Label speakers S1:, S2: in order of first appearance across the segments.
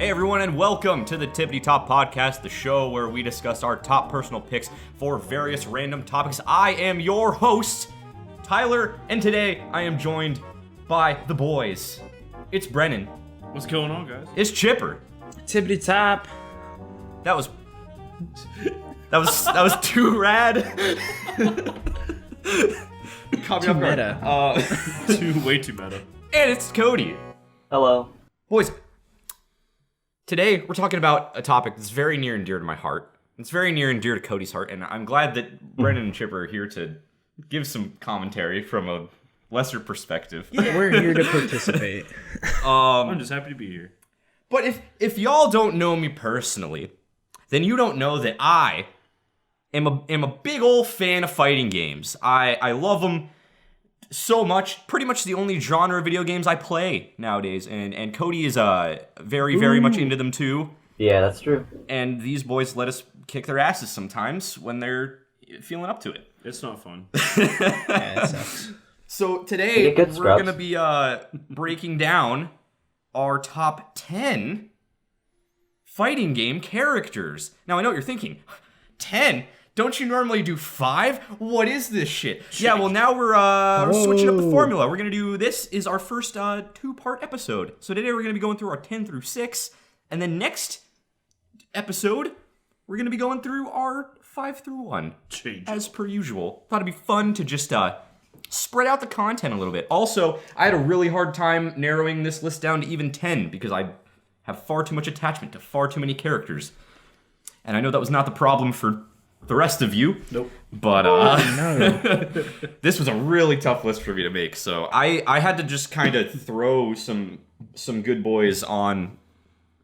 S1: Hey everyone, and welcome to the Tippity Top Podcast, the show where we discuss our top personal picks for various random topics. I am your host, Tyler, and today I am joined by the boys. It's Brennan.
S2: What's going on, guys?
S1: It's Chipper.
S3: Tippity Top.
S1: That was too rad. Caught me off guard.
S2: Way too meta.
S1: And it's Cody.
S4: Hello.
S1: Boys, today we're talking about a topic that's very near and dear to my heart. It's very near and dear to Cody's heart, and I'm glad that Brennan and Chipper are here to give some commentary from a lesser perspective.
S3: Yeah, we're here to participate.
S2: I'm just happy to be here.
S1: But if y'all don't know me personally, then you don't know that I am a big old fan of fighting games. I love them so much. Pretty much the only genre of video games I play nowadays, and Cody is very much into them too.
S4: Yeah, that's true.
S1: And these boys let us kick their asses sometimes when they're feeling up to it.
S2: It's not fun.
S3: Yeah, it sucks.
S1: So today
S4: good
S1: we're
S4: scrubs.
S1: gonna be breaking down our top 10 fighting game characters. Now I know what you're thinking. 10? Don't you normally do 5? What is this shit? Yeah, well now we're switching up the formula. We're gonna do, this is our first 2-part episode. So today we're gonna be going through our 10 through 6, and then next episode we're gonna be going through our 5 through 1.
S2: Change.
S1: As per usual. Thought it'd be fun to just spread out the content a little bit. Also, I had a really hard time narrowing this list down to even 10 because I have far too much attachment to far too many characters. And I know that was not the problem for the rest of you.
S2: Nope.
S1: But
S3: No.
S1: this was a really tough list for me to make. So I had to just kind of throw some good boys on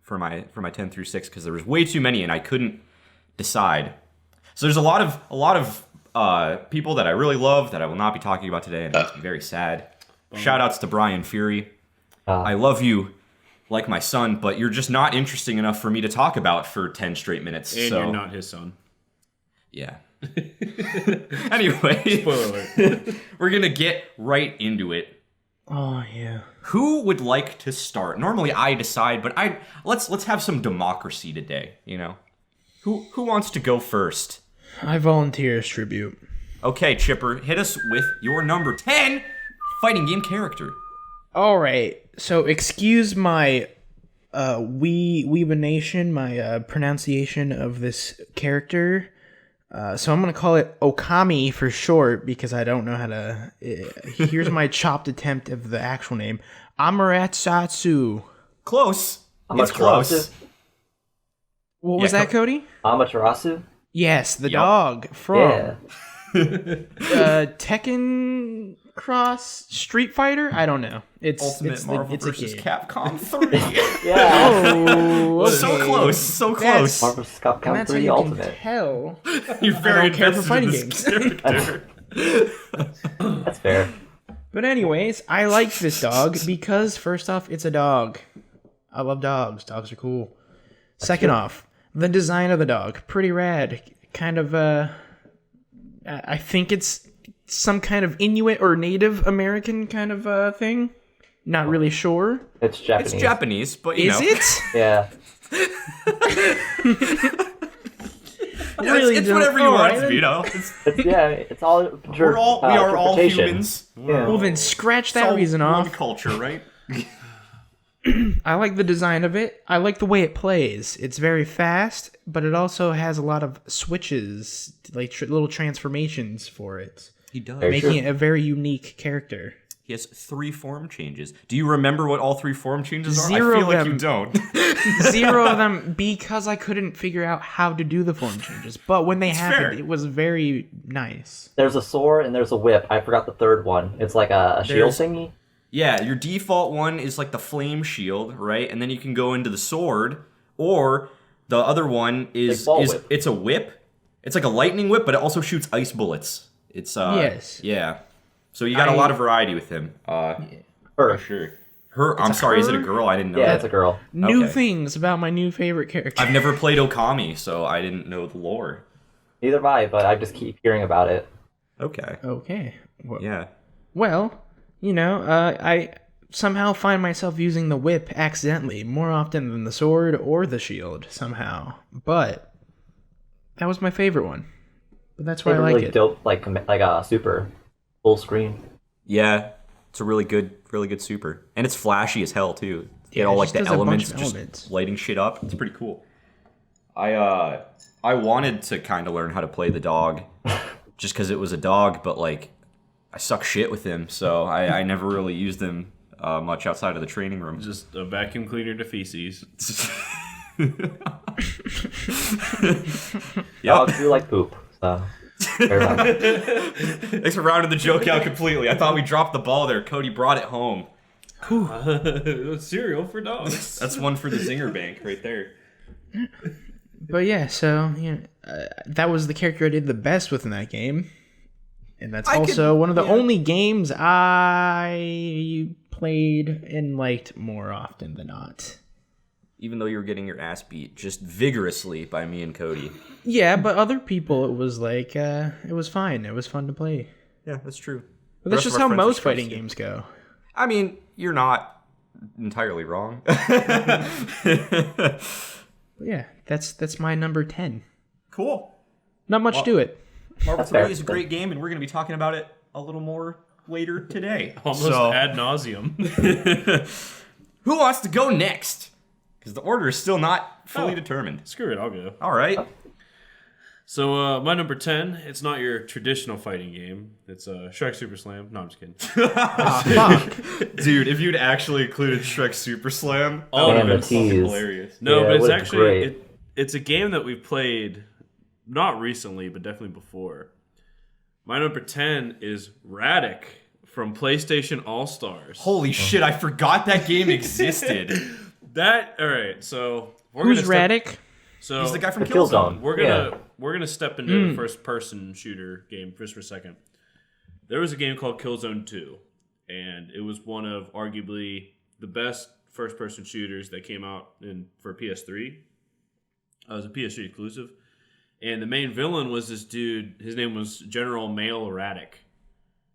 S1: for my 10 through 6 because there was way too many and I couldn't decide. So there's a lot of people that I really love that I will not be talking about today, and it makes me very sad. Shout outs to Brian Fury. I love you like my son, but you're just not interesting enough for me to talk about for 10 straight minutes.
S2: And
S1: so
S2: you're not his son.
S1: yeah. Anyway,
S2: Spoiler alert.
S1: we're gonna get right into it.
S3: Oh yeah.
S1: Who would like to start? Normally I decide, but let's have some democracy today, you know? Who wants to go first?
S3: I volunteer as tribute.
S1: Okay, Chipper, hit us with your number 10 fighting game character.
S3: All right. So excuse my weebination, my pronunciation of this character. So I'm gonna call it Okami for short because I don't know how to. Here's my chopped attempt of the actual name: Amaratsatsu.
S1: Close. It's
S4: Amaterasu?
S1: close.
S3: What was
S1: Yeah,
S3: that, Cody?
S4: Amaterasu?
S3: Yes, the
S1: Yup.
S3: dog from
S4: Yeah.
S3: Tekken Cross Street Fighter. I don't know.
S1: Ultimate Marvel
S3: it's
S1: vs.
S3: a game.
S1: Capcom 3.
S4: Yeah.
S3: Oh,
S1: So
S3: okay.
S1: close, so
S3: That's-
S1: close.
S4: Marvel vs.
S3: And
S4: Capcom
S3: that's how
S4: 3
S3: you
S4: Ultimate.
S3: can tell.
S1: You're very
S3: don't care for
S1: invested
S3: fighting
S1: in this
S3: games.
S1: character.
S4: That's fair.
S3: But anyways, I like this dog because first off, it's a dog. I love dogs. Dogs are cool. Second off, the design of the dog, pretty rad. Kind of I think it's some kind of Inuit or Native American kind of thing. Not really sure.
S4: It's Japanese.
S1: It's Japanese, but you
S3: Is
S1: know.
S3: it?
S4: Yeah.
S1: Yeah,
S3: Really
S1: it's
S3: don't-
S1: whatever you
S3: all
S1: want
S3: right,
S1: it to be, you know.
S4: It's all
S1: We are all
S4: interpretation.
S1: humans.
S4: Yeah.
S3: Well, then scratch
S1: It's
S3: that
S1: all
S3: reason
S1: one
S3: off.
S1: culture, right?
S3: I like the design of it. I like the way it plays. It's very fast, but it also has a lot of switches, like little transformations for it,
S1: He does.
S4: Very
S3: making
S4: true.
S3: it a very unique character.
S1: He has 3 form changes. Do you remember what all 3 form changes are?
S3: Zero
S1: I feel
S3: of
S1: like you
S3: them.
S1: don't.
S3: 0 of them because I couldn't figure out how to do the form changes. But when they happened,
S1: fair.
S3: it was very nice.
S4: There's a sword and there's a whip. I forgot the third one. It's like a shield
S1: There's-
S4: thingy.
S1: Yeah, your default one is like the flame shield, right? And then you can go into the sword, or the other one is
S4: Like ball whip.
S1: it's a whip. It's like a lightning whip, but it also shoots ice bullets. It's
S3: Yes.
S1: Yeah. So you got a lot of variety with him. For
S4: Her.
S1: sure. I'm sorry, is it a
S3: her?
S1: girl? I didn't know
S4: Yeah,
S1: that.
S4: it's a girl.
S3: New
S1: Okay.
S3: things about my new favorite character.
S1: I've never played Okami, so I didn't know the lore.
S4: Neither have I, but I just keep hearing about it.
S1: Okay.
S3: Okay.
S1: Yeah.
S3: Well, you know, somehow find myself using the whip accidentally more often than the sword or the shield somehow. But that was my favorite one. But that's why I like
S4: really
S3: it.
S4: dope, like a super full screen.
S1: Yeah, it's a really good super, and it's flashy as hell too.
S3: Yeah,
S1: Get all
S3: it
S1: like
S3: just
S1: the
S3: does a bunch
S1: elements,
S3: of
S1: just
S3: elements.
S1: lighting shit up. It's pretty cool. I wanted to kind of learn how to play the dog, just because it was a dog, but like I suck shit with him, so I never really used him much outside of the training room.
S2: Just a vacuum cleaner to feces.
S4: Dogs do like poop, so.
S1: Thanks for rounding the joke out completely. I thought we dropped the ball there. Cody brought it home.
S2: Cereal for dogs.
S1: That's one for the zinger bank right there.
S3: But yeah, so that was the character I did the best with in that game. And that's also one of the only games I played and liked more often than not.
S1: Even though you were getting your ass beat just vigorously by me and Cody.
S3: Yeah, but other people, it was like, it was fine. It was fun to play.
S1: Yeah, that's true.
S3: But that's just how most fighting games go.
S1: I mean, you're not entirely wrong.
S3: But yeah, that's my number 10.
S1: Cool.
S3: Not much to it.
S1: Marvel
S4: That's fair.
S1: 3 is a great game, and we're going to be talking about it a little more later today.
S2: Almost
S1: So,
S2: ad nauseum.
S1: who wants to go next? Because the order is still not fully determined.
S2: Screw it, I'll go.
S1: All right.
S2: So my number 10, it's not your traditional fighting game. It's Shrek Super Slam. No, I'm just kidding.
S3: Fuck.
S1: Dude, if you'd actually included Shrek Super Slam, that
S2: Oh,
S1: would have
S4: man,
S1: been
S4: the
S1: fucking
S4: tease.
S1: hilarious.
S2: No,
S4: Yeah,
S2: but
S4: it
S2: it's
S4: was
S2: actually
S4: great.
S2: it's a game that we've played not recently, but definitely before. My number 10 is Radic from PlayStation All Stars.
S1: Holy shit, I forgot that game existed.
S2: All right. So
S3: Who's Radic?
S2: So
S1: He's the guy from
S4: The
S1: Killzone.
S4: Killzone.
S2: we're gonna step into the first person shooter game just for a second. There was a game called Killzone 2, and it was one of arguably the best first person shooters that came out for PS3. It was a PS3 exclusive. And the main villain was this dude. His name was General Mail Radic.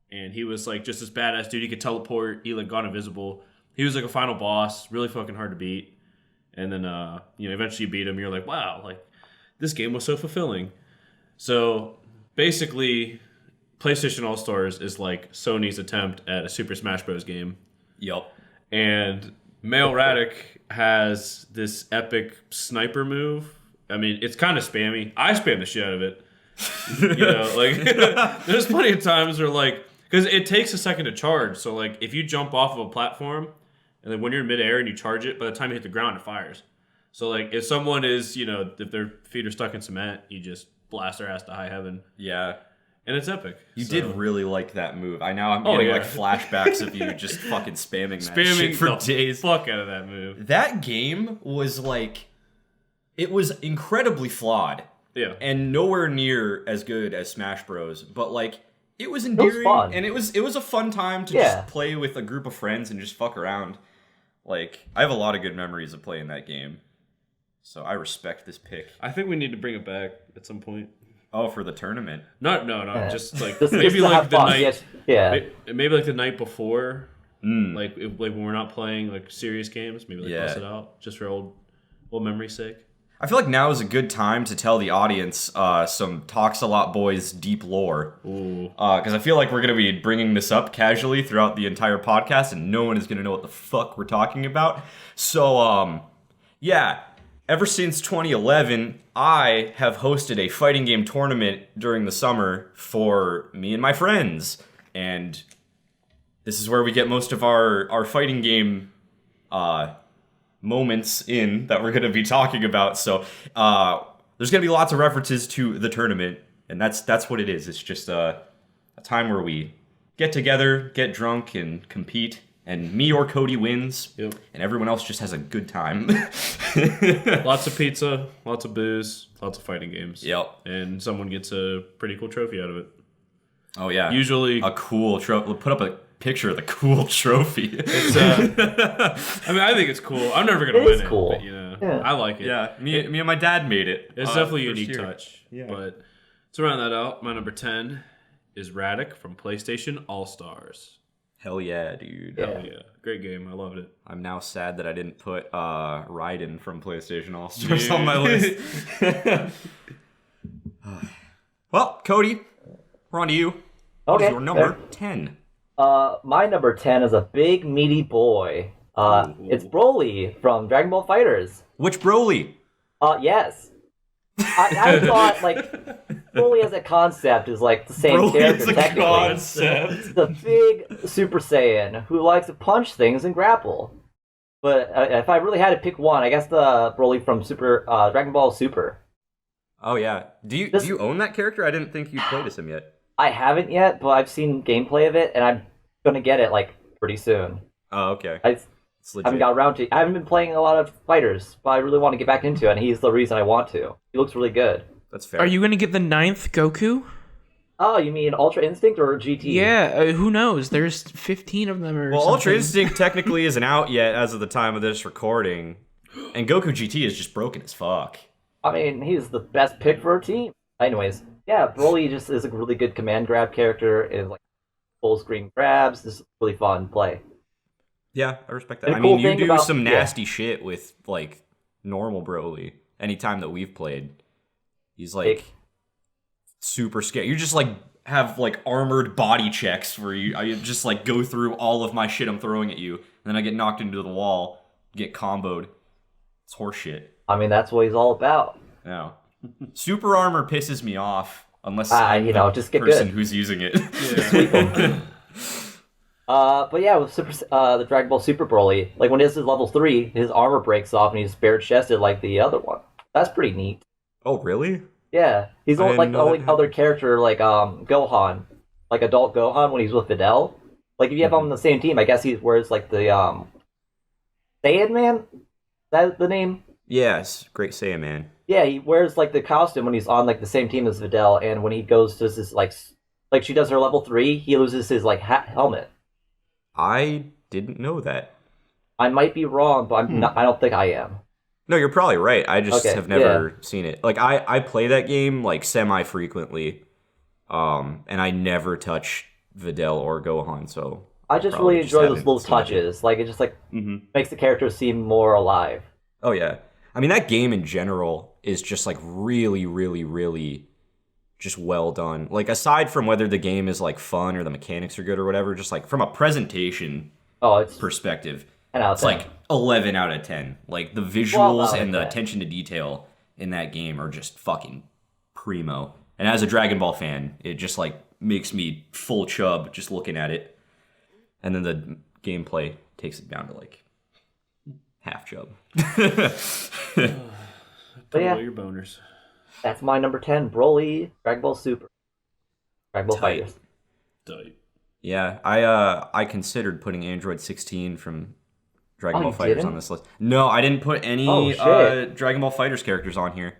S2: And he was like just this badass dude. He could teleport. He like got invisible. He was like a final boss. Really fucking hard to beat. And then, eventually you beat him. You're like, wow, like this game was so fulfilling. So basically, PlayStation All Stars is like Sony's attempt at a Super Smash Bros. Game.
S1: Yup.
S2: And Mail Radic has this epic sniper move. I mean, it's kind of spammy. I spam the shit out of it. There's plenty of times where, like, because it takes a second to charge. So, like, if you jump off of a platform, and then when you're in midair and you charge it, by the time you hit the ground, it fires. So, like, if someone is, if their feet are stuck in cement, you just blast their ass to high heaven.
S1: Yeah.
S2: And it's epic.
S1: You did really like that move. I'm getting
S2: yeah.
S1: like flashbacks of you just fucking spamming that
S2: Spamming
S1: shit for
S2: the
S1: days.
S2: fuck out of that move.
S1: That game was like, it was incredibly flawed
S2: Yeah.
S1: and nowhere near as good as Smash Bros. But like, it was endearing
S4: fun.
S1: and it was a fun time to
S4: Yeah.
S1: just play with a group of friends and just fuck around. Like, I have a lot of good memories of playing that game. So I respect this pick.
S2: I think we need to bring it back at some point.
S1: Oh, for the tournament.
S2: No, just like
S4: Just
S2: maybe
S4: to
S2: like
S4: have
S2: the
S4: fun.
S2: night,
S4: Yes. Yeah.
S2: maybe like the night before,
S1: Mm.
S2: like when we're not playing like serious games, maybe like bust it out just for old memory's sake.
S1: I feel like now is a good time to tell the audience some Talks a Lot Boys deep lore.
S2: Ooh,
S1: Because I feel like we're going to be bringing this up casually throughout the entire podcast, and no one is going to know what the fuck we're talking about. So, ever since 2011, I have hosted a fighting game tournament during the summer for me and my friends. And this is where we get most of our fighting game moments in that we're going to be talking about. So there's going to be lots of references to the tournament, and that's what it is. It's just a time where we get together, get drunk, and compete, and me or Cody wins,
S2: Yep.
S1: and everyone else just has a good time.
S2: lots of pizza, lots of booze, lots of fighting games.
S1: Yep.
S2: And someone gets a pretty cool trophy out of it.
S1: Oh yeah.
S2: Usually,
S1: a cool trophy. We'll put up a picture of the cool trophy.
S2: it's. I mean, I think it's cool. I'm never gonna
S4: It
S2: win
S4: is
S2: it,
S4: cool.
S2: but
S4: Yeah.
S2: I like it.
S1: Yeah, me and my dad made it.
S2: It's definitely a
S1: first
S2: unique
S1: year.
S2: touch.
S1: Yeah.
S2: But to round that out, my number 10 is Radic from PlayStation All Stars.
S1: Hell yeah, dude.
S2: Hell yeah. Great game. I loved it.
S1: I'm now sad that I didn't put Raiden from PlayStation All-Stars on my list. Well, Cody, we're on to you. What is your number 10?
S4: My number 10 is a big, meaty boy. It's Broly from Dragon Ball FighterZ.
S1: Which Broly?
S4: Yes. I thought, Broly as a concept is, the same
S1: Broly
S4: character,
S1: as a
S4: technically.
S1: concept.
S4: The big Super Saiyan who likes to punch things and grapple. But if I really had to pick one, I guess the Broly from Dragon Ball Super.
S1: Oh, yeah. Do you own that character? I didn't think you played as him yet.
S4: I haven't yet, but I've seen gameplay of it, and I'm gonna get it, pretty soon.
S1: Oh, okay.
S4: I haven't got around to. I haven't been playing a lot of fighters, but I really want to get back into it, and he's the reason I want to. He looks really good.
S1: That's fair.
S3: Are you going to get the 9th Goku?
S4: Oh, you mean Ultra Instinct or GT?
S3: Yeah, who knows? There's 15 of them or something.
S1: Ultra Instinct technically isn't out yet as of the time of this recording, and Goku GT is just broken as fuck.
S4: I mean, he's the best pick for our team. Anyways, yeah, Broly just is a really good command grab character. Is full screen grabs. This is really fun play.
S1: Yeah, I respect that.
S4: The
S1: I
S4: cool
S1: mean, you
S4: thing
S1: do
S4: about-
S1: some nasty shit with normal Broly. Anytime that we've played, he's super scared. You just have armored body checks where I just go through all of my shit I'm throwing at you, and then I get knocked into the wall, get comboed. It's horseshit.
S4: I mean, that's what he's all about.
S1: Yeah. Super armor pisses me off unless
S4: just get
S1: person
S4: good.
S1: who's using it.
S4: Sweep him. But yeah, with the Dragon Ball Super Broly, when this is level 3, his armor breaks off and he's bare chested like the other one. That's pretty neat.
S1: Oh, really?
S4: Yeah, he's
S1: I
S4: only
S1: didn't
S4: the
S1: know
S4: only
S1: that.
S4: other character Gohan, adult Gohan when he's with Videl. If you have him on the same team, I guess he wears the Saiyan Man. Is that the name?
S1: Yes, Great Saiyan Man.
S4: Yeah, he wears the costume when he's on the same team as Videl, and when he goes to his she does her level 3, he loses his helmet.
S1: I didn't know that.
S4: I might be wrong, but I'm not. I don't think I am.
S1: No, you're probably right. I just
S4: Okay,
S1: have never seen it. I play that game semi-frequently, and I never touch Videl or Gohan, so
S4: I just
S1: probably
S4: really enjoy those
S1: haven't
S4: little
S1: seen it.
S4: touches. It just makes the character seem more alive.
S1: Oh yeah. I mean, that game in general is just really, really, really just well done. Aside from whether the game is fun or the mechanics are good or whatever, just from a presentation
S4: It's
S1: perspective,
S4: 10 out of
S1: it's
S4: 10.
S1: 11 out of 10. The
S4: 12
S1: visuals
S4: out of
S1: and the
S4: 10.
S1: attention to detail in that game are just fucking primo. And as a Dragon Ball fan, it just makes me full chub just looking at it. And then the gameplay takes it down to half chub.
S2: Put
S4: yeah.
S2: away your boners.
S4: That's my number 10, Broly, Dragon Ball Super. Dragon Ball
S1: Tight.
S4: FighterZ.
S2: Tight.
S1: Yeah, I considered putting Android 16 from Dragon
S4: Oh,
S1: Ball
S4: you
S1: Fighters
S4: didn't?
S1: on this list. No, I didn't put any
S4: Oh, shit.
S1: Dragon Ball Fighters characters on here.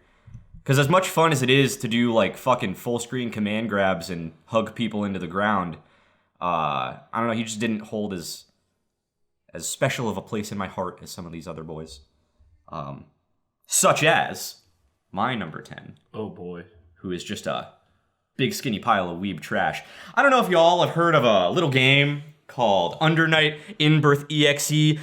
S1: Because as much fun as it is to do fucking full screen command grabs and hug people into the ground, I don't know, he just didn't hold as special of a place in my heart as some of these other boys. Such as my number 10,
S2: Oh boy.
S1: who is just a big skinny pile of weeb trash. I don't know if y'all have heard of a little game called Undernight Inbirth EXE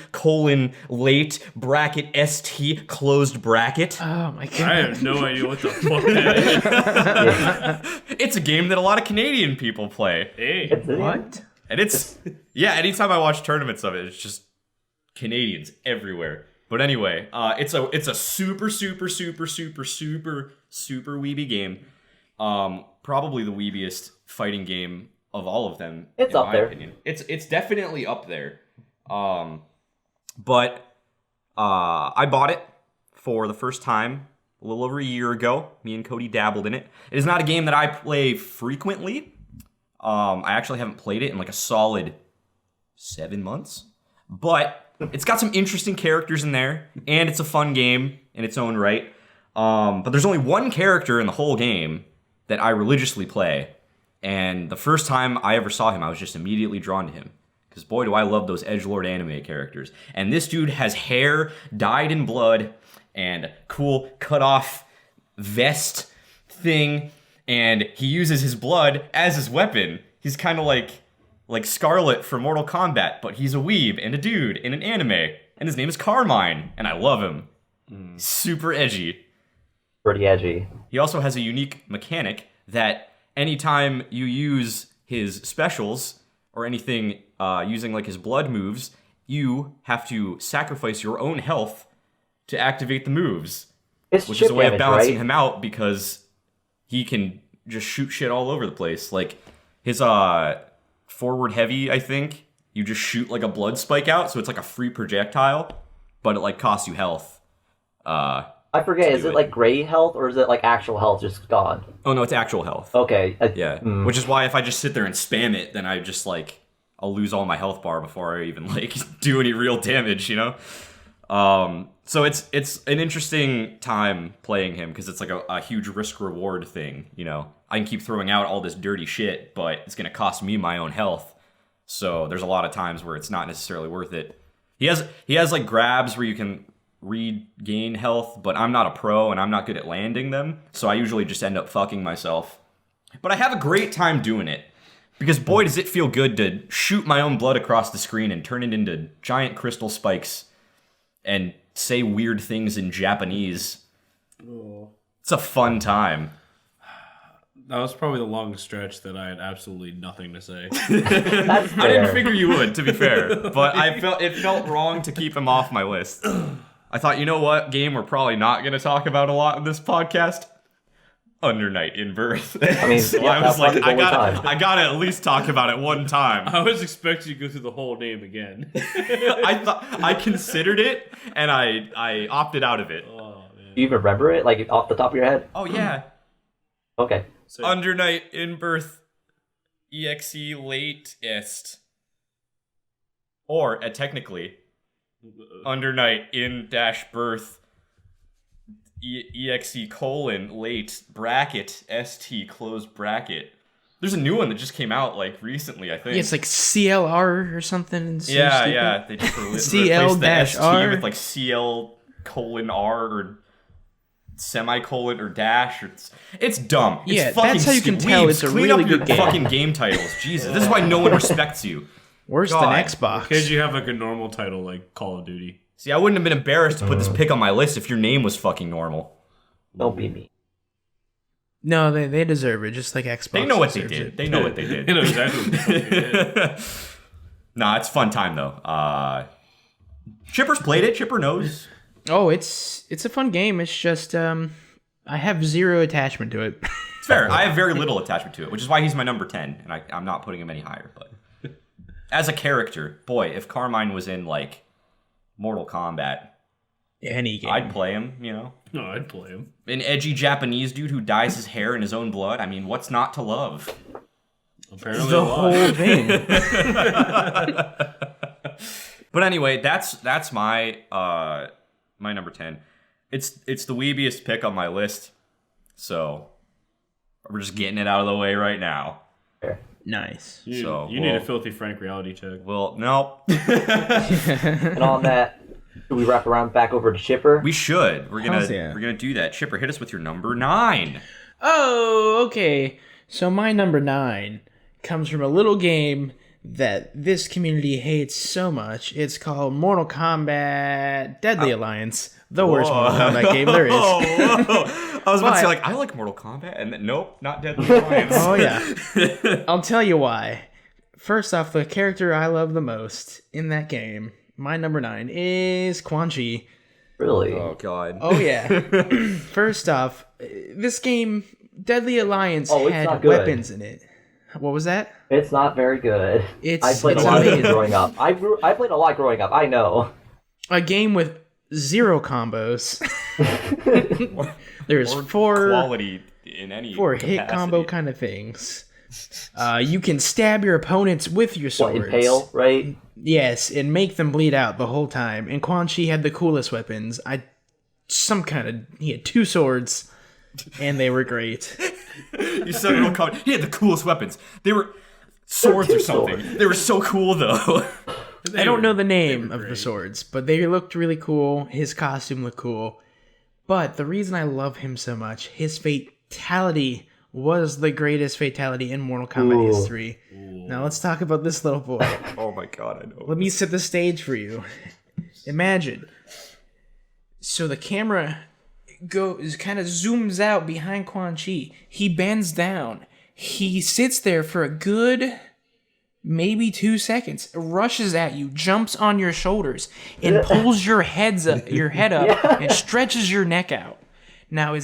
S1: late bracket ST closed bracket.
S3: Oh my god.
S2: I have no idea what the fuck that is.
S1: It's a game that a lot of Canadian people play.
S2: Hey.
S3: What?
S1: And it's, yeah, anytime I watch tournaments of it, it's just Canadians everywhere. But anyway, it's a super weeby game. Probably the weebiest fighting game of all of them.
S4: It's
S1: in
S4: up
S1: my
S4: there.
S1: Opinion. It's definitely up there. But I bought it for the first time a little over a year ago. Me and Cody dabbled in it. It is not a game that I play frequently. I actually haven't played it in a solid 7 months. But it's got some interesting characters in there, and it's a fun game in its own right. But there's only one character in the whole game that I religiously play, and the first time I ever saw him, I was just immediately drawn to him. Because boy, do I love those edgelord anime characters. And this dude has hair dyed in blood, and cool cut-off vest thing, and he uses his blood as his weapon. He's kind of like like Scarlet from Mortal Kombat, but he's a weeb and a dude in an anime, and his name is Carmine, and I love him. Super edgy.
S4: Pretty edgy.
S1: He also has a unique mechanic that anytime you use his specials or anything using like his blood moves, you have to sacrifice your own health to activate the moves. Which is a way of balancing him out because he can just shoot shit all over the place. Like his forward heavy, I think, you just shoot like a blood spike out, so it's like a free projectile, but it like costs you health.
S4: I forget, is it like gray health or is it like actual health just gone?
S1: Oh no, it's actual health.
S4: Okay.
S1: Yeah. Which is why if I just sit there and spam it, then I just like I'll lose all my health bar before I even like do any real damage, you know? So it's an interesting time playing him because it's like a huge risk reward thing, you know. I can keep throwing out all this dirty shit, but it's gonna cost me my own health. So there's a lot of times where it's not necessarily worth it. He has like grabs where you can regain health, but I'm not a pro and I'm not good at landing them, so I usually just end up fucking myself. But I have a great time doing it because boy does it feel good to shoot my own blood across the screen and turn it into giant crystal spikes and say weird things in Japanese.
S2: Oh.
S1: It's a fun time.
S2: That was probably the longest stretch that I had absolutely nothing to say.
S4: That's fair.
S1: I didn't figure you would, to be fair, but it felt wrong to keep him off my list. I thought, you know what game we're probably not going to talk about a lot in this podcast? Under Night in Birth.
S4: I mean,
S1: So
S4: yeah,
S1: I was like, I
S4: time.
S1: gotta at least talk about it one time.
S2: I was expecting you to go through the whole name again.
S1: I considered it, and I opted out of it.
S2: Oh, man.
S4: Do you even remember it, like off the top of your head?
S1: Oh yeah.
S4: Okay.
S2: So,
S1: Under Night in Birth, exe latest, or technically, Under Night in dash birth. exe colon late bracket st close bracket. There's a new one that just came out like recently, I think.
S3: Yeah, it's like CLR or something. So
S1: yeah,
S3: stupid.
S1: yeah. They just
S3: CL
S1: replaced the
S3: -R.
S1: st with like CL colon R or semicolon or dash. Or it's dumb. It's
S3: Yeah,
S1: fucking
S3: that's how you can
S1: stupid.
S3: tell
S1: Weebs,
S3: it's a
S1: clean
S3: really
S1: up your
S3: good game.
S1: fucking game titles. Jesus, this is why no one respects you.
S3: Worse
S1: God.
S3: than Xbox.
S2: because you have like a normal title like Call of Duty.
S1: See, I wouldn't have been embarrassed to put this pick on my list if your name was fucking normal.
S4: Don't be me.
S3: No, they deserve it, just like Xbox.
S1: They know what they
S3: deserves
S1: did.
S3: it.
S1: They know what they did.
S2: You know exactly what the fuck you did.
S1: Nah, it's a fun time though. Chipper's played it. Chipper knows.
S3: Oh, it's a fun game. It's just I have zero attachment to it.
S1: It's fair. I have very little attachment to it, which is why he's my number 10, and I'm not putting him any higher. But as a character, boy, if Carmine was in like Mortal Kombat,
S3: Any game.
S1: I'd play him. You know,
S2: No, I'd play him.
S1: an edgy Japanese dude who dyes his hair in his own blood. I mean, what's not to love?
S2: Apparently,
S3: the
S2: a lot.
S3: whole thing.
S1: But anyway, that's my my number 10. It's the weebiest pick on my list, so we're just getting it out of the way right now.
S3: Nice.
S2: You,
S1: So,
S2: you need
S1: well-
S2: a filthy Frank reality check.
S1: Well, no,
S4: And on that, should we wrap around back over to Chipper?
S1: we should. We're
S3: Hells yeah.
S1: gonna do that. Chipper, hit us with your number 9.
S3: Oh, okay. So my number 9 comes from a little game that this community hates so much. It's called Mortal Kombat Deadly Alliance. The worst Mortal Kombat game there is.
S1: I was about to say,
S3: But-
S1: like, I like Mortal Kombat, and then, nope, not Deadly Alliance.
S3: Oh, yeah. I'll tell you why. First off, the character I love the most in that game, my number 9, is Quan Chi.
S4: Really?
S1: Oh, God.
S3: Oh, yeah. First off, this game, Deadly Alliance,
S4: Oh, it's
S3: had
S4: not good.
S3: weapons in it. What was that?
S4: It's not very good.
S3: It's
S4: I played
S3: it's
S4: a lot
S3: amazing.
S4: growing up. I played a lot growing up. I know.
S3: A game with 0 combos. There's
S1: Or
S3: four
S1: quality in any
S3: hit
S1: capacity.
S3: combo kind of things. You can stab your opponents with your
S4: What,
S3: swords.
S4: impale, right?
S3: Yes, and make them bleed out the whole time. And Quan Chi had the coolest weapons. He had 2 swords, and they were great.
S1: You said real confident. He had the coolest weapons. They were swords or
S4: two
S1: something.
S4: swords.
S1: They were so cool, though.
S3: I don't know the name of the swords, but they looked really cool. His costume looked cool. But the reason I love him so much, his fatality was the greatest fatality in Mortal Kombat history. Now let's talk about this little boy.
S1: Oh my god, I know.
S3: Let me set the stage for you. Imagine. So the camera kind of zooms out behind Quan Chi. He bends down. He sits there for a good maybe 2 seconds, rushes at you, jumps on your shoulders, and pulls your head up and stretches your neck out. Now,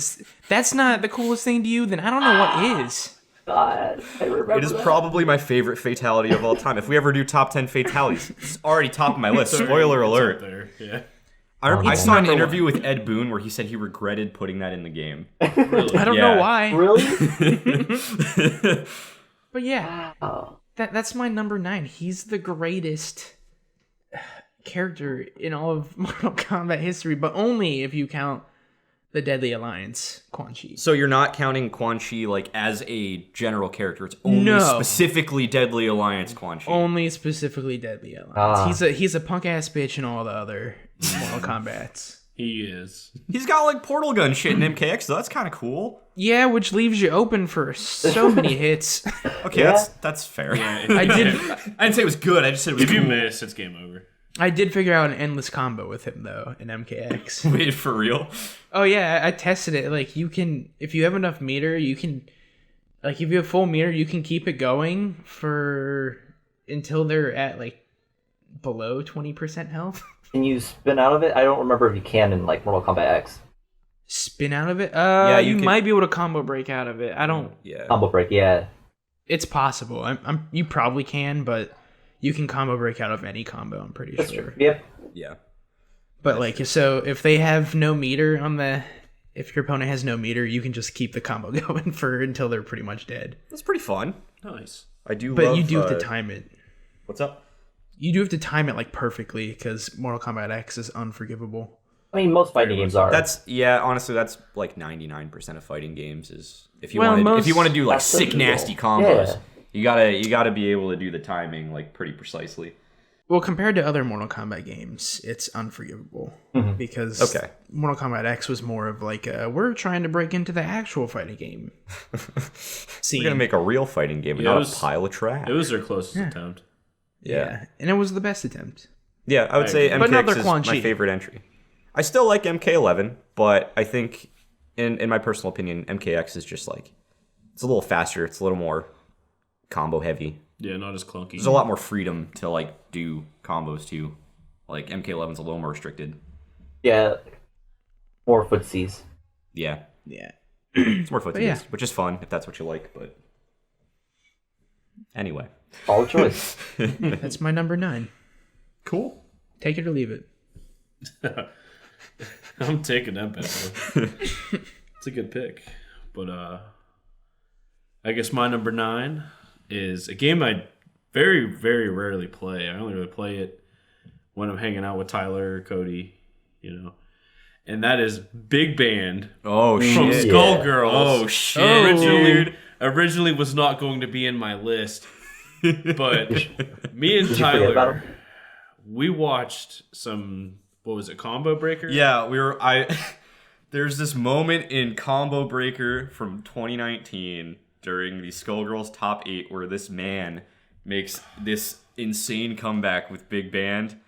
S3: that's not the coolest thing to you? Then I don't know what is.
S4: God, I remember
S1: It is probably my favorite fatality of all time. If we ever do top 10 fatalities, it's already top of my list. Spoiler alert.
S2: There. Yeah.
S1: I saw an interview with Ed Boon where he said he regretted putting that in the game.
S2: Really?
S3: I don't know why.
S4: Really?
S3: But yeah, that's my number 9. He's the greatest character in all of Mortal Kombat history, but only if you count the Deadly Alliance, Quan Chi.
S1: So you're not counting Quan Chi like as a general character. It's only specifically Deadly Alliance Quan Chi.
S3: Only specifically Deadly Alliance. He's a punk ass bitch in all the other Mortal Kombats.
S2: He is.
S1: He's got like portal gun shit in MKX, so that's kind of cool.
S3: Yeah, which leaves you open for so many hits.
S1: Okay, that's fair.
S2: Yeah,
S3: I
S1: didn't say it was good. I just said it was
S2: if
S1: cool.
S2: you miss, it's game over.
S3: I did figure out an endless combo with him though in MKX.
S1: Wait, for real?
S3: Oh yeah, I tested it. Like you can, if you have enough meter, you can, like if you have full meter, you can keep it going for until they're at like below 20% health.
S4: Can you spin out of it? I don't remember if you can in like Mortal Kombat X.
S3: Spin out of it?
S1: Yeah,
S3: you
S1: can
S3: might be able to combo break out of it. I don't.
S1: Yeah.
S4: Combo break, yeah.
S3: It's possible. You probably can, but you can combo break out of any combo. I'm pretty
S4: That's
S3: sure.
S4: true. Yep.
S1: Yeah.
S3: But like, so if they have no meter on if your opponent has no meter, you can just keep the combo going until they're pretty much dead.
S1: That's pretty fun.
S2: Nice.
S1: I do.
S3: But
S1: love,
S3: you do have to time it.
S1: What's up?
S3: You do have to time it like perfectly because Mortal Kombat X is unforgivable.
S4: I mean, most fighting games are.
S1: Honestly, that's like 99% of fighting games is if you
S3: Well,
S1: want to do like
S4: That's
S1: sick
S4: so
S1: nasty
S4: cool.
S1: combos,
S4: Yeah.
S1: you gotta be able to do the timing like pretty precisely.
S3: Well, compared to other Mortal Kombat games, it's unforgivable because Mortal Kombat X was more of like we're trying to break into the actual fighting game.
S1: We're gonna make a real fighting game, and
S2: Yeah,
S1: not a pile of trash.
S2: It was their closest attempt.
S1: Yeah.
S3: And it was the best attempt.
S1: Yeah, I would say
S3: But another
S1: MKX is
S3: Quan
S1: my
S3: Chi.
S1: favorite entry. I still like MK11, but I think, in my personal opinion, MKX is just like, it's a little faster, it's a little more combo heavy.
S2: Yeah, not as clunky.
S1: There's a lot more freedom to like do combos too. Like MK11's a little more restricted.
S4: Yeah. More footsies.
S1: Yeah,
S3: Yeah.
S1: it's more foot
S3: yeah.
S1: which is fun if that's what you like. But anyway,
S4: Solid choice.
S3: That's my number 9.
S1: cool.
S3: Take it or leave it.
S2: I'm taking that bet. It's a good pick. But I guess my number 9 is a game I very, very rarely play. I only really play it when I'm hanging out with Tyler or Cody, And that is Big Band
S1: Oh
S2: from
S1: shit!
S2: Skullgirls.
S1: Oh shit!
S2: Originally was not going to be in my list. But me and
S4: Did you forget about
S2: Tyler,
S4: him?
S2: we watched some, what was it, Combo Breaker?
S1: Yeah, there's this moment in Combo Breaker from 2019 during the Skullgirls Top 8 where this man makes this insane comeback with Big Band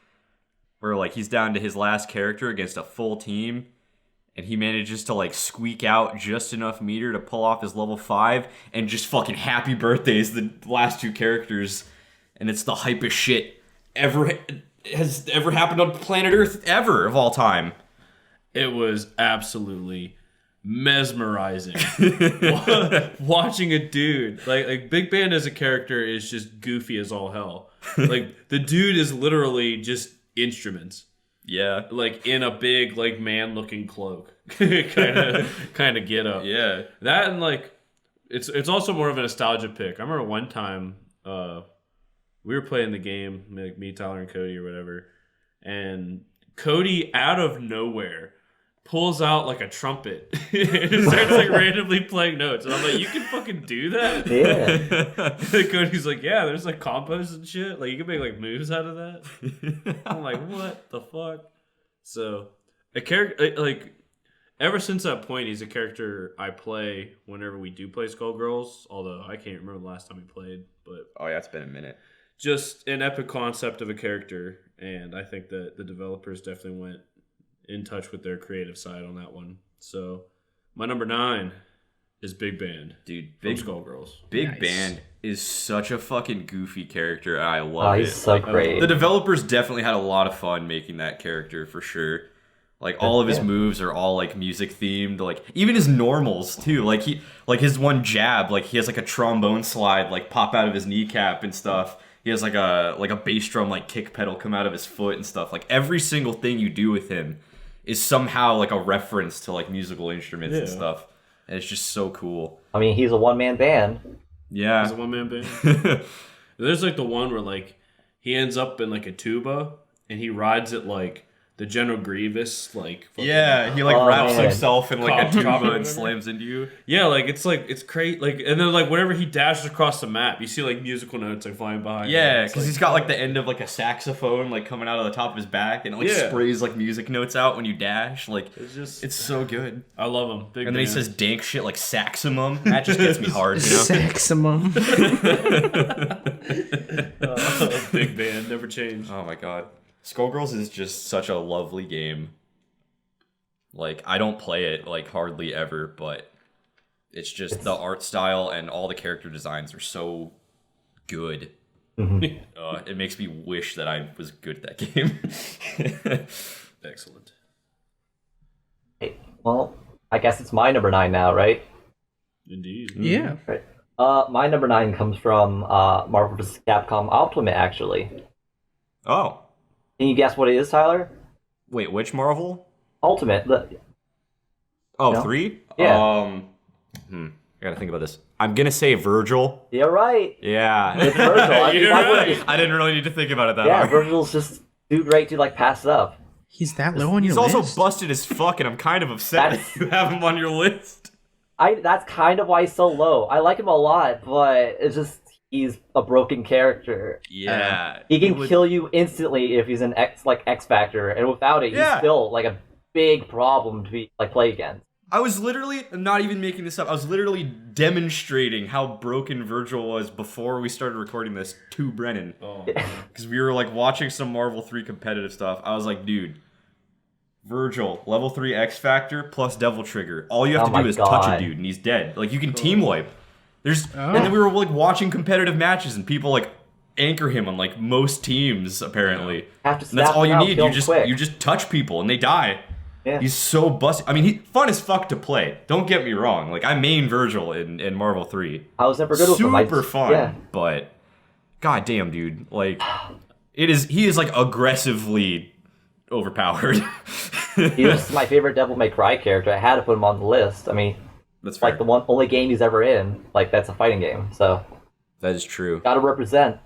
S1: where like he's down to his last character against a full team and he manages to like squeak out just enough meter to pull off his level 5 and just fucking happy birthdays the last 2 characters, and it's the hypest shit has ever happened on planet Earth ever of all time.
S2: It was absolutely mesmerizing. Watching a dude like Big Band as a character is just goofy as all hell. Like the dude is literally just instruments.
S1: Yeah.
S2: Like in a big like man looking cloak. kind of get up.
S1: Yeah.
S2: That and like it's also more of a nostalgia pick. I remember one time we were playing the game, like me, Tyler, and Cody or whatever, and Cody out of nowhere pulls out like a trumpet and starts like randomly playing notes. And I'm like, you can fucking do that?
S4: Yeah.
S2: And Cody's like, yeah, there's like combos and shit. Like you can make like moves out of that. I'm like, what the fuck? So a character like ever since that point, he's a character I play whenever we do play Skullgirls. Although I can't remember the last time we played, but
S1: Oh yeah, it's been a minute.
S2: just an epic concept of a character, and I think that the developers definitely went in touch with their creative side on that one. So my number 9 is Big Band.
S1: Dude,
S2: From
S1: Big
S2: Skullgirls.
S1: Big
S3: Nice.
S1: Band is such a fucking goofy character. And I love
S4: he's
S1: it.
S4: so great.
S1: The developers definitely had a lot of fun making that character for sure. Like all of his moves are all like music themed. Like even his normals too. Like his one jab, like he has like a trombone slide like pop out of his kneecap and stuff. He has like a bass drum like kick pedal come out of his foot and stuff. Like every single thing you do with him is somehow like a reference to like musical instruments and stuff. And it's just so cool.
S4: I mean, he's a one-man band.
S1: Yeah.
S2: He's a one-man band. There's like the one where like he ends up in like a tuba and he rides it like the General Grievous like fucking-
S1: Yeah, he like wraps
S4: man.
S1: himself in like a
S2: Cop-
S1: tuba
S2: cop-
S1: and slams into you.
S2: Yeah, like it's great. Like and then like whenever he dashes across the map, you see like musical notes like flying behind.
S1: Yeah,
S2: him. It's,
S1: because
S2: like,
S1: he's got like the end of like a saxophone like coming out of the top of his back, and it like
S2: Yeah.
S1: sprays like music notes out when you dash. Like
S2: it's
S1: it's so good.
S2: I love him. Big
S1: And then he
S2: band.
S1: says dank shit like saximum. That just gets me hard, you know.
S3: Maximum.
S2: Big Band never changed.
S1: Oh my god, Skullgirls is just such a lovely game. Like I don't play it like hardly ever, but it's just the art style and all the character designs are so good. It makes me wish that I was good at that game.
S2: Excellent.
S4: Hey, well, I guess it's my number 9 now, right?
S2: Indeed.
S3: Yeah.
S4: Right. My number 9 comes from Marvel vs. Capcom Ultimate, actually.
S1: Oh,
S4: Can you guess what it is, Tyler?
S1: wait, which Marvel?
S4: Ultimate.
S1: Oh,
S4: No?
S1: 3?
S4: Yeah.
S1: I gotta think about this. I'm gonna say Virgil.
S4: You're right.
S1: Yeah.
S4: It's Virgil. I mean,
S2: You're
S4: why would
S2: right.
S4: I-
S1: I didn't really need to think about it that
S4: Yeah,
S1: hard.
S4: Virgil's just too great to like pass it up.
S3: He's that low on your
S1: He's also
S3: list?
S1: busted as fuck, and I'm kind of upset
S4: That's-
S1: that you have him on your list.
S4: That's kind of why he's so low. I like him a lot, but it's just he's a broken character.
S1: Yeah.
S4: He can kill you instantly if he's an X Factor, and without it,
S1: Yeah.
S4: he's still like a big problem to be like play against.
S1: I was literally, I'm not even making this up, I was literally demonstrating how broken Virgil was before we started recording this to Brennan.
S2: Oh,
S1: Because we were like watching some Marvel 3 competitive stuff. I was like, dude, Virgil, level 3 X Factor plus Devil Trigger. All you have
S4: Oh
S1: to
S4: my
S1: do is touch a
S4: God.
S1: dude and he's dead. Like you can team wipe. And then we were like watching competitive matches and people like anchor him on like most teams apparently.
S4: Have to
S1: And that's
S4: snap
S1: all
S4: him
S1: you
S4: out,
S1: need.
S4: kill
S1: You
S4: him
S1: just
S4: quick.
S1: you just touch people and they die.
S4: Yeah.
S1: He's so busted. I mean, he fun as fuck to play. Don't get me wrong. Like I main Virgil in Marvel 3.
S4: I was never good with him.
S1: Super fun.
S4: Yeah.
S1: But god damn, dude. Like he is like aggressively overpowered.
S4: He was my favorite Devil May Cry character. I had to put him on the list. I mean,
S1: That's
S4: it's
S1: fair.
S4: like the only game he's ever in. Like that's a fighting game. So
S1: That is true.
S4: gotta represent.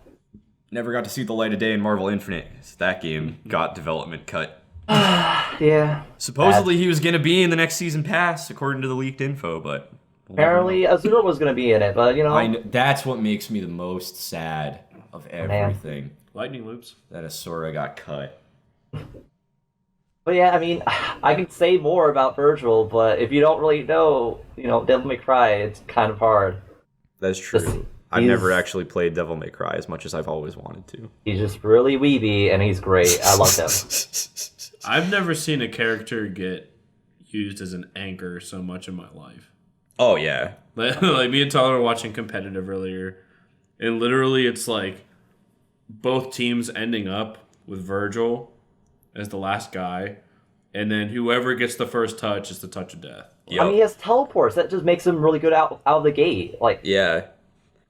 S1: Never got to see the light of day in Marvel Infinite. That game got development cut.
S4: Yeah.
S1: Supposedly he was gonna be in the next season pass, according to the leaked info, but we'll never
S4: Apparently, Azura was gonna be in it, but you know.
S1: that's what makes me the most sad of everything.
S2: lightning loops.
S1: That Asura got cut.
S4: But yeah, I mean, I could say more about Virgil, but if you don't really know, Devil May Cry, it's kind of hard.
S1: That's true.
S4: Just-
S1: I've
S4: he's-
S1: never actually played Devil May Cry as much as I've always wanted to.
S4: He's just really weeby, and he's great. I love him.
S2: I've never seen a character get used as an anchor so much in my life.
S1: Oh yeah.
S2: Like me and Tyler were watching competitive earlier, and literally it's like both teams ending up with Virgil as the last guy, and then whoever gets the first touch is the touch of death.
S4: I mean, he has teleports. That just makes him really good out of the gate. Like,
S1: Yeah.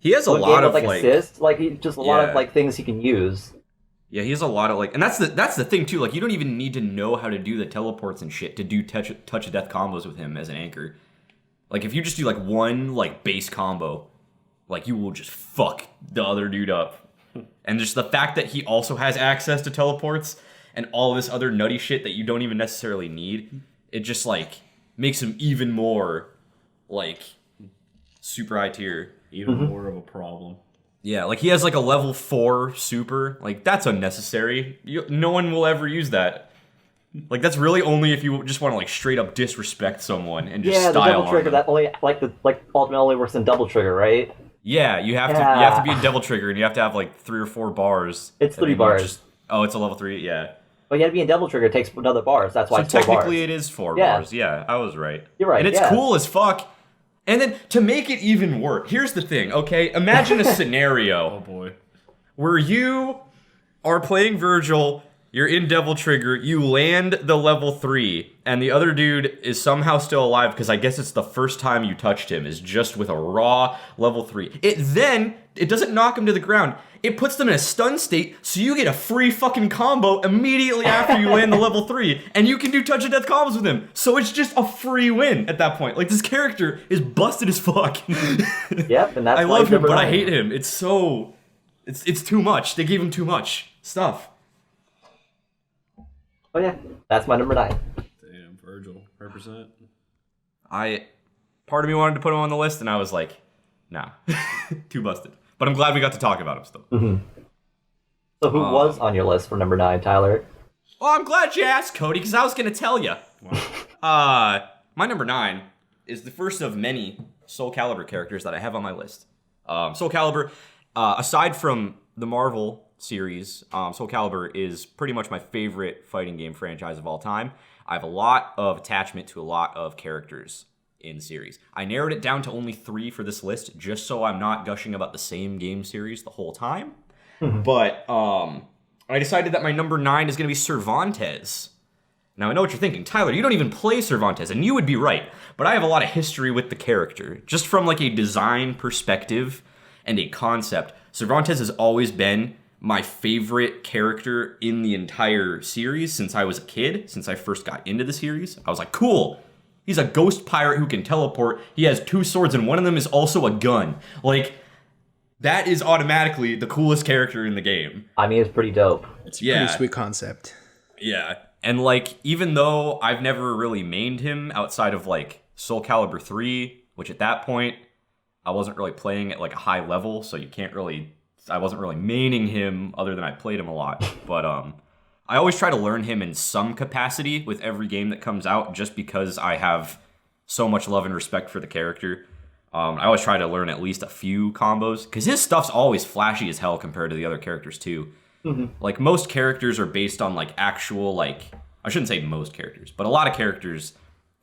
S1: He has a
S4: one
S1: lot
S4: game
S1: of
S4: with,
S1: like
S4: assists. Like, he just a lot
S1: Yeah.
S4: of like things he can use.
S1: yeah, he has a lot of like, and that's the thing too. Like, you don't even need to know how to do the teleports and shit to do touch of death combos with him as an anchor. Like, if you just do like one like base combo, like you will just fuck the other dude up. And just the fact that he also has access to teleports and all this other nutty shit that you don't even necessarily need, it just like makes him even more like super high tier.
S2: Even more of a problem.
S1: Yeah, like he has like a level 4 super. Like that's unnecessary. No one will ever use that. Like, that's really only if you just want to, like, straight up disrespect someone and just
S4: the
S1: style
S4: double
S1: on
S4: trigger
S1: them.
S4: that only like Ultimate only works in double trigger, right?
S1: Yeah, you have to be in Devil Trigger, and you have to have, like, 3 or 4 bars.
S4: It's 3
S1: And then you
S4: bars.
S1: Oh, it's a level 3, yeah.
S4: But you have to be in double trigger. It takes another bar, so that's why
S1: So
S4: it's 4
S1: technically
S4: bars.
S1: it is 4
S4: Yeah.
S1: bars. Yeah, I was right.
S4: You're right,
S1: And it's
S4: yeah.
S1: cool as fuck. And then to make it even worse, here's the thing, okay? Imagine a scenario
S2: Oh boy.
S1: where you are playing Virgil, you're in Devil Trigger, you land the level 3, and the other dude is somehow still alive because I guess it's the first time you touched him, is just with a raw level 3. It doesn't knock him to the ground. It puts them in a stun state, so you get a free fucking combo immediately after you land the level 3, and you can do touch of death combos with him. So it's just a free win at that point. Like, this character is busted as fuck.
S4: Yep, and that's
S1: I
S4: why
S1: love
S4: he's
S1: him,
S4: number
S1: but I
S4: 9.
S1: hate him. It's so... It's too much. They gave him too much stuff.
S4: Oh yeah, that's my number 9.
S2: Damn, Virgil. Represent.
S1: Part of me wanted to put him on the list, and I was like, nah. Too busted. But I'm glad we got to talk about him still.
S4: So who was on your list for number 9, Tyler?
S1: Well, I'm glad you asked, Cody, because I was going to tell you. My number 9 is the first of many Soul Calibur characters that I have on my list. Soul Calibur, aside from the Marvel series, Soul Calibur is pretty much my favorite fighting game franchise of all time. I have a lot of attachment to a lot of characters in the series. I narrowed it down to only 3 for this list, just so I'm not gushing about the same game series the whole time. But I decided that my number 9 is going to be Cervantes. Now, I know what you're thinking. Tyler, you don't even play Cervantes, and you would be right. But I have a lot of history with the character. Just from, like, a design perspective and a concept, Cervantes has always been my favorite character in the entire series since I was a kid, since I first got into the series. I was like, cool. He's a ghost pirate who can teleport. He has 2 swords, and one of them is also a gun. Like, that is automatically the coolest character in the game.
S4: I mean, it's pretty dope.
S3: It's a pretty sweet concept.
S1: Yeah. And, like, even though I've never really mained him outside of, like, Soul Calibur 3, which at that point, I wasn't really playing at, like, a high level, so you can't really... I wasn't really maining him other than I played him a lot. But, I always try to learn him in some capacity with every game that comes out, just because I have so much love and respect for the character. I always try to learn at least a few combos, because his stuff's always flashy as hell compared to the other characters, too. Like, most characters are based on, like, actual, like... I shouldn't say most characters, but a lot of characters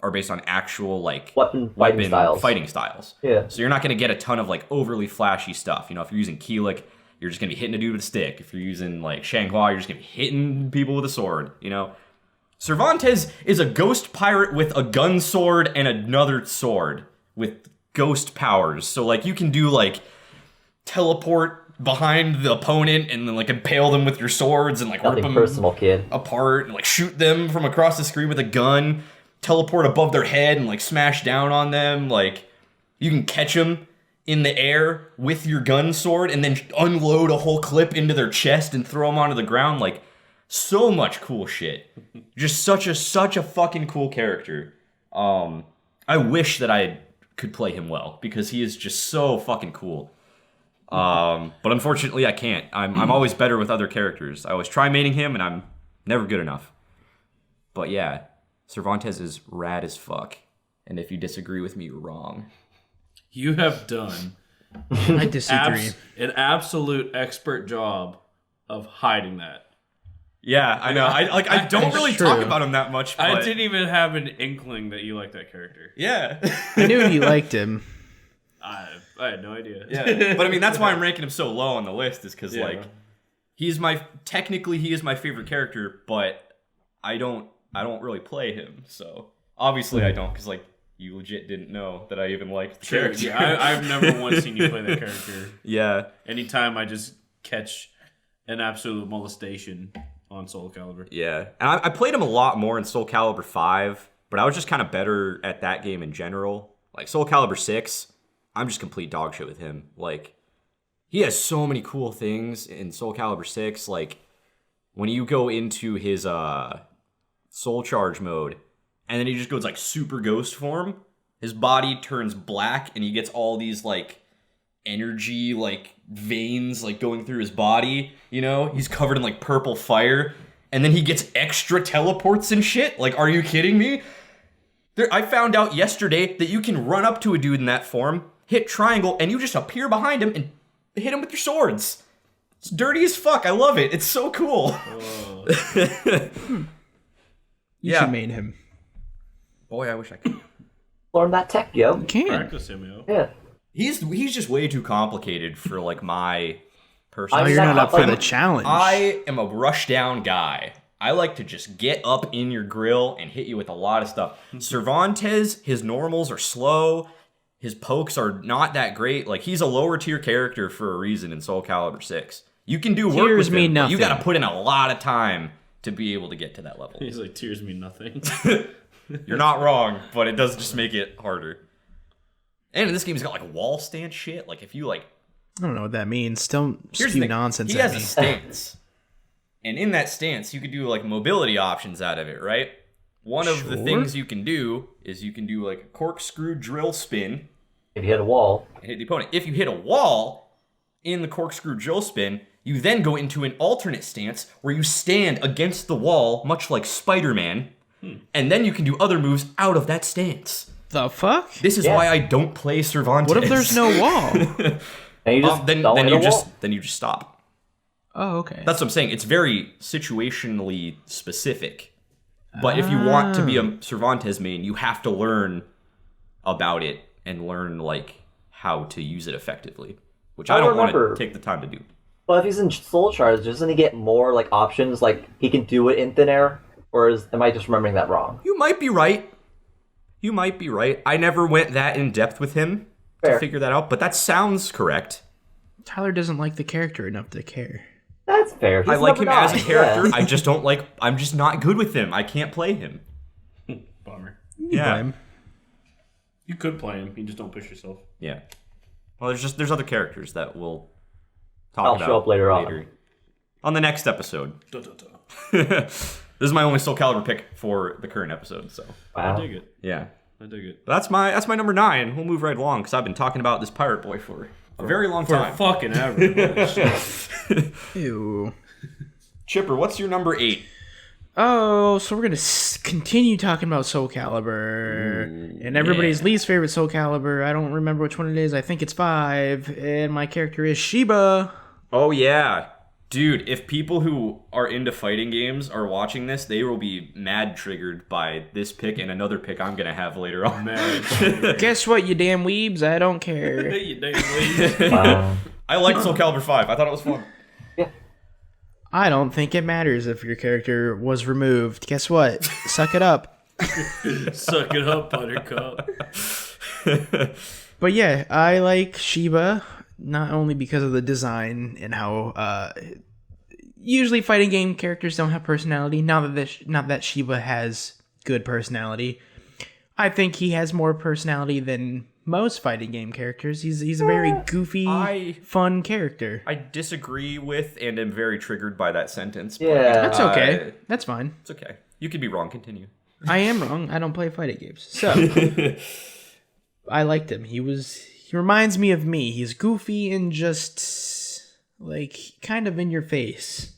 S1: are based on actual, like...
S4: Weapon fighting styles. Yeah.
S1: So you're not going to get a ton of, like, overly flashy stuff. You know, if you're using Keelik, you're just going to be hitting a dude with a stick. If you're using, like, Shanghua, you're just going to be hitting people with a sword, you know? Cervantes is a ghost pirate with a gun sword and another sword with ghost powers. So, like, you can do, like, teleport behind the opponent and then, like, impale them with your swords and, like, rip them
S4: personal, kid.
S1: apart and, like, shoot them from across the screen with a gun, teleport above their head and, like, smash down on them. Like, you can catch them in the air with your gun sword and then unload a whole clip into their chest and throw them onto the ground. Like, so much cool shit. Just such a fucking cool character. I wish that I could play him well, because he is just so fucking cool. But unfortunately I can't. I'm always better with other characters. I always try maining him and I'm never good enough. But yeah, Cervantes is rad as fuck. And if you disagree with me, you're wrong.
S2: You have done
S3: I disagree.
S2: an absolute expert job of hiding that.
S1: Yeah, I know. I don't really
S3: true.
S1: talk about him that much. But
S2: I didn't even have an inkling that you like that character.
S1: Yeah.
S3: I knew he liked him.
S2: I had no idea.
S1: Yeah. But I mean, that's why I'm ranking him so low on the list, is because,
S2: Yeah.
S1: like, he is my favorite character, but I don't really play him. So obviously I don't, because, like, you legit didn't know that I even liked the character.
S2: Yeah, I've never once seen you play that character.
S1: Yeah.
S2: Anytime I just catch an absolute molestation on Soul Calibur.
S1: Yeah. And I played him a lot more in Soul Calibur 5, but I was just kind of better at that game in general. Like, Soul Calibur 6, I'm just complete dog shit with him. Like, he has so many cool things in Soul Calibur 6. Like, when you go into his Soul Charge mode, and then he just goes, like, super ghost form, his body turns black, and he gets all these, like, energy, like, veins, like, going through his body, you know? He's covered in, like, purple fire, and then he gets extra teleports and shit. Like, are you kidding me? I found out yesterday that you can run up to a dude in that form, hit triangle, and you just appear behind him and hit him with your swords. It's dirty as fuck. I love it. It's so cool.
S3: You should main him.
S1: Boy, I wish I could.
S4: Learn that tech, yo.
S3: You can.
S2: Practice him, yo.
S4: Yeah.
S1: He's just way too complicated for like my
S3: Oh,
S1: personal.
S3: you're not up for the challenge.
S1: I am a rush down guy. I like to just get up in your grill and hit you with a lot of stuff. Cervantes, his normals are slow. His pokes are not that great. Like, he's a lower tier character for a reason in Soul Calibur 6. You can do work
S3: Tears
S1: with
S3: mean
S1: him, but
S3: nothing.
S1: you gotta put in a lot of time to be able to get to that level.
S2: He's like, tears mean nothing.
S1: You're not wrong, but it does just make it harder. And in this game, he's got like wall stance shit. Like, if you like...
S3: I don't know what that means. Don't
S1: Here's the
S3: spew
S1: thing.
S3: nonsense
S1: He
S3: at
S1: has
S3: me.
S1: a stance. And in that stance, you could do like mobility options out of it, right? One of the
S3: Sure.
S1: things you can do is you can do like a corkscrew drill spin
S4: If you hit a wall.
S1: and hit the opponent. If you hit a wall in the corkscrew drill spin, you then go into an alternate stance where you stand against the wall, much like Spider-Man, and then you can do other moves out of that stance.
S3: The fuck?
S1: This is
S4: Yeah.
S1: why I don't play Cervantes.
S3: What if there's no wall?
S4: And you just
S1: then
S4: don't
S1: then
S4: hit
S1: you
S4: a
S1: just
S4: wall.
S1: then you just stop.
S3: Oh, okay.
S1: That's what I'm saying. It's very situationally specific. But if you want to be a Cervantes main, you have to learn about it and learn like how to use it effectively, which I don't want
S4: remember.
S1: to take the time to do.
S4: But if he's in Soul Charge, doesn't he get more like options? Like he can do it in thin air, or am I just remembering that wrong?
S1: You might be right. You might be right. I never went that in depth with him to
S4: Fair.
S1: figure that out, but that sounds correct.
S3: Tyler doesn't like the character enough to care.
S4: That's fair.
S1: I
S4: He's
S1: like
S4: never
S1: him as a
S4: died.
S1: character.
S4: Yeah.
S1: I just don't like. I'm just not good with him. I can't play him.
S2: Bummer.
S1: Yeah.
S3: Blame.
S2: You could play him. You just don't push yourself.
S1: Yeah. Well, there's other characters that we'll talk
S4: I'll
S1: about
S4: show up later on.
S1: on the next episode.
S2: Duh, duh, duh.
S1: This is my only Soul Calibur pick for the current episode. So
S2: I
S4: Wow.
S2: dig it.
S1: yeah,
S2: I dig it.
S1: that's my number 9. We'll move right along because I've been talking about this pirate boy for a very long
S2: For
S1: time.
S2: fucking average.
S3: Ew.
S1: Chipper, what's your number 8?
S3: Oh, so we're gonna continue talking about Soul Calibur and everybody's least favorite Soul Calibur. I don't remember which one it is. I think it's 5, and my character is Sheba.
S1: Oh yeah, dude. If people who are into fighting games are watching this, they will be mad triggered by this pick and another pick I'm gonna have later on.
S2: Man.
S3: Guess what, you damn weebs? I don't care.
S2: You damn weed.
S4: Wow.
S1: I liked Soul Calibur 5. I thought it was fun.
S3: I don't think it matters if your character was removed. Guess what? Suck it up.
S2: Suck it up, Buttercup.
S3: But yeah, I like Sheba not only because of the design and how usually fighting game characters don't have personality. Not that Sheba has good personality. I think he has more personality than most fighting game characters. He's a very goofy, fun character.
S1: I disagree with and am very triggered by that sentence. But
S4: Yeah.
S3: That's okay. That's fine.
S1: it's okay. You could be wrong. Continue.
S3: I am wrong. I don't play fighting games. So I liked him. He reminds me of me. He's goofy and just like kind of in your face.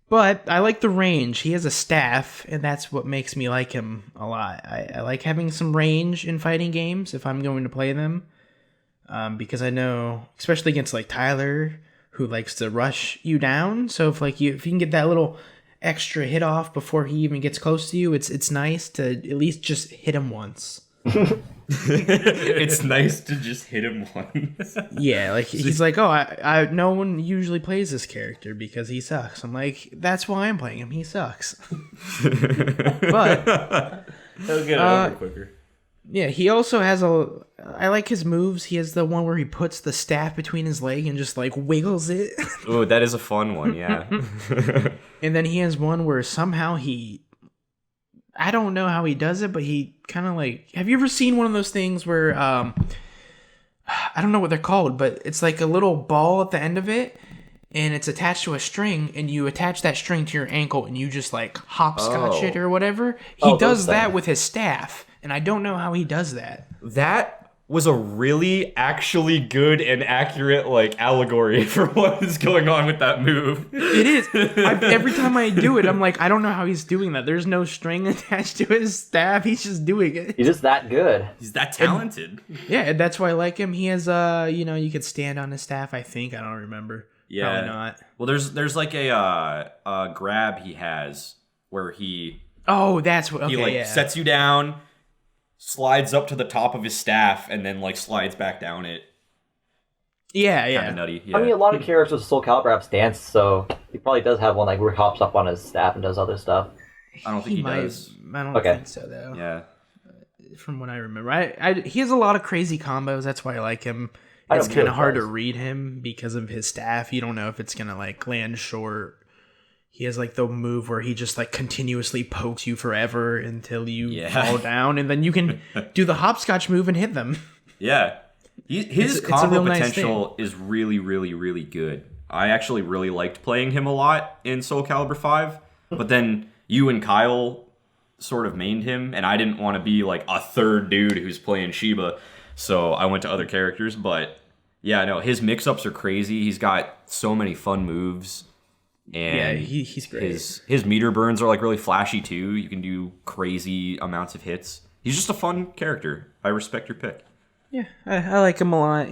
S3: But I like the range. He has a staff, and that's what makes me like him a lot. I like having some range in fighting games if I'm going to play them. Because I know, especially against like Tyler, who likes to rush you down. So if you can get that little extra hit off before he even gets close to you, it's nice to at least just hit him once.
S1: It's nice to just hit him once.
S3: Yeah, like he's like, oh, I no one usually plays this character because he sucks. I'm like, that's why I'm playing him. He sucks. But
S2: He'll get it over quicker.
S3: yeah, he also has I like his moves. He has the one where he puts the staff between his leg and just like wiggles it.
S1: Ooh, that is a fun one, yeah.
S3: And then he has one where somehow I don't know how he does it, but he kind of like, have you ever seen one of those things where, I don't know what they're called, but it's like a little ball at the end of it, and it's attached to a string, and you attach that string to your ankle, and you just like hopscotch it or whatever. He does
S4: those
S3: that
S4: things.
S3: with his staff, and I don't know how he does that.
S1: That was a really actually good and accurate like allegory for what is going on with that move.
S3: It is. Every time I do it, I'm like, I don't know how he's doing that. There's no string attached to his staff. He's just doing it.
S4: He's just that good.
S1: He's that talented.
S3: Yeah, that's why I like him. He has you could stand on his staff, I think. I don't remember.
S1: Yeah.
S3: Probably not.
S1: Well, there's like a grab he has where he
S3: that's what. Okay,
S1: he sets you down, slides up to the top of his staff, and then like slides back down it.
S3: Yeah.
S1: Kind of nutty. Yeah.
S4: I mean, a lot of characters with Soul Calibur have stance, so he probably does have one like where he hops up on his staff and does other stuff.
S1: I don't think he does.
S3: I don't think so though.
S1: Yeah.
S3: From what I remember, he has a lot of crazy combos. That's why I like him. It's kind of hard to read him because of his staff. You don't know if it's gonna like land short. He has like the move where he just like continuously pokes you forever until you fall down, and then you can do the hopscotch move and hit them.
S1: Yeah, his combo potential is really, really, really good. I actually really liked playing him a lot in Soul Calibur 5, but then you and Kyle sort of mained him, and I didn't want to be like a third dude who's playing Shiba, so I went to other characters. But yeah, no, his mix-ups are crazy. He's got so many fun moves. And
S3: he's great.
S1: His meter burns are like really flashy too. You can do crazy amounts of hits. He's just a fun character. I respect your pick.
S3: Yeah, I like him a lot,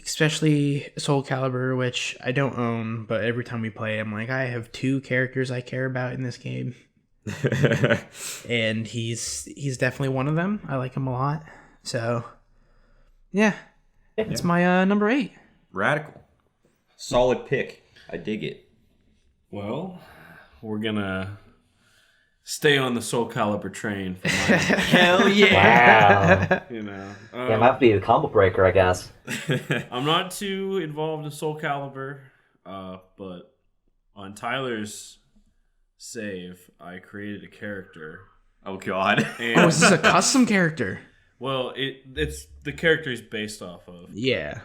S3: especially Soul Calibur, which I don't own, but every time we play, I'm like, I have 2 characters I care about in this game. And he's definitely one of them. I like him a lot. So, yeah. It's my number 8.
S1: Radical. Solid pick. I dig it.
S2: Well, we're gonna stay on the Soul Calibur train for my
S1: Hell yeah!
S4: Wow.
S2: you know.
S4: Yeah, might be a combo breaker, I guess.
S2: I'm not too involved in Soul Calibur, but on Tyler's save, I created a character.
S1: Oh god.
S2: And,
S3: Is this a custom character?
S2: well, it's the character he's based off of.
S3: Yeah.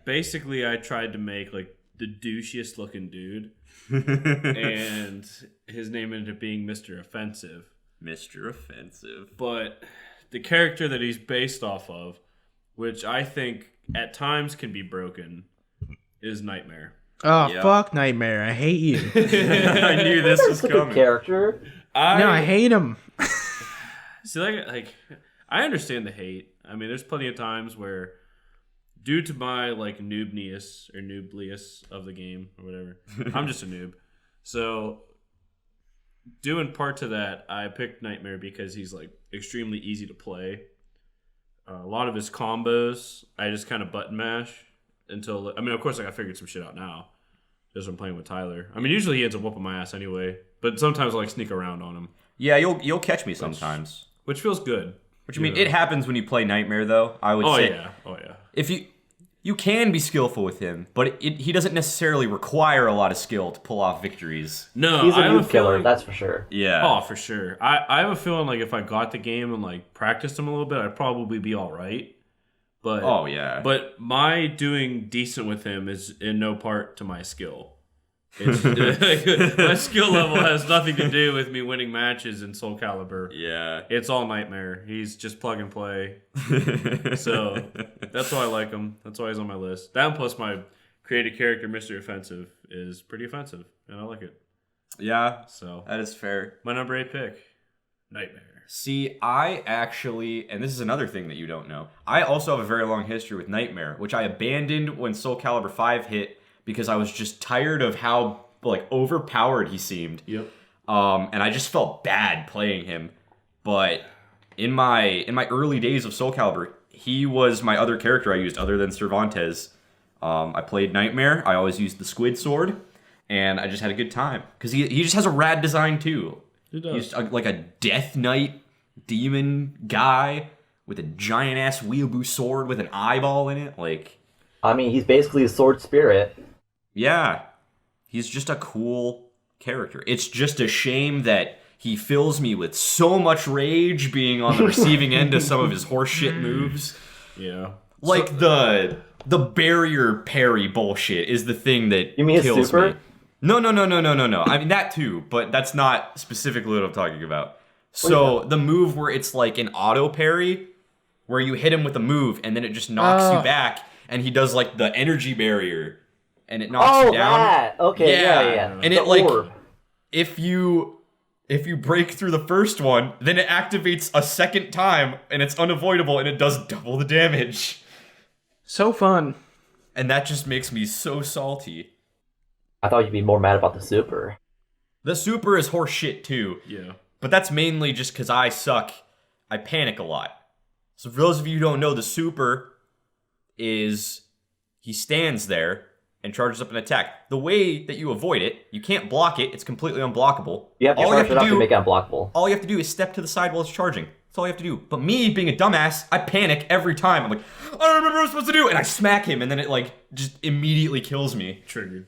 S2: Basically, I tried to make like the douchiest looking dude. And his name ended up being Mr. Offensive.
S1: Mr. Offensive.
S2: But the character that he's based off of, which I think at times can be broken, is Nightmare.
S3: Oh, fuck Nightmare. I hate you.
S1: I knew this was
S4: That's a good
S1: coming.
S4: character.
S3: I hate him.
S2: See, like I understand the hate. I mean, there's plenty of times where, due to my like noobness or noobliest of the game or whatever, I'm just a noob. So, due in part to that, I picked Nightmare because he's like extremely easy to play. A lot of his combos, I just kind of button mash until. I mean, of course, like I figured some shit out now as I'm playing with Tyler. I mean, usually he ends up whooping my ass anyway, but sometimes I like sneak around on him.
S1: Yeah, you'll catch me sometimes.
S2: Which feels good.
S1: Which I mean, it happens when you play Nightmare, though. I would say.
S2: Oh yeah.
S1: If you can be skillful with him, but he doesn't necessarily require a lot of skill to pull off victories.
S2: No,
S4: He's a
S2: I have
S4: noob killer,
S2: feeling,
S4: that's for sure.
S1: Yeah.
S2: Oh, for sure. I have a feeling like if I got the game and like practiced him a little bit, I'd probably be all right. But
S1: oh yeah.
S2: But my doing decent with him is in no part to my skill. It's, my skill level has nothing to do with me winning matches in Soul Calibur.
S1: Yeah.
S2: It's all Nightmare. He's just plug and play. So that's why I like him. That's why he's on my list. That and plus my created character, Mr. Offensive, is pretty offensive, and I like it.
S1: Yeah.
S2: So
S1: That is fair.
S2: my number 8 pick, Nightmare.
S1: See, I actually, and this is another thing that you don't know, I also have a very long history with Nightmare, which I abandoned when Soul Calibur 5 hit because I was just tired of how like overpowered he seemed.
S2: Yep.
S1: And I just felt bad playing him. But in my early days of Soul Calibur, he was my other character I used other than Cervantes. I played Nightmare. I always used the Squid Sword, and I just had a good time because he just has a rad design too.
S2: He does.
S1: He's like a Death Knight demon guy with a giant ass weeaboo sword with an eyeball in it. Like,
S4: I mean, he's basically a sword spirit.
S1: yeah, he's just a cool character. It's just a shame that he fills me with so much rage being on the receiving end of some of his horseshit moves.
S2: Yeah.
S1: Like the barrier parry bullshit is the thing that
S4: You mean his
S1: kills
S4: super?
S1: me. No. I mean that too, but that's not specifically what I'm talking about. So the move where it's like an auto parry, where you hit him with a move and then it just knocks you back, and he does like the energy barrier, and it knocks you down.
S4: That. Okay, yeah.
S1: And it like if you break through the first one, then it activates a second time, and it's unavoidable, and it does double the damage.
S3: So fun.
S1: And that just makes me so salty.
S4: I thought you'd be more mad about the super.
S1: The super is horse shit too.
S2: Yeah.
S1: But that's mainly just because I suck. I panic a lot. So for those of you who don't know, the super is he stands there and charges up an attack. The way that you avoid it, you can't block it. It's completely unblockable.
S4: You have to charge it up to make it unblockable.
S1: All you have to do is step to the side while it's charging. That's all you have to do. But me, being a dumbass, I panic every time. I'm like, I don't remember what I'm supposed to do. And I smack him, and then it like just immediately kills me.
S2: Triggered.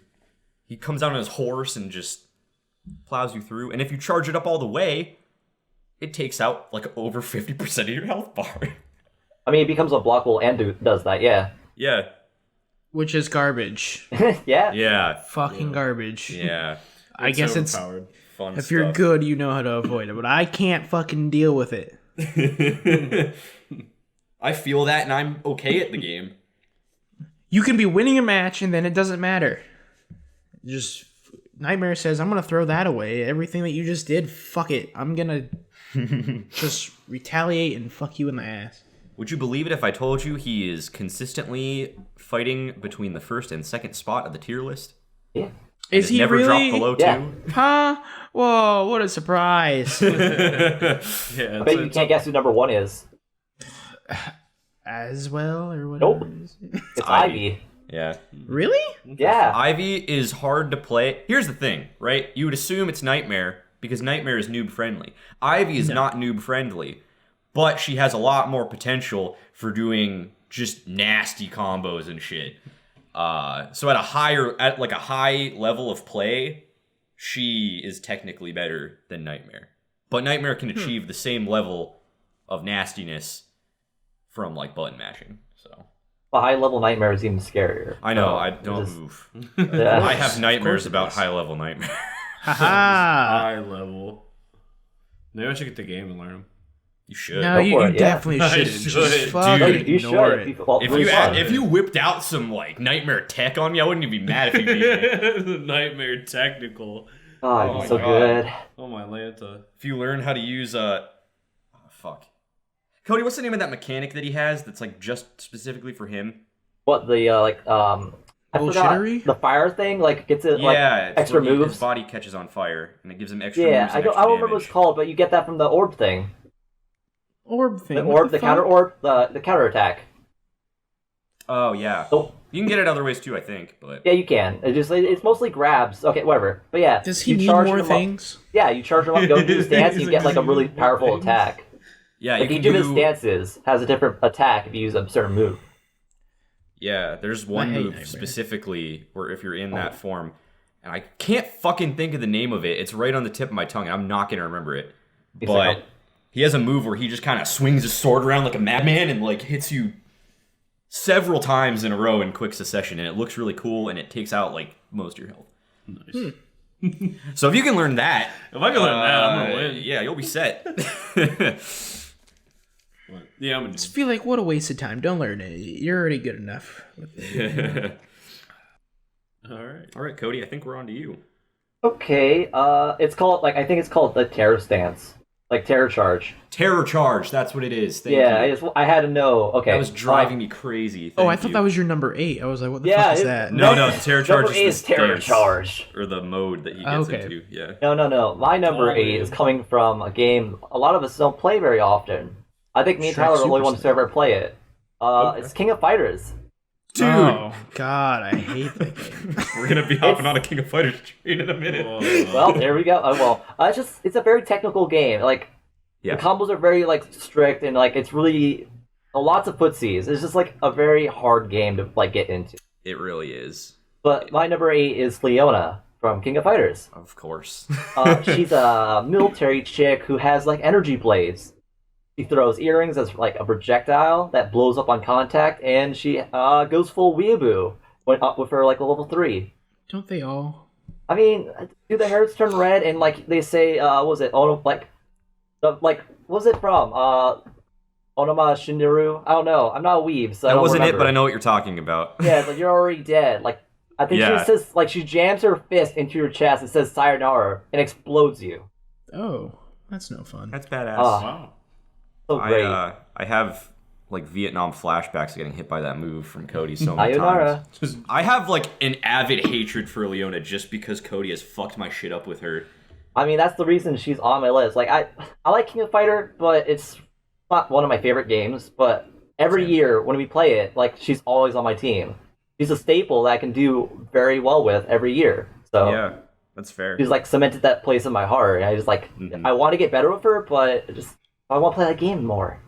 S1: He comes out on his horse and just plows you through. And if you charge it up all the way, it takes out like over 50% of your health bar.
S4: I mean, it becomes unblockable and does that, yeah.
S1: Yeah.
S3: Which is garbage.
S4: Yeah.
S1: Yeah.
S3: Fucking garbage.
S1: Yeah.
S3: I guess it's...
S1: Fun
S3: If
S1: stuff.
S3: you're good, you know how to avoid it, but I can't fucking deal with it.
S1: I feel that, and I'm okay at the game.
S3: You can be winning a match, and then it doesn't matter. Just... Nightmare says, I'm gonna throw that away. Everything that you just did, fuck it. I'm gonna just retaliate and fuck you in the ass.
S1: Would you believe it if I told you he is consistently fighting between the first and second spot of the tier list?
S4: Yeah.
S3: Is he
S1: never
S3: really?
S1: dropped below 2?
S3: Huh? Whoa, what a surprise.
S2: Yeah,
S4: I bet you can't guess who number 1 is.
S3: As well, or whatever.
S4: Nope. It's Ivy.
S1: Yeah.
S3: Really?
S4: Yeah.
S1: Ivy is hard to play. Here's the thing, right? You would assume it's Nightmare because Nightmare is noob friendly. Ivy is not noob friendly, but she has a lot more potential for doing just nasty combos and shit. So at a high level of play, she is technically better than Nightmare. But Nightmare can achieve the same level of nastiness from like button mashing. So
S4: A high-level nightmare is even scarier.
S1: I know, I don't move.
S4: Yeah.
S1: I have nightmares about high-level Nightmare.
S3: Haha.
S2: High level. Maybe I should get the game and learn them.
S1: You should.
S3: No, you
S4: for it, yeah.
S3: definitely
S2: I
S3: should.
S2: should.
S3: Just fucking
S1: Dude,
S4: you
S3: ignore
S4: should.
S3: it.
S1: If you whipped out some like Nightmare tech on me, I wouldn't even be mad if you beat me.
S2: Nightmare technical.
S4: Oh,
S1: my
S4: so
S1: God.
S4: good.
S2: Oh my Lanta.
S1: If you learn how to use fuck. Cody, what's the name of that mechanic that he has that's like just specifically for him?
S4: What, the, I forgot,
S3: Bullshittery?
S4: the fire thing, like, gets it, like,
S1: It's
S4: extra
S1: when
S4: moves?
S1: his body catches on fire, and it gives him extra
S4: Yeah,
S1: moves
S4: I
S1: and
S4: don't
S1: extra
S4: remember what it's
S1: damage.
S4: called, but you get that from the orb thing.
S3: Orb thing.
S4: The
S3: what
S4: orb, the
S3: fuck?
S4: counter orb, the counter attack.
S1: Oh, yeah.
S4: So,
S1: You can get it other ways too, I think, but...
S4: yeah, you can. It's mostly grabs. Okay, whatever. But yeah.
S3: Does he
S4: you
S3: need
S4: charge
S3: more
S4: him up-
S3: things?
S4: Yeah, you charge him up, go do the stance, you get, like, a really powerful attack.
S1: Yeah,
S4: Like,
S1: you
S4: each
S1: can
S4: of his
S1: do...
S4: stances has a different attack if you use a certain move.
S1: Yeah, there's one
S3: I hate
S1: move
S3: Nightmare.
S1: specifically where if you're in that form, and I can't fucking think of the name of it. It's right on the tip of my tongue, and I'm not gonna remember it.
S4: He's
S1: But
S4: like,
S1: he has a move where he just kind of swings his sword around like a madman and like hits you several times in a row in quick succession, and it looks really cool, and it takes out like most of your health.
S2: Nice.
S1: So if you can learn that,
S2: If I can learn that, I'm gonna win.
S1: yeah, you'll be set.
S2: Yeah, I'm gonna
S3: I feel like what a waste of time. Don't learn it. You're already good enough.
S2: Alright.
S1: All right, Cody, I think we're on to you.
S4: okay, it's called, like, I think it's called the Terror Stance. Like, Terror Charge.
S1: Terror Charge, that's what it is. Thank
S4: Yeah,
S1: you.
S4: I had to know. Okay.
S1: That was driving me crazy.
S3: Oh, I
S1: Thank
S3: thought
S1: you.
S3: that was your number 8. I was like, what the
S4: Yeah,
S3: fuck is
S4: it-
S3: that?
S1: No, Terror Charge
S4: Number 8
S1: is
S4: is
S1: the
S4: Terror
S1: stance,
S4: Charge.
S1: or the mode that he gets
S3: Okay.
S1: into. Yeah.
S4: No. My number
S2: Oh,
S4: 8 is coming from a game a lot of us don't play very often. I think me and
S3: Shrek
S4: Tyler are the only ones to
S3: Superstar.
S4: ever play it. It's King of Fighters.
S1: Dude,
S3: Oh, God, I hate that game.
S1: we're gonna be hopping on a King of Fighters train in a minute.
S4: Well, there we go. It's a very technical game. Like,
S1: Yeah.
S4: the combos are very, like, strict, and, like, it's really lots of footsies. It's just, like, a very hard game to, like, get into.
S1: It really is.
S4: But my number 8 is Leona from King of Fighters.
S1: Of course.
S4: She's a military chick who has, like, energy blades. She throws earrings as, like, a projectile that blows up on contact, and she goes full weeaboo with her, like, level 3.
S3: Don't they all?
S4: I mean, do the hairs turn red? And, like, they say, what was it? Oh, like, what was it from? Onoma Shinderu. I don't know. I'm not a weeb, so I
S1: That
S4: don't
S1: wasn't
S4: remember.
S1: it, but I know what you're talking about.
S4: Yeah, it's like you're already dead. Like I think
S1: Yeah.
S4: she says like she jams her fist into your chest and says sayonara and explodes you.
S3: Oh, that's no fun.
S1: That's badass.
S4: Oh.
S2: Wow.
S4: So great.
S1: I have like Vietnam flashbacks getting hit by that move from Cody so many
S4: Sayonara.
S1: times. I have like an avid hatred for Leona just because Cody has fucked my shit up with her.
S4: I mean, that's the reason she's on my list. Like I like King of Fighter, but it's not one of my favorite games. But every year when we play it, like she's always on my team. She's a staple that I can do very well with every year. So
S1: Yeah, that's fair.
S4: she's like cemented that place in my heart. And I just like I want to get better with her, but I want to play that game more.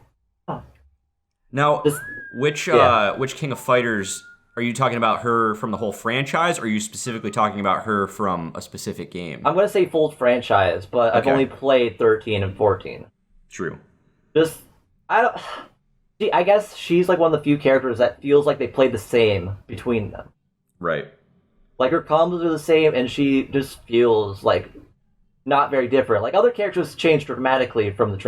S1: Now,
S4: Just-
S1: which
S4: yeah.
S1: which King of Fighters are you talking about? Her from the whole franchise, or are you specifically talking about her from a specific game?
S4: I'm gonna say full franchise, but I've
S1: Okay.
S4: only played 13 and 14.
S1: True.
S4: Just I don't. See, I guess she's like one of the few characters that feels like they played the same between them.
S1: Right.
S4: Like her combos are the same, and she just feels like not very different. Like other characters change dramatically from the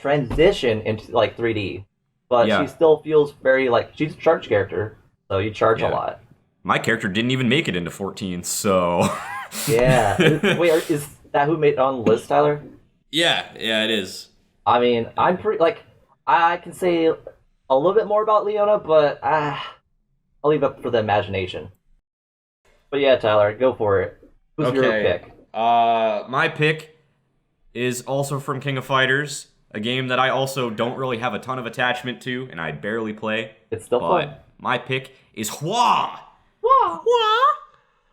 S4: transition into like 3D, but
S1: Yeah.
S4: she still feels very like she's a charge character, so you charge
S1: Yeah.
S4: a lot.
S1: My character didn't even make it into 14, so
S4: Yeah. Wait, is that who made it on the list, Tyler?
S1: yeah, it is.
S4: I mean, I'm pretty like I can say a little bit more about Leona, but I'll leave it up for the imagination. But yeah, Tyler, go for it. Who's your pick?
S1: My pick is also from King of Fighters, a game that I also don't really have a ton of attachment to, and I barely play.
S4: It's still
S1: But
S4: fun.
S1: my pick is Hua.
S4: Wow.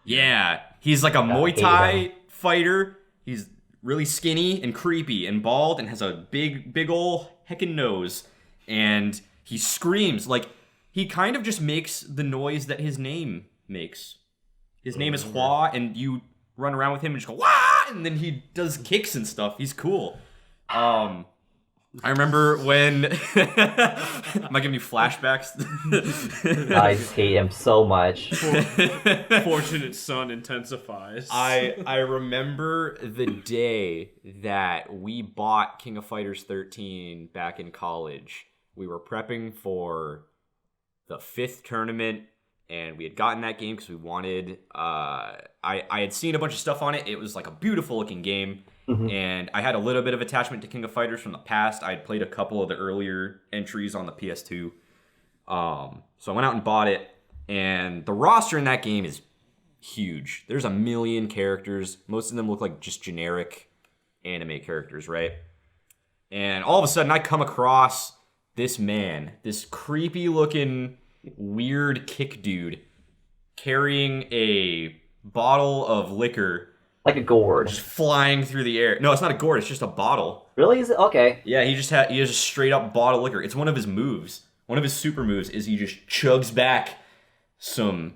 S1: Yeah, he's like a Muay
S4: hate
S1: Thai fighter. He's really skinny and creepy and bald and has a big ol' heckin' nose. And he screams like he kind of just makes the noise that his name makes. His name is Hua, and you run around with him and just go wah, and then he does kicks and stuff. He's cool. I remember when am I giving you flashbacks?
S4: I just hate him so much.
S2: Fortunate son intensifies.
S1: I remember the day that we bought King of Fighters 13 back in college. We were prepping for the 5th tournament, and we had gotten that game because we wanted. I had seen a bunch of stuff on it. It was like a beautiful looking game, and I had a little bit of attachment to King of Fighters from the past. I had played a couple of the earlier entries on the PS2, so I went out and bought it. And the roster in that game is huge. There's a million characters. Most of them look like just generic anime characters, right? And all of a sudden, I come across this man, this creepy looking weird kick dude, carrying a bottle of liquor
S4: Like a gourd.
S1: just flying through the air. No, it's not a gourd, it's just a bottle.
S4: Really? Is it? Okay.
S1: Yeah, he has a straight up bottle of liquor. It's one of his moves. One of his super moves is he just chugs back some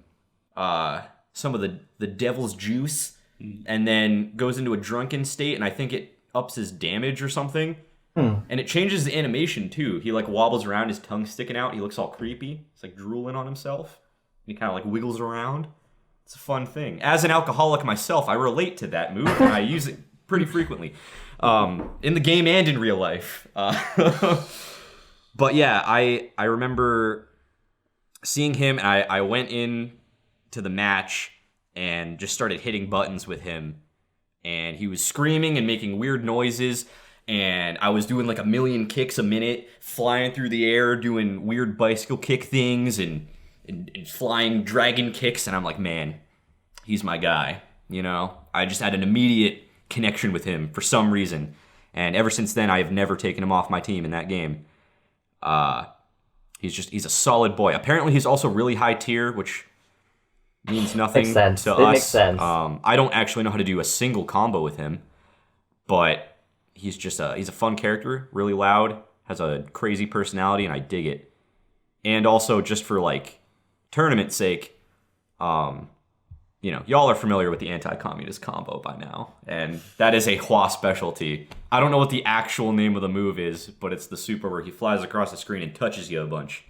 S1: of the devil's juice and then goes into a drunken state, and I think it ups his damage or something. And it changes the animation too. He like wobbles around, his tongue sticking out. He looks all creepy. It's like drooling on himself. He kind of like wiggles around. It's a fun thing. As an alcoholic myself, I relate to that move, and I use it pretty frequently, in the game and in real life. But yeah, I remember seeing him. And I went in to the match and just started hitting buttons with him, and he was screaming and making weird noises. And I was doing like a million kicks a minute, flying through the air, doing weird bicycle kick things and flying dragon kicks. And I'm like, man, he's my guy. You know, I just had an immediate connection with him for some reason. And ever since then, I have never taken him off my team in that game. He's a solid boy. Apparently, he's also really high tier, which means nothing
S4: Makes sense.
S1: to
S4: It
S1: us.
S4: makes sense.
S1: I don't actually know how to do a single combo with him, but he's a fun character, really loud, has a crazy personality, and I dig it. And also, just for like tournament sake, y'all are familiar with the anti-communist combo by now, and that is a Hua specialty. I don't know what the actual name of the move is, but it's the super where he flies across the screen and touches you a bunch.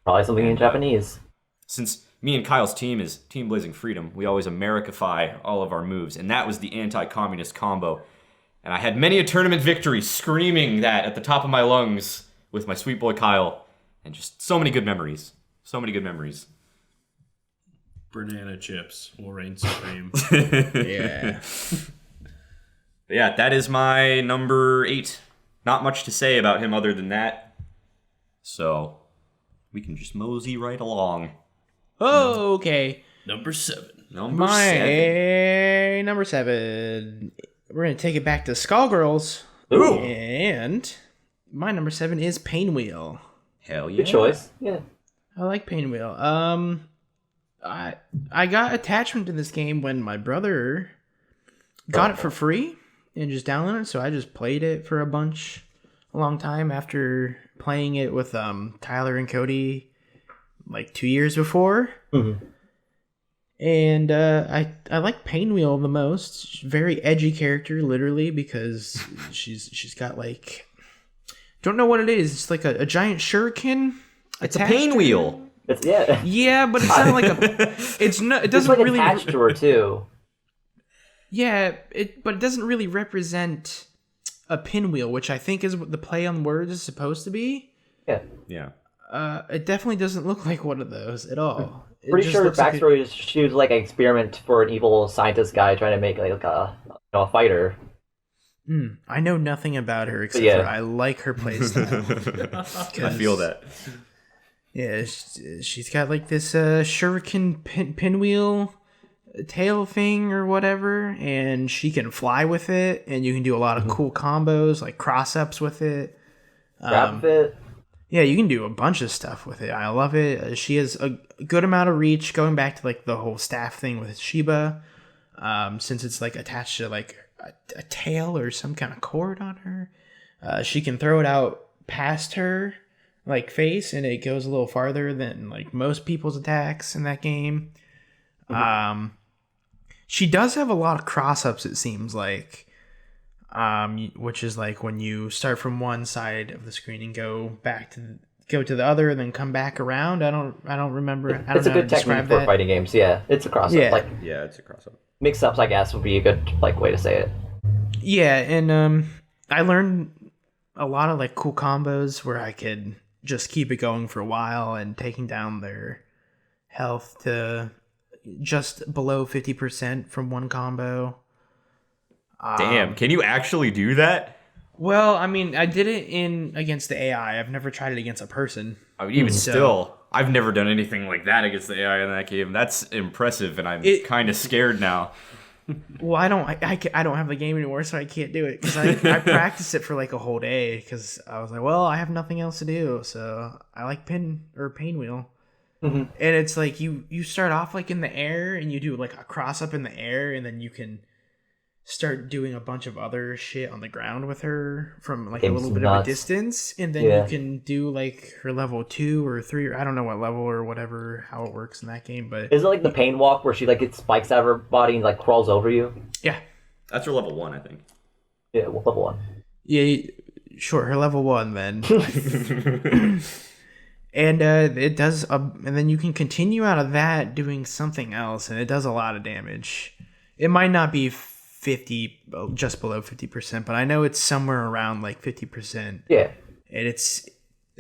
S4: Probably something in Japanese.
S1: Since me and Kyle's team is Team Blazing Freedom, we always Americify all of our moves, and that was the anti-communist combo. And I had many a tournament victory screaming that at the top of my lungs with my sweet boy Kyle. And just so many good memories. So many good memories.
S2: Banana chips will reign supreme.
S3: Yeah.
S1: But yeah, that is my number 8. Not much to say about him other than that. So we can just mosey right along.
S3: Oh, okay.
S2: Number 7.
S1: Number 7.
S3: Number 7. We're going to take it back to Skullgirls.
S1: Ooh.
S3: And my number 7 is Painwheel.
S1: Hell yeah.
S4: Good choice. Yeah.
S3: I like Painwheel. I got attachment to this game when my brother got it for free and just downloaded it, so I just played it for a long time after playing it with Tyler and Cody like 2 years before.
S4: Mm-hmm.
S3: And I like Painwheel the most. Very edgy character, literally, because she's got like, don't know what it is. It's like a giant shuriken.
S1: It's a Painwheel.
S4: It's, yeah.
S3: Yeah, but it's not like a. It's not. It doesn't
S4: it's like
S3: really.
S4: attached to her too.
S3: Yeah, but it doesn't really represent a pinwheel, which I think is what the play on words is supposed to be.
S4: Yeah.
S1: Yeah.
S3: It definitely doesn't look like one of those at all.
S4: Pretty sure her backstory is she was like an experiment for an evil scientist guy trying to make like a fighter.
S3: I know nothing about her except for I like her playstyle.
S1: I feel that.
S3: Yeah, she's got like this shuriken pinwheel tail thing or whatever, and she can fly with it, and you can do a lot of cool combos like cross-ups with it.
S4: Grab it.
S3: Yeah, you can do a bunch of stuff with it. I love it. She has a good amount of reach, going back to like the whole staff thing with Sheba, since it's like attached to like a tail or some kind of cord on her. She can throw it out past her like face, and it goes a little farther than like most people's attacks in that game. She does have a lot of cross-ups, it seems like. Which is like when you start from one side of the screen and go to the other, and then come back around. I don't remember. I don't
S4: it's
S3: know
S4: a good technique for fighting games. Yeah, it's a cross up.
S3: Yeah.
S1: Yeah, it's a cross-up.
S4: Mix-ups, I guess, would be a good like way to say it.
S3: Yeah, and I learned a lot of like cool combos where I could just keep it going for a while and taking down their health to just below 50% from one combo.
S1: Damn, can you actually do that?
S3: Well, I mean, I did it against the AI. I've never tried it against a person.
S1: I mean, even still, I've never done anything like that against the AI in that game. That's impressive, and I'm kind of scared now.
S3: Well, I don't have the game anymore, so I can't do it because I practiced it for like a whole day because I was like, well, I have nothing else to do, so I like Painwheel. And it's like you start off like in the air and you do like a cross up in the air, and then you can start doing a bunch of other shit on the ground with her from like a little bit of a distance, and then you can do like her level 2 or 3, or I don't know what level or whatever, how it works in that game, but
S4: is it like the pain walk where she like gets spikes out of her body and like crawls over you?
S3: Yeah,
S1: that's her level 1, I think.
S4: Yeah, level 1.
S3: Yeah, sure, her level 1 then. And it does, and then you can continue out of that doing something else, and it does a lot of damage. It might not be 50, just below 50%, but I know it's somewhere around like 50%.
S4: Yeah.
S3: And it's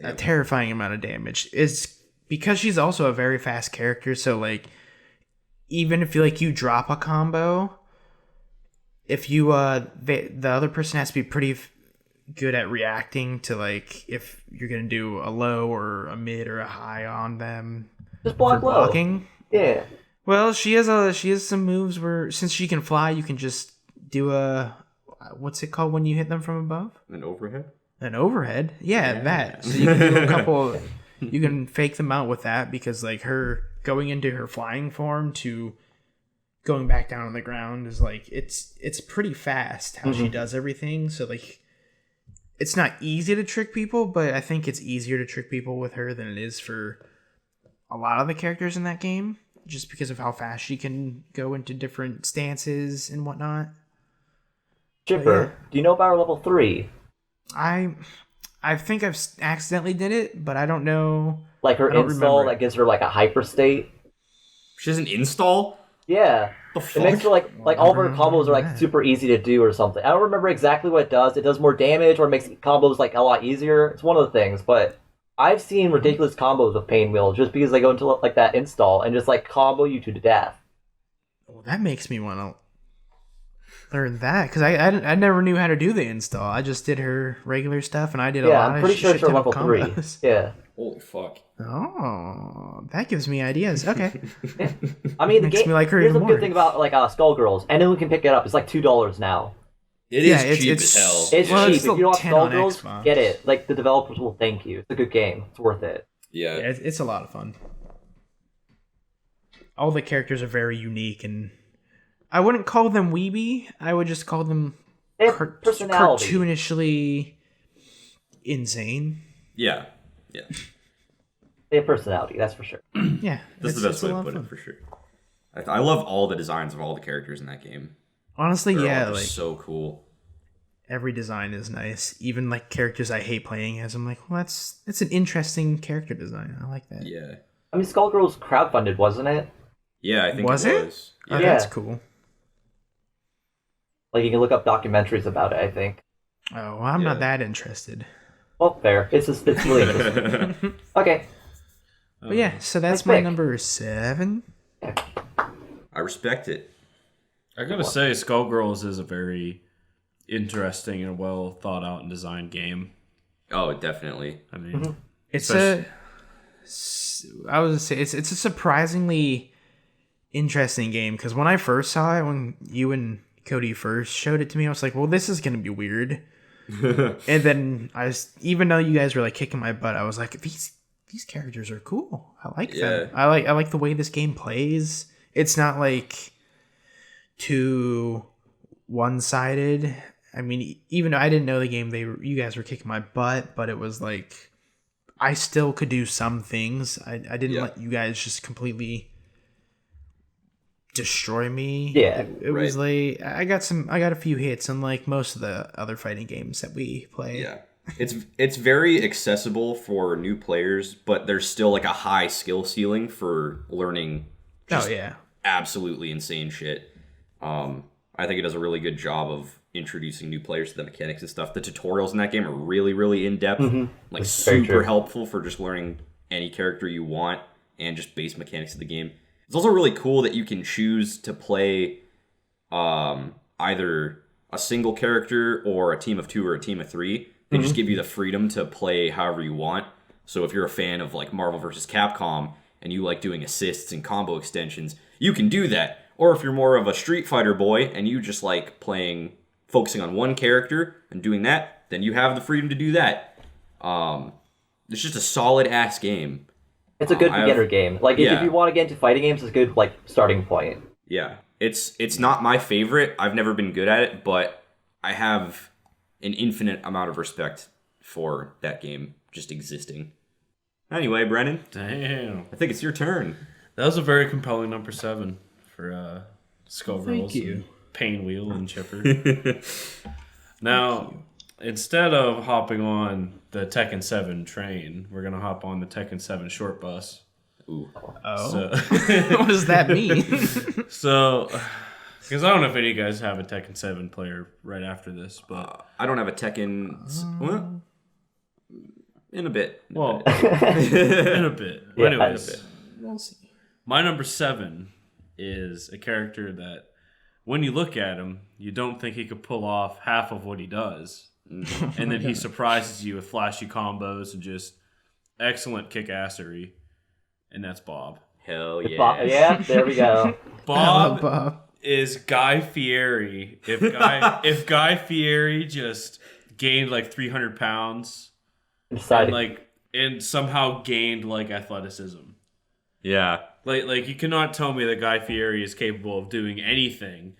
S3: a terrifying amount of damage. It's because she's also a very fast character, so like even if you drop a combo, if you the other person has to be pretty good at reacting to like if you're gonna do a low or a mid or a high on them.
S4: Just block low.
S3: Blocking.
S4: Yeah.
S3: Well, she has some moves where since she can fly, you can just do a what's it called when you hit them from above?
S1: An overhead?
S3: An overhead? Yeah, that. So you can do a couple. You can fake them out with that because like her going into her flying form to going back down on the ground is like it's pretty fast how she does everything. So like it's not easy to trick people, but I think it's easier to trick people with her than it is for a lot of the characters in that game, just because of how fast she can go into different stances and whatnot.
S4: Chipper, do you know about her level 3?
S3: I think I've accidentally did it, but I don't know.
S4: Like her install that gives her like a hyper state.
S1: She has an install?
S4: Yeah. It makes it like all of her combos are like super easy to do or something. I don't remember exactly what it does. It does more damage or it makes combos like a lot easier. It's one of the things, but I've seen ridiculous combos with Pain Wheel just because they go into like that install and just like combo you to death.
S3: Well, that makes me want to learn that because I never knew how to do the install. I just did her regular stuff and I did a lot
S4: I'm pretty
S3: of
S4: sure it's her level
S3: combos.
S4: 3. Yeah.
S1: Holy fuck.
S3: Oh, that gives me ideas. Okay.
S4: I mean, the
S3: Makes
S4: game.
S3: me like her
S4: Here's
S3: even
S4: a
S3: more.
S4: good thing about like Skullgirls. Anyone can pick it up. It's like $2 now.
S1: It is
S3: Yeah,
S1: cheap
S3: it's-
S1: as hell.
S4: It's
S3: Well,
S4: cheap.
S3: it's
S4: If you don't have
S3: 10 on
S4: Skullgirls,
S3: Xbox.
S4: get it. Like the developers will thank you. It's a good game. It's worth it.
S1: Yeah.
S3: Yeah, it's a lot of fun. All the characters are very unique, and I wouldn't call them weeby. I would just call them
S4: They have personality.
S3: cartoonishly insane.
S1: Yeah. Yeah.
S4: They have personality. That's for sure.
S3: Yeah,
S1: That's
S3: it's-
S1: the best
S3: it's a
S1: way to
S3: lot
S1: put
S3: of
S1: it,
S3: fun.
S1: for sure. I love all the designs of all the characters in that game.
S3: Honestly,
S1: They're
S3: yeah,
S1: all
S3: like
S1: just so cool.
S3: every design is nice. Even like characters I hate playing as, I'm like, well, that's an interesting character design. I like that.
S1: Yeah.
S4: I mean, Skullgirls crowdfunded, wasn't it?
S1: Yeah, I think
S3: Was
S1: it
S3: it?
S1: was.
S3: Oh,
S4: Yeah.
S3: that's cool.
S4: Like you can look up documentaries about it. I think.
S3: Oh, well, I'm
S1: Yeah.
S3: not that interested.
S4: Well, fair. It's really interesting. Okay.
S3: But yeah, so that's
S4: Nice
S3: my
S4: pick.
S3: number 7.
S1: I respect it.
S2: I gotta say, Skullgirls is a very interesting and well thought out and designed game.
S1: Oh, definitely.
S2: I mean,
S3: It's
S2: Especially-
S3: I was gonna say it's a surprisingly interesting game because when I first saw it, when you and Cody first showed it to me, I was like, well, this is gonna be weird. And then even though you guys were like kicking my butt, I was like, these characters are cool. I like them.
S1: Yeah.
S3: I like the way this game plays. It's not like too one-sided. I mean, even though I didn't know the game, you guys were kicking my butt, but it was like I still could do some things. I didn't
S1: Yeah.
S3: let you guys just completely destroy me.
S4: Yeah,
S3: It was like I got a few hits, unlike most of the other fighting games that we play.
S1: Yeah. It's very accessible for new players, but there's still like a high skill ceiling for learning
S3: Oh yeah.
S1: absolutely insane shit. I think it does a really good job of introducing new players to the mechanics and stuff. The tutorials in that game are really, really in depth, like
S4: That's very
S1: super
S4: true.
S1: helpful for just learning any character you want and just base mechanics of the game. It's also really cool that you can choose to play either a single character or a team of 2 or a team of 3. They just give you the freedom to play however you want. So if you're a fan of like Marvel vs. Capcom and you like doing assists and combo extensions, you can do that. Or if you're more of a Street Fighter boy and you just like focusing on one character and doing that, then you have the freedom to do that. It's just a solid ass game.
S4: It's a good beginner game. Like
S1: yeah.
S4: if you want to get into fighting games, it's a good like starting point.
S1: Yeah, it's not my favorite. I've never been good at it, but I have an infinite amount of respect for that game just existing. Anyway, Brennan,
S2: damn,
S1: I think it's your turn.
S2: that was a very compelling number 7 for Skullgirls
S3: Thank you.
S2: and Pain Wheel and Chipper. Now, instead of hopping on the Tekken 7 train, we're gonna hop on the Tekken 7 short bus.
S1: Ooh.
S3: Oh.
S2: So,
S3: What does that mean?
S2: because I don't know if any of you guys have a Tekken 7 player right after this, but
S1: I don't have a Tekken. Well, in a bit.
S2: well, in a bit.
S4: Yeah,
S2: Anyways,
S3: We'll see.
S2: my number 7 is a character that, when you look at him, you don't think he could pull off half of what he does. And then he surprises you with flashy combos and just excellent kick-assery. And that's Bob.
S1: Hell yeah.
S4: Yeah, there we go.
S2: Bob
S3: Bob.
S2: is Guy Fieri. If Guy Fieri just gained like 300 pounds
S4: Decided.
S2: and somehow gained like athleticism.
S1: Yeah.
S2: Like you cannot tell me that Guy Fieri is capable of doing anything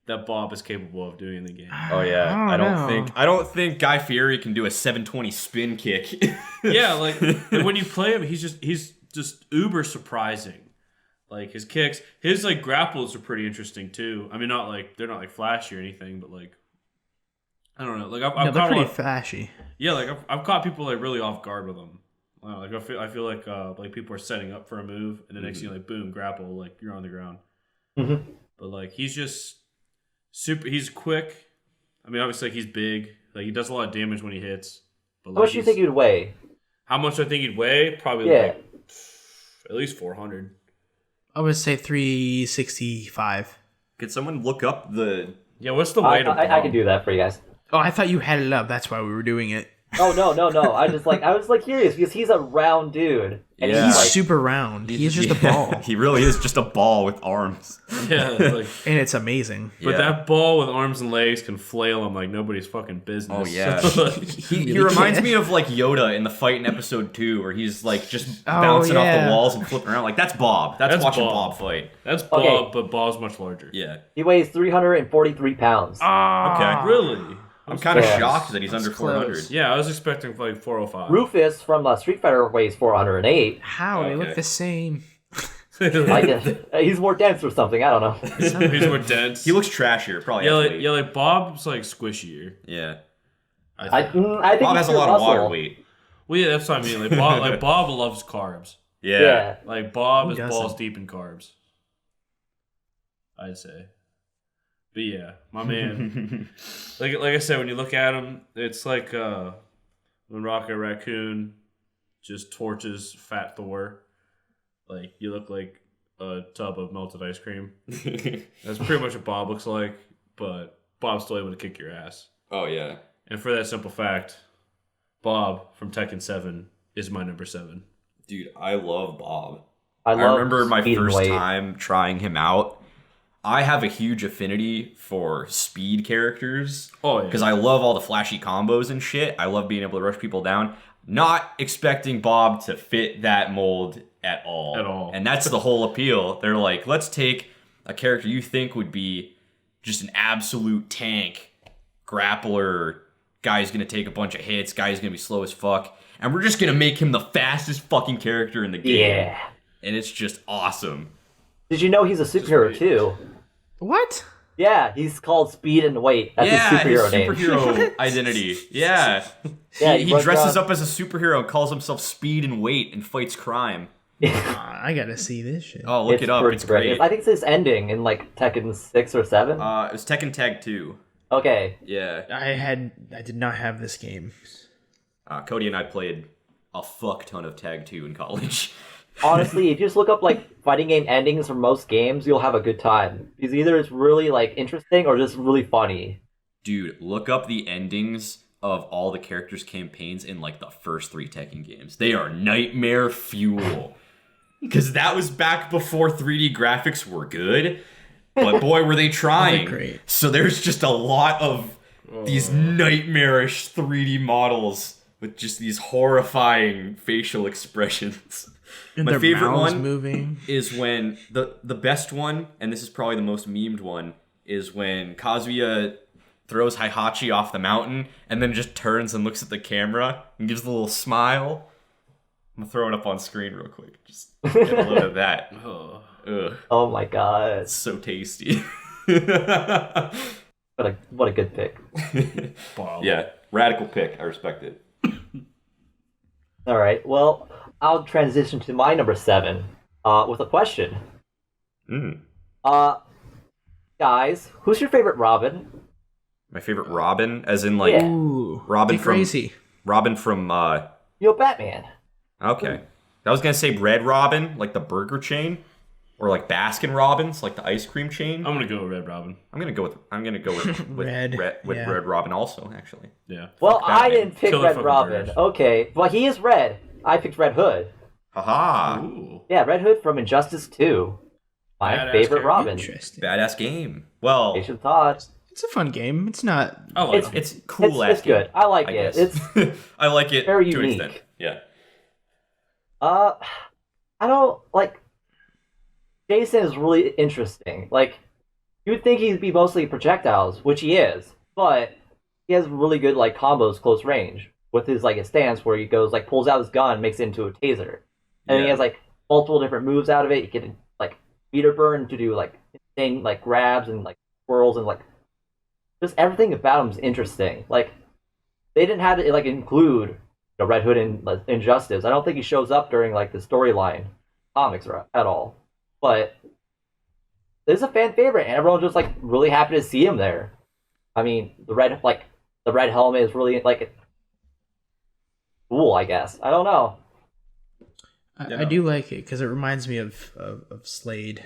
S2: that Bob is capable of doing in the game.
S1: Oh yeah.
S3: I don't know.
S1: I don't think Guy Fieri can do a 720 spin kick.
S2: Yeah, like and when you play him, he's just uber surprising. Like his kicks, his like grapples are pretty interesting too. I mean, they're not like flashy or anything, but like I don't know. Like I've
S3: No, they're
S2: caught
S3: pretty flashy.
S2: yeah, like I've caught people like really off guard with them. Like I feel like people are setting up for a move, and the next thing like boom, grapple, like you're on the ground.
S4: Mm-hmm.
S2: But like he's just super. He's quick. I mean, obviously, like, he's big. Like he does a lot of damage when he hits. But
S4: How much do you think he'd weigh?
S2: How much I think he'd weigh? Probably like at least 400.
S3: I would say 365.
S1: Could someone look up the?
S2: Yeah, what's the weight of Bob?
S4: I can do that for you guys.
S3: Oh, I thought you had it up. That's why we were doing it.
S4: Oh no! I was like curious because he's a round dude, and
S1: Yeah.
S3: He's
S4: he's like,
S3: super round. He's just a ball.
S1: He really is just a ball with arms.
S2: Yeah, like,
S3: And it's amazing.
S2: but
S1: Yeah.
S2: that ball with arms and legs can flail him like nobody's fucking business.
S1: Oh yeah,
S2: Like,
S1: he reminds me of like Yoda in the fight in episode 2, where he's like just bouncing off
S3: yeah.
S1: the walls and flipping around. Like that's Bob. That's watching Bob fight.
S2: that's Bob,
S4: Okay.
S2: but Bob's much larger.
S1: Yeah.
S4: he weighs 343 pounds.
S1: Okay.
S2: Really?
S1: I'm kind of
S4: Yeah.
S1: shocked that he's under
S3: close.
S1: 400.
S2: Yeah, I was expecting like 405.
S4: Rufus from Street Fighter weighs 408.
S3: How? They look
S1: Okay.
S3: the same.
S4: I guess he's more dense or something. I don't know.
S2: He's more dense.
S1: He looks trashier. Probably.
S2: yeah,
S1: has
S2: like,
S1: weight.
S2: yeah, like Bob's like squishier.
S1: Yeah.
S4: I think
S1: Bob
S4: he's
S1: has a
S4: Kurt
S1: lot of water
S4: Russell.
S1: weight.
S2: Well, yeah, that's what I mean. Like Bob loves carbs.
S1: Yeah.
S4: Yeah.
S2: Like Bob
S3: Who
S2: is
S3: doesn't?
S2: balls deep in carbs. I'd say. But yeah, my man. like I said, when you look at him, it's like when Rocket Raccoon just torches Fat Thor. Like you look like a tub of melted ice cream. That's pretty much what Bob looks like, but Bob's still able to kick your ass.
S1: Oh yeah.
S2: And for that simple fact, Bob from Tekken 7 is my number 7.
S1: Dude, I love Bob.
S4: I
S1: I
S4: love
S1: remember my
S4: speed and
S1: first
S4: weight.
S1: time trying him out. I have a huge affinity for speed characters.
S2: Oh, yeah.
S1: Because I love all the flashy combos and shit. I love being able to rush people down. Not expecting Bob to fit that mold at all.
S2: At all.
S1: And that's the whole appeal. They're like, let's take a character you think would be just an absolute tank, grappler, guy's gonna take a bunch of hits, guy's gonna be slow as fuck, and we're just gonna make him the fastest fucking character in the game.
S4: Yeah.
S1: And it's just awesome.
S4: Did you know he's a superhero too?
S3: What?
S4: Yeah, he's called Speed and Weight. That's his superhero name.
S1: superhero identity. Yeah.
S4: Yeah,
S1: he
S4: runs
S1: dresses
S4: around-
S1: up as a superhero and calls himself Speed and Weight and fights crime.
S3: I gotta see this shit.
S1: Oh, look it up.
S4: pretty
S1: It's great.
S4: I think it's his ending in like Tekken 6 or 7.
S1: It was Tekken Tag 2.
S4: Okay.
S1: Yeah.
S3: I did not have this game.
S1: Cody and I played a fuck ton of Tag 2 in college.
S4: Honestly, if you just look up like fighting game endings for most games, you'll have a good time. Because either it's really like interesting or just really funny.
S1: Dude, look up the endings of all the characters' campaigns in like the first 3 Tekken games. They are nightmare fuel. Because that was back before 3D graphics were good. But boy, were they trying.
S3: great.
S1: So there's just a lot of these nightmarish 3D models with just these horrifying facial expressions.
S3: And
S1: My
S3: their
S1: favorite
S3: mouths
S1: one
S3: moving.
S1: is when the best one, and this is probably the most memed one, is when Kazuya throws Heihachi off the mountain and then just turns and looks at the camera and gives a little smile. I'm gonna throw it up on screen real quick. Just get a load of that.
S2: Oh.
S1: Ugh,
S4: Oh my god.
S1: it's so tasty.
S4: What a good pick.
S2: Bob.
S1: Yeah, radical pick. I respect it.
S4: Alright, well, I'll transition to my number 7 with a question.
S1: Mm.
S4: Guys, who's your favorite Robin?
S1: My favorite Robin, as in like
S4: Yeah.
S3: Ooh,
S1: Robin
S3: get
S1: from
S3: crazy.
S1: Robin from
S4: Batman.
S1: Okay. I was gonna say Red Robin, like the burger chain, or like Baskin Robbins, like the ice cream chain.
S2: I'm gonna go with Red Robin.
S1: I'm gonna go with
S3: Red, yeah.
S1: Red Robin also, actually.
S2: Yeah.
S4: Well, I
S1: Batman.
S4: didn't pick
S2: Killer
S4: Red
S2: fucking
S4: Robin.
S2: burgers.
S4: Okay, well, he is red. I picked Red Hood.
S1: Haha.
S2: Ooh.
S4: Yeah, Red Hood from Injustice 2. My
S2: Badass
S4: favorite
S2: character.
S4: Robin.
S3: Interesting.
S1: Badass game. Well,
S4: Patient thought.
S3: It's a fun game. It's not.
S2: I like
S4: It's-
S2: it.
S1: it's cool.
S4: It's good. I like
S1: I
S4: it.
S1: guess.
S4: It's
S1: I like it
S4: very
S1: to an
S4: unique.
S1: extent. Yeah.
S4: I don't like. Jason is really interesting. Like, you would think he'd be mostly projectiles, which he is, but he has really good like combos close range with his like his stance where he goes like pulls out his gun, makes it into a taser, and he
S1: Yeah.
S4: has like multiple different moves out of it. You can like meter burn to do like insane like grabs and like swirls and like just everything about him is interesting. Like they didn't have to like include Red Hood in like, Injustice. I don't think he shows up during like the storyline comics at all. But is a fan favorite, and everyone's just like really happy to see him there. I mean, the red helmet is really like cool. I guess I don't know.
S3: I do like it because it reminds me of Slade.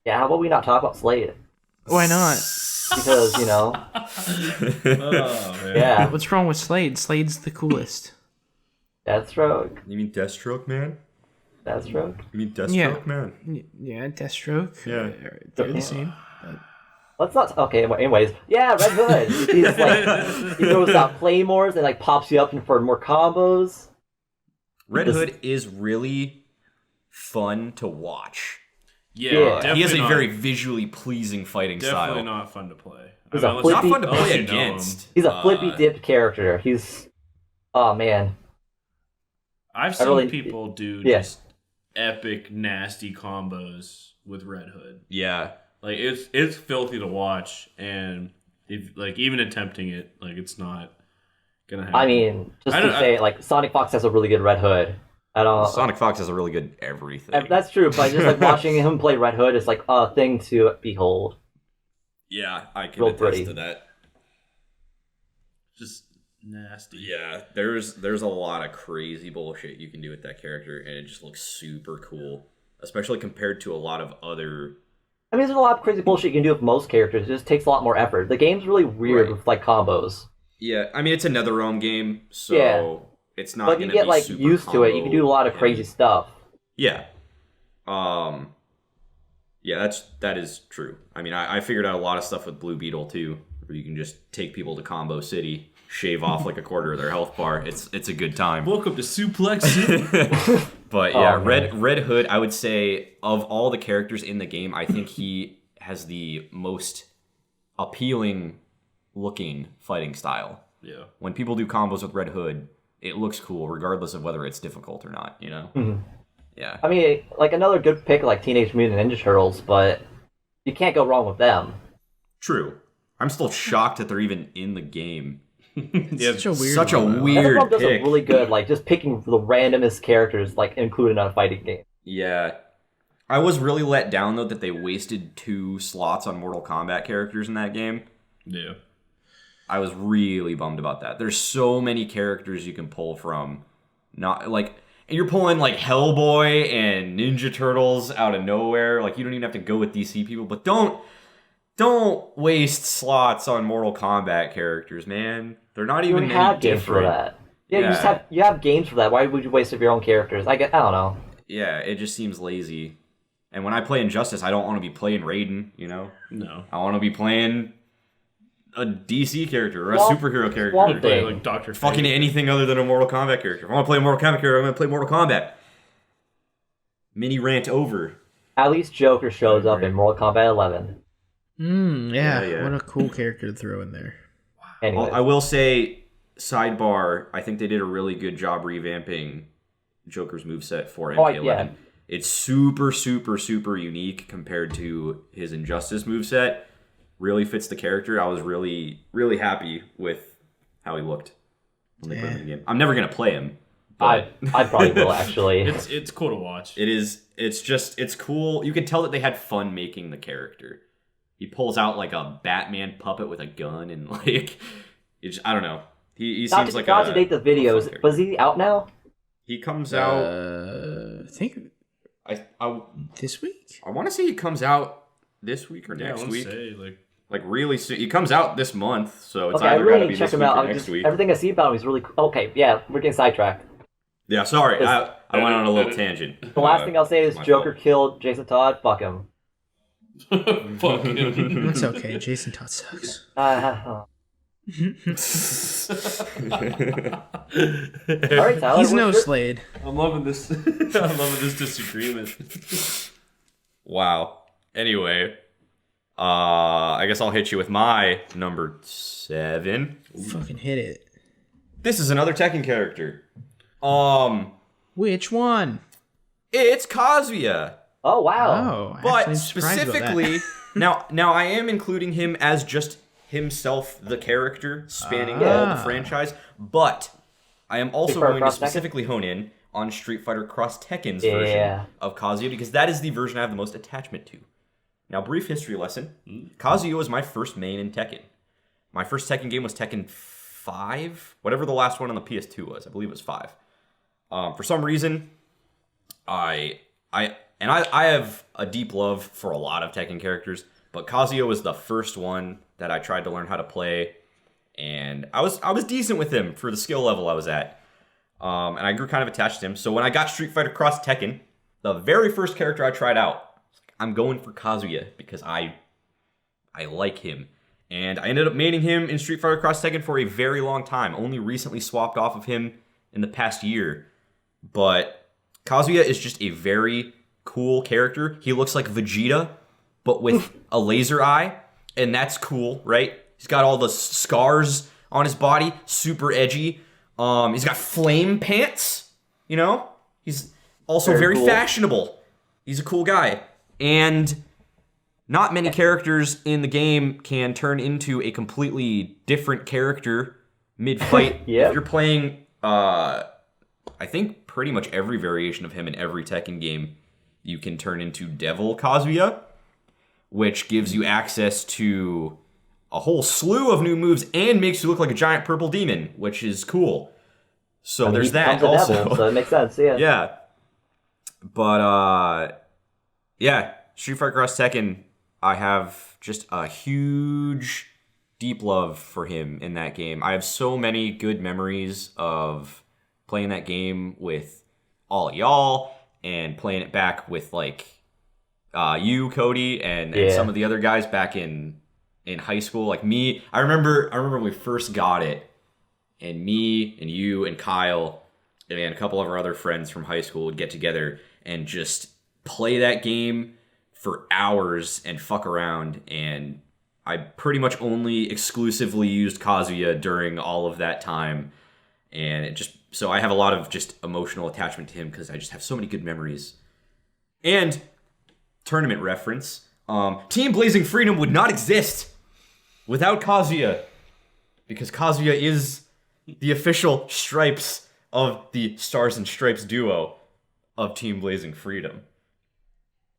S4: Yeah, how about we not talk about Slade?
S3: Why not?
S4: Because
S2: Oh, man.
S4: yeah,
S3: What's wrong with Slade? Slade's the coolest.
S4: Deathstroke.
S1: You mean Deathstroke, man?
S4: Deathstroke.
S1: You mean Deathstroke,
S3: Yeah.
S1: man?
S3: Yeah, Deathstroke.
S1: Yeah.
S3: They're the same. But...
S4: Let's not. Okay. Anyways, yeah, Red Hood. He's like he throws out claymores and like pops you up for more combos.
S1: Red Hood is really fun to watch.
S2: Yeah,
S1: He has a
S2: not-
S1: very visually pleasing fighting
S2: definitely
S1: style.
S2: not fun to play.
S4: He's a
S2: unless-
S4: flippy-
S1: Not fun to
S2: unless
S1: play
S2: you know him.
S1: against.
S4: He's a flippy dip character. He's oh man.
S2: I've seen
S4: really-
S2: people do
S4: Yeah.
S2: just epic, nasty combos with Red Hood.
S1: Yeah.
S2: Like it's filthy to watch, and if like even attempting it, like it's not gonna happen.
S4: I mean, just to say, like Sonic Fox has a really good Red Hood. I don't.
S1: Sonic Fox has a really good everything.
S4: That's true, but just like watching him play Red Hood is like a thing to behold.
S1: Yeah, I can
S4: Real
S1: attest
S4: pretty.
S1: to that.
S2: just nasty.
S1: Yeah, there's a lot of crazy bullshit you can do with that character, and it just looks super cool, especially compared to a lot of other.
S4: I mean, there's a lot of crazy bullshit you can do with most characters. It just takes a lot more effort. The game's really weird
S1: Right.
S4: with like combos.
S1: Yeah, I mean it's a NetherRealm game, so
S4: Yeah.
S1: it's not.
S4: But if you
S1: gonna
S4: get
S1: be
S4: like
S1: super
S4: used to it, you can do a lot of
S1: combo
S4: crazy
S1: heavy.
S4: stuff.
S1: Yeah. Yeah, that is true. I mean, I figured out a lot of stuff with Blue Beetle too, where you can just take people to Combo City, shave off like a quarter of their health bar. It's a good time.
S2: Welcome to Suplex City.
S1: But yeah,
S4: Oh, man.
S1: Red Hood, I would say of all the characters in the game, I think he has the most appealing looking fighting style.
S2: Yeah.
S1: When people do combos with Red Hood, it looks cool regardless of whether it's difficult or not, you know?
S4: Mhm.
S1: Yeah.
S4: I mean, like another good pick like Teenage Mutant Ninja Turtles, but you can't go wrong with them.
S1: True. I'm still shocked that they're even in the game.
S2: Yeah,
S3: Such a weird.
S1: Such a
S3: one, though.
S1: weird
S4: NetherRealm does a
S1: pick.
S4: really good, like just picking the randomest characters like included in a fighting game.
S1: Yeah. I was really let down though that they wasted 2 slots on Mortal Kombat characters in that game.
S2: Yeah.
S1: I was really bummed about that. There's so many characters you can pull from. Not like and you're pulling like Hellboy and Ninja Turtles out of nowhere. Like you don't even have to go with DC people, but don't waste slots on Mortal Kombat characters, man. They're not
S4: You
S1: even
S4: already
S1: any
S4: have games for
S1: different.
S4: that. Yeah, you have games for that. Why would you waste of your own characters? I don't know.
S1: Yeah, it just seems lazy. And when I play Injustice, I don't want to be playing Raiden, you know?
S2: No.
S1: I want to be playing a DC character or a
S4: Swamp-
S1: superhero character.
S4: Swamp
S2: Play
S4: Thing.
S2: like Dr.
S1: Fucking anything other than a Mortal Kombat character. If I want to play a Mortal Kombat character, I'm going to play Mortal Kombat. Mini rant over.
S4: At least Joker shows up in Mortal Kombat 11.
S3: Yeah,
S1: Yeah.
S3: what a cool character to throw in there.
S4: Anyways,
S1: I will say, sidebar, I think they did a really good job revamping Joker's moveset for MK11.
S4: yeah.
S1: It's super, super, super unique compared to his Injustice moveset. Really fits the character. I was really, really happy with how he looked when they put him in the game. I'm never going to play him.
S4: I
S1: But
S4: probably will actually.
S2: It's cool to watch.
S1: it's cool. You can tell that they had fun making the character. He pulls out like a Batman puppet with a gun and like, I don't know. He
S4: Not
S1: seems
S4: to,
S1: like
S4: not
S1: a
S4: to date the
S1: fun
S4: videos,
S1: character.
S4: but is he out now?
S1: He comes out.
S3: I think
S1: I
S3: this week.
S1: I want to say he comes out this week or
S2: Yeah, I
S1: next
S2: wanna
S1: week.
S2: say, like
S1: really soon. He comes out this month, so it's
S4: Okay, I
S1: either
S4: really
S1: got to
S4: need
S1: be
S4: to check
S1: this
S4: him
S1: week
S4: out.
S1: or next week.
S4: Everything I see about him is really cool. Okay, yeah, we're getting sidetracked.
S1: Yeah, sorry, I went on a little tangent.
S4: The last thing I'll say is
S1: my
S4: Joker
S1: fault.
S4: killed Jason Todd. Fuck him.
S2: fuck him.
S3: That's okay. Jason Todd sucks.
S4: All right, Tyler.
S3: He's no
S4: what's your-
S3: Slade.
S2: I'm loving this. I'm loving this disagreement.
S1: Wow. Anyway, I guess I'll hit you with my number 7.
S3: Fucking hit it.
S1: This is another Tekken character.
S3: Which one?
S1: It's Kazuya.
S4: Oh wow.
S3: Oh,
S1: But
S3: actually, I'm surprised about that.
S1: specifically, now I am including him as just himself, the character, spanning all the franchise. But I am also
S4: Big Fur
S1: going to
S4: Cross Tekken?
S1: specifically hone in on Street Fighter Cross Tekken's
S4: Yeah.
S1: version of Kazuya because that is the version I have the most attachment to. Now, brief history lesson. Kazuya was my first main in Tekken. My first Tekken game was Tekken 5, whatever the last one on the PS2 was. I believe it was 5. For some reason, I have a deep love for a lot of Tekken characters, but Kazuya was the first one that I tried to learn how to play, and I was decent with him for the skill level I was at. And I grew kind of attached to him. So when I got Street Fighter Cross Tekken, the very first character I tried out, I'm going for Kazuya because I like him. And I ended up maining him in Street Fighter Cross Tekken for a very long time. Only recently swapped off of him in the past year. But Kazuya is just a very cool character. He looks like Vegeta, but with a laser eye. And that's cool, right? He's got all the scars on his body, super edgy. He's got flame pants, you know? He's also very
S4: cool.
S1: fashionable. He's a cool guy. And not many characters in the game can turn into a completely different character mid-fight.
S4: Yep.
S1: If you're playing, I think pretty much every variation of him in every Tekken game, you can turn into Devil Kazuya, which gives you access to a whole slew of new moves and makes you look like a giant purple demon, which is cool. So there's that also.
S4: Devil, so it makes sense, yeah.
S1: Yeah. But, yeah, Street Fighter Cross Tekken, I have just a huge, deep love for him in that game. I have so many good memories of playing that game with all y'all and playing it back with, like, you, Cody, and some of the other guys back in high school. Like me, I remember when we first got it, and me and you and Kyle and a couple of our other friends from high school would get together and just play that game for hours and fuck around. And I pretty much only exclusively used Kazuya during all of that time. And so I have a lot of just emotional attachment to him because I just have so many good memories. And tournament reference, Team Blazing Freedom would not exist without Kazuya, because Kazuya is the official stripes of the Stars and Stripes duo of Team Blazing Freedom.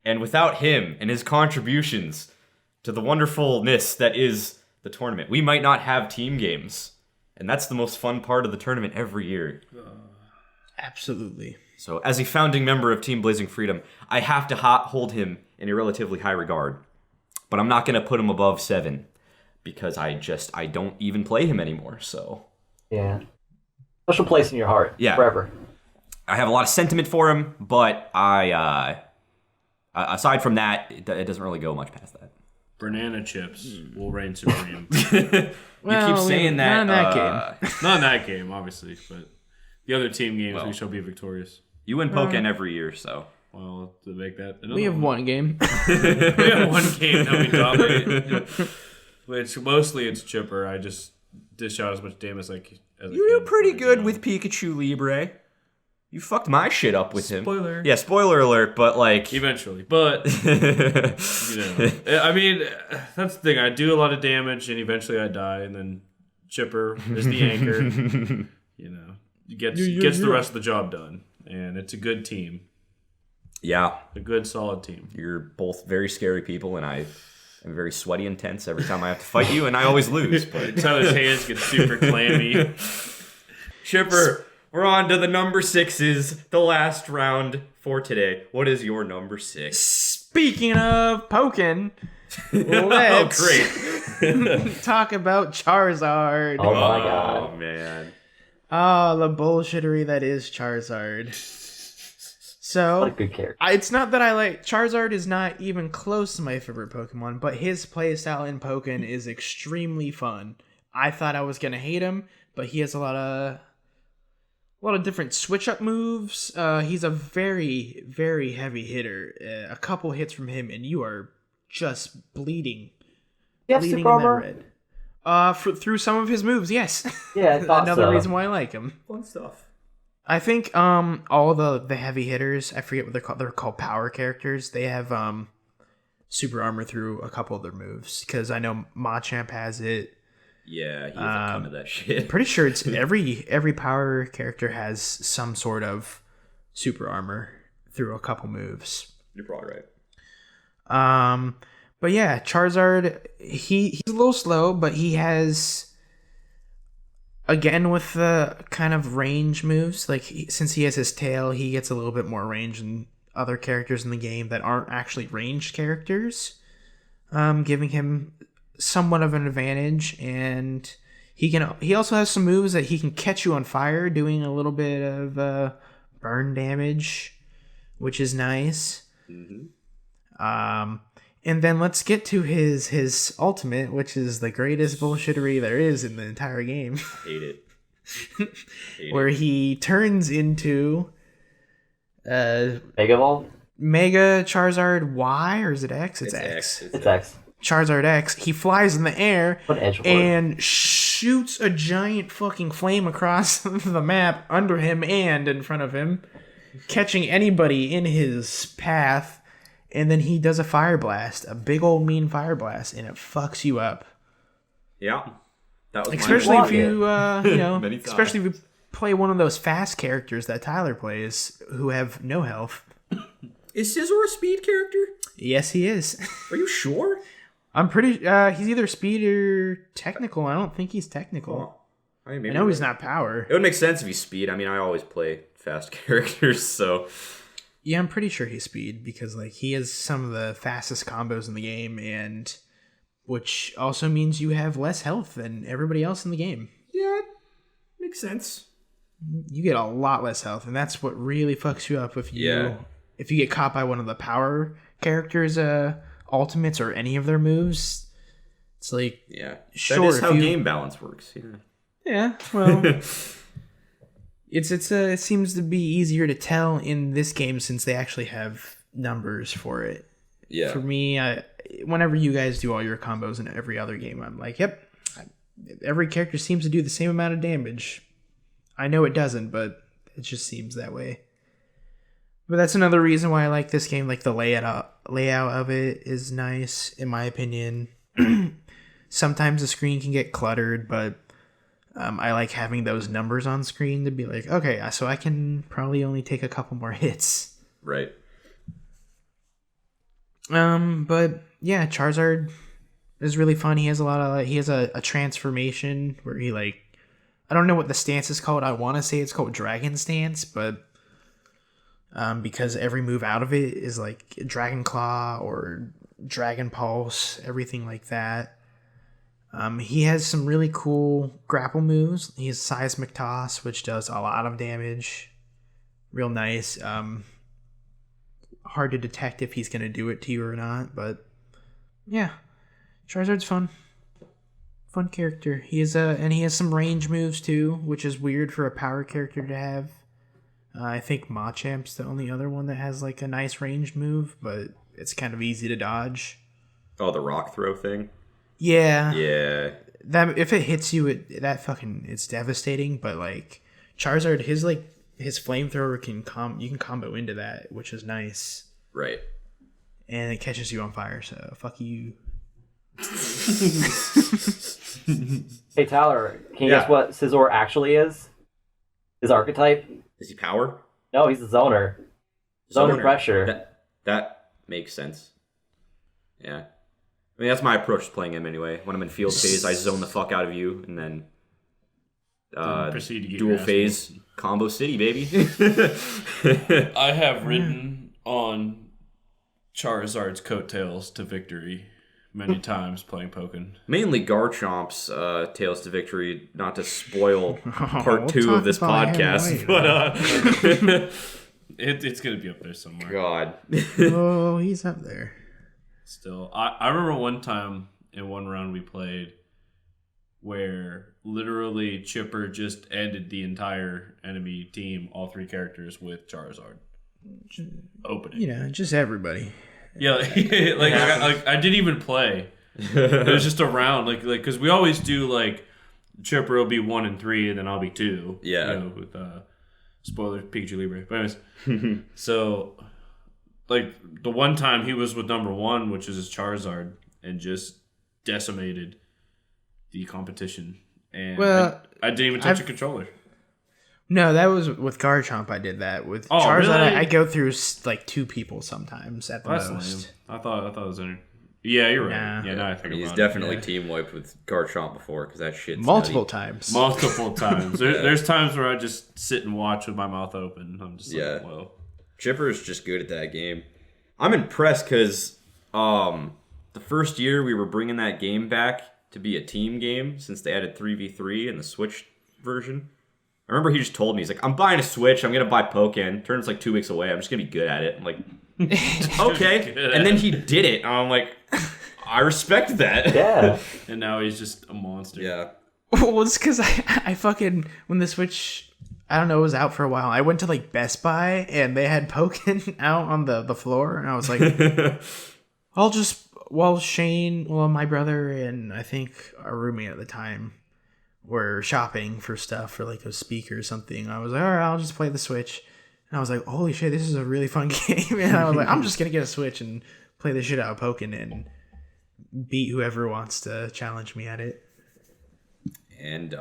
S1: And without him and his contributions to the wonderfulness that is the tournament, we might not have team games. And that's the most fun part of the tournament every year.
S3: Absolutely.
S1: So as a founding member of Team Blazing Freedom, I have to hold him in a relatively high regard. But I'm not going to put him above 7 because I don't even play him anymore. So
S4: yeah, special place in your heart.
S1: Yeah,
S4: forever.
S1: I have a lot of sentiment for him, but aside from that, it doesn't really go much past that.
S2: Banana chips will reign supreme.
S1: You keep saying that.
S3: Not in that game.
S2: Not in that game, obviously, but the other team games we shall be victorious.
S1: You win Pokken every year, so.
S2: Well, to make that another
S3: We have one game.
S2: We have one game that we dominate, which mostly it's Chipper. I just dish out as much damage as
S1: You do pretty good with Pikachu Libre. You fucked my shit up with him.
S2: Spoiler.
S1: Yeah, spoiler alert, but like...
S2: Eventually. But, I mean, that's the thing. I do a lot of damage, and eventually I die, and then Chipper is the anchor. Gets the rest of the job done. And it's a good team.
S1: Yeah.
S2: A good, solid team.
S1: You're both very scary people, and I am very sweaty and tense every time I have to fight you, and I always lose. But
S2: Tyler's hands get super clammy.
S1: Chipper, we're on to the number 6s, the last round for today. What is your number 6?
S3: Speaking of Pokken, let's talk about Charizard.
S4: Oh my god.
S1: Oh man.
S3: Oh, the bullshittery that is Charizard. So,
S4: What a good character.
S3: it's not that I like... Charizard is not even close to my favorite Pokemon, but his playstyle in Pokken is extremely fun. I thought I was going to hate him, but he has a lot of different switch-up moves. He's a very, very heavy hitter. A couple hits from him, and you are just bleeding.
S4: You have
S3: Bleeding
S4: super
S3: in that
S4: armor?
S3: red. Through some of his moves, yes.
S4: Yeah, I thought
S3: Another
S4: so.
S3: reason why I like him.
S1: Fun stuff.
S3: I think all the heavy hitters, I forget what they're called. They're called power characters. They have super armor through a couple of their moves, because I know Machamp has it.
S1: Yeah, he has a ton of that shit.
S3: Pretty sure it's every power character has some sort of super armor through a couple moves.
S1: You're probably right.
S3: But yeah, Charizard, he's a little slow, but he has, again, with the kind of range moves, like since he has his tail, he gets a little bit more range than other characters in the game that aren't actually ranged characters, giving him somewhat of an advantage. And he also has some moves that he can catch you on fire, doing a little bit of burn damage, which is nice. And then let's get to his ultimate, which is the greatest bullshittery there is in the entire game.
S1: Hate it.
S3: Where he turns into
S4: Mega Evolve?
S3: Mega Charizard Y, or is it X? It's X.
S4: It's X.
S3: Charizard X. He flies in the air
S4: What edge
S3: and shoots a giant fucking flame across the map under him and in front of him, catching anybody in his path. And then he does a fire blast, a big old mean fire blast, and it fucks you up.
S1: Yeah, that was
S3: especially if you,
S1: Many times.
S3: especially if you play one of those fast characters that Tyler plays, who have no health.
S1: Is Scizor a speed character?
S3: Yes, he is.
S1: Are you sure?
S3: I'm pretty. He's either speed or technical. I don't think he's technical.
S1: I
S3: know he's not power.
S1: It would make sense if he's speed. I mean, I always play fast characters, so.
S3: Yeah, I'm pretty sure he's speed because like he has some of the fastest combos in the game, and which also means you have less health than everybody else in the game.
S1: Yeah, makes sense.
S3: You get a lot less health, and that's what really fucks you up if you get caught by one of the power characters' ultimates or any of their moves. It's like
S1: that is how game balance works.
S3: Yeah, well. It seems to be easier to tell in this game since they actually have numbers for it.
S1: Yeah.
S3: For me, whenever you guys do all your combos in every other game, I'm like, yep, every character seems to do the same amount of damage. I know it doesn't, but it just seems that way. But that's another reason why I like this game. Like the layout of it is nice, in my opinion. Sometimes the screen can get cluttered, but I like having those numbers on screen to be like, okay, so I can probably only take a couple more hits.
S1: Right.
S3: But yeah, Charizard is really fun. He has a transformation where he like, I don't know what the stance is called. I want to say it's called Dragon Stance, but because every move out of it is like Dragon Claw or Dragon Pulse, everything like that. He has some really cool grapple moves. He has Seismic Toss, which does a lot of damage. Real nice. Hard to detect if he's going to do it to you or not, but yeah. Charizard's fun. Fun character. He has some range moves too, which is weird for a power character to have. I think Machamp's the only other one that has like a nice range move, but it's kind of easy to dodge.
S1: Oh, the rock throw thing?
S3: Yeah.
S1: Yeah.
S3: That if it hits you, it's devastating. But like Charizard, his flamethrower you can combo into that, which is nice.
S1: Right.
S3: And it catches you on fire. So fuck you.
S4: Hey Tyler, can you guess what Scizor actually is? His archetype?
S1: Is he power?
S4: No, he's a zoner. Zoner pressure.
S1: That makes sense. Yeah. I mean, that's my approach to playing him anyway. When I'm in field phase, I zone the fuck out of you, and then
S2: proceed to get
S1: dual phase combo city, baby.
S2: I have ridden on Charizard's coattails to victory many times playing Pokken.
S1: Mainly Garchomp's Tales to Victory, not to spoil part 2 of this podcast, but
S2: it's going to be up there somewhere.
S1: God.
S3: Oh, he's up there.
S2: Still, I remember one time in one round we played where literally Chipper just ended the entire enemy team, all 3 characters, with Charizard. Opening.
S3: You know, just everybody.
S2: Yeah, I didn't even play. It was just a round, because we always do like Chipper will be 1 and 3, and then I'll be 2.
S1: Yeah.
S2: You know, with spoilers, Pikachu Libre. But anyways, so like the one time he was with number 1, which is his Charizard, and just decimated the competition. And I didn't even touch a controller.
S3: No, that was with Garchomp. I did that with
S2: Oh,
S3: Charizard.
S2: really?
S3: I go through like 2 people sometimes at the
S2: That's
S3: most.
S2: lame. I thought it was in. Yeah, you're right.
S3: Nah.
S2: Yeah, now I think
S1: He's
S2: about
S1: definitely
S2: it.
S1: team wiped with Garchomp before because that shit's
S3: Multiple
S1: nutty.
S3: times.
S2: Multiple times. There's times where I just sit and watch with my mouth open. I'm just like, whoa.
S1: Chipper's just good at that game. I'm impressed because the first year we were bringing that game back to be a team game since they added 3v3 in the Switch version. I remember he just told me, he's like, I'm buying a Switch. I'm going to buy Pokken. Turns like 2 weeks away. I'm just going to be good at it. I'm like, okay. And then he did it. And I'm like, I respect that.
S4: Yeah.
S2: And now he's just a monster.
S1: Yeah.
S3: Well, it's because I fucking, when the Switch, I don't know, was out for a while, I went to like Best Buy and they had Pokken out on the floor. And I was like, I'll just, my brother and I think our roommate at the time were shopping for stuff for like a speaker or something. I was like, all right, I'll just play the Switch. And I was like, holy shit, this is a really fun game. And I was like, I'm just going to get a Switch and play the shit out of Pokken and beat whoever wants to challenge me at it.
S1: And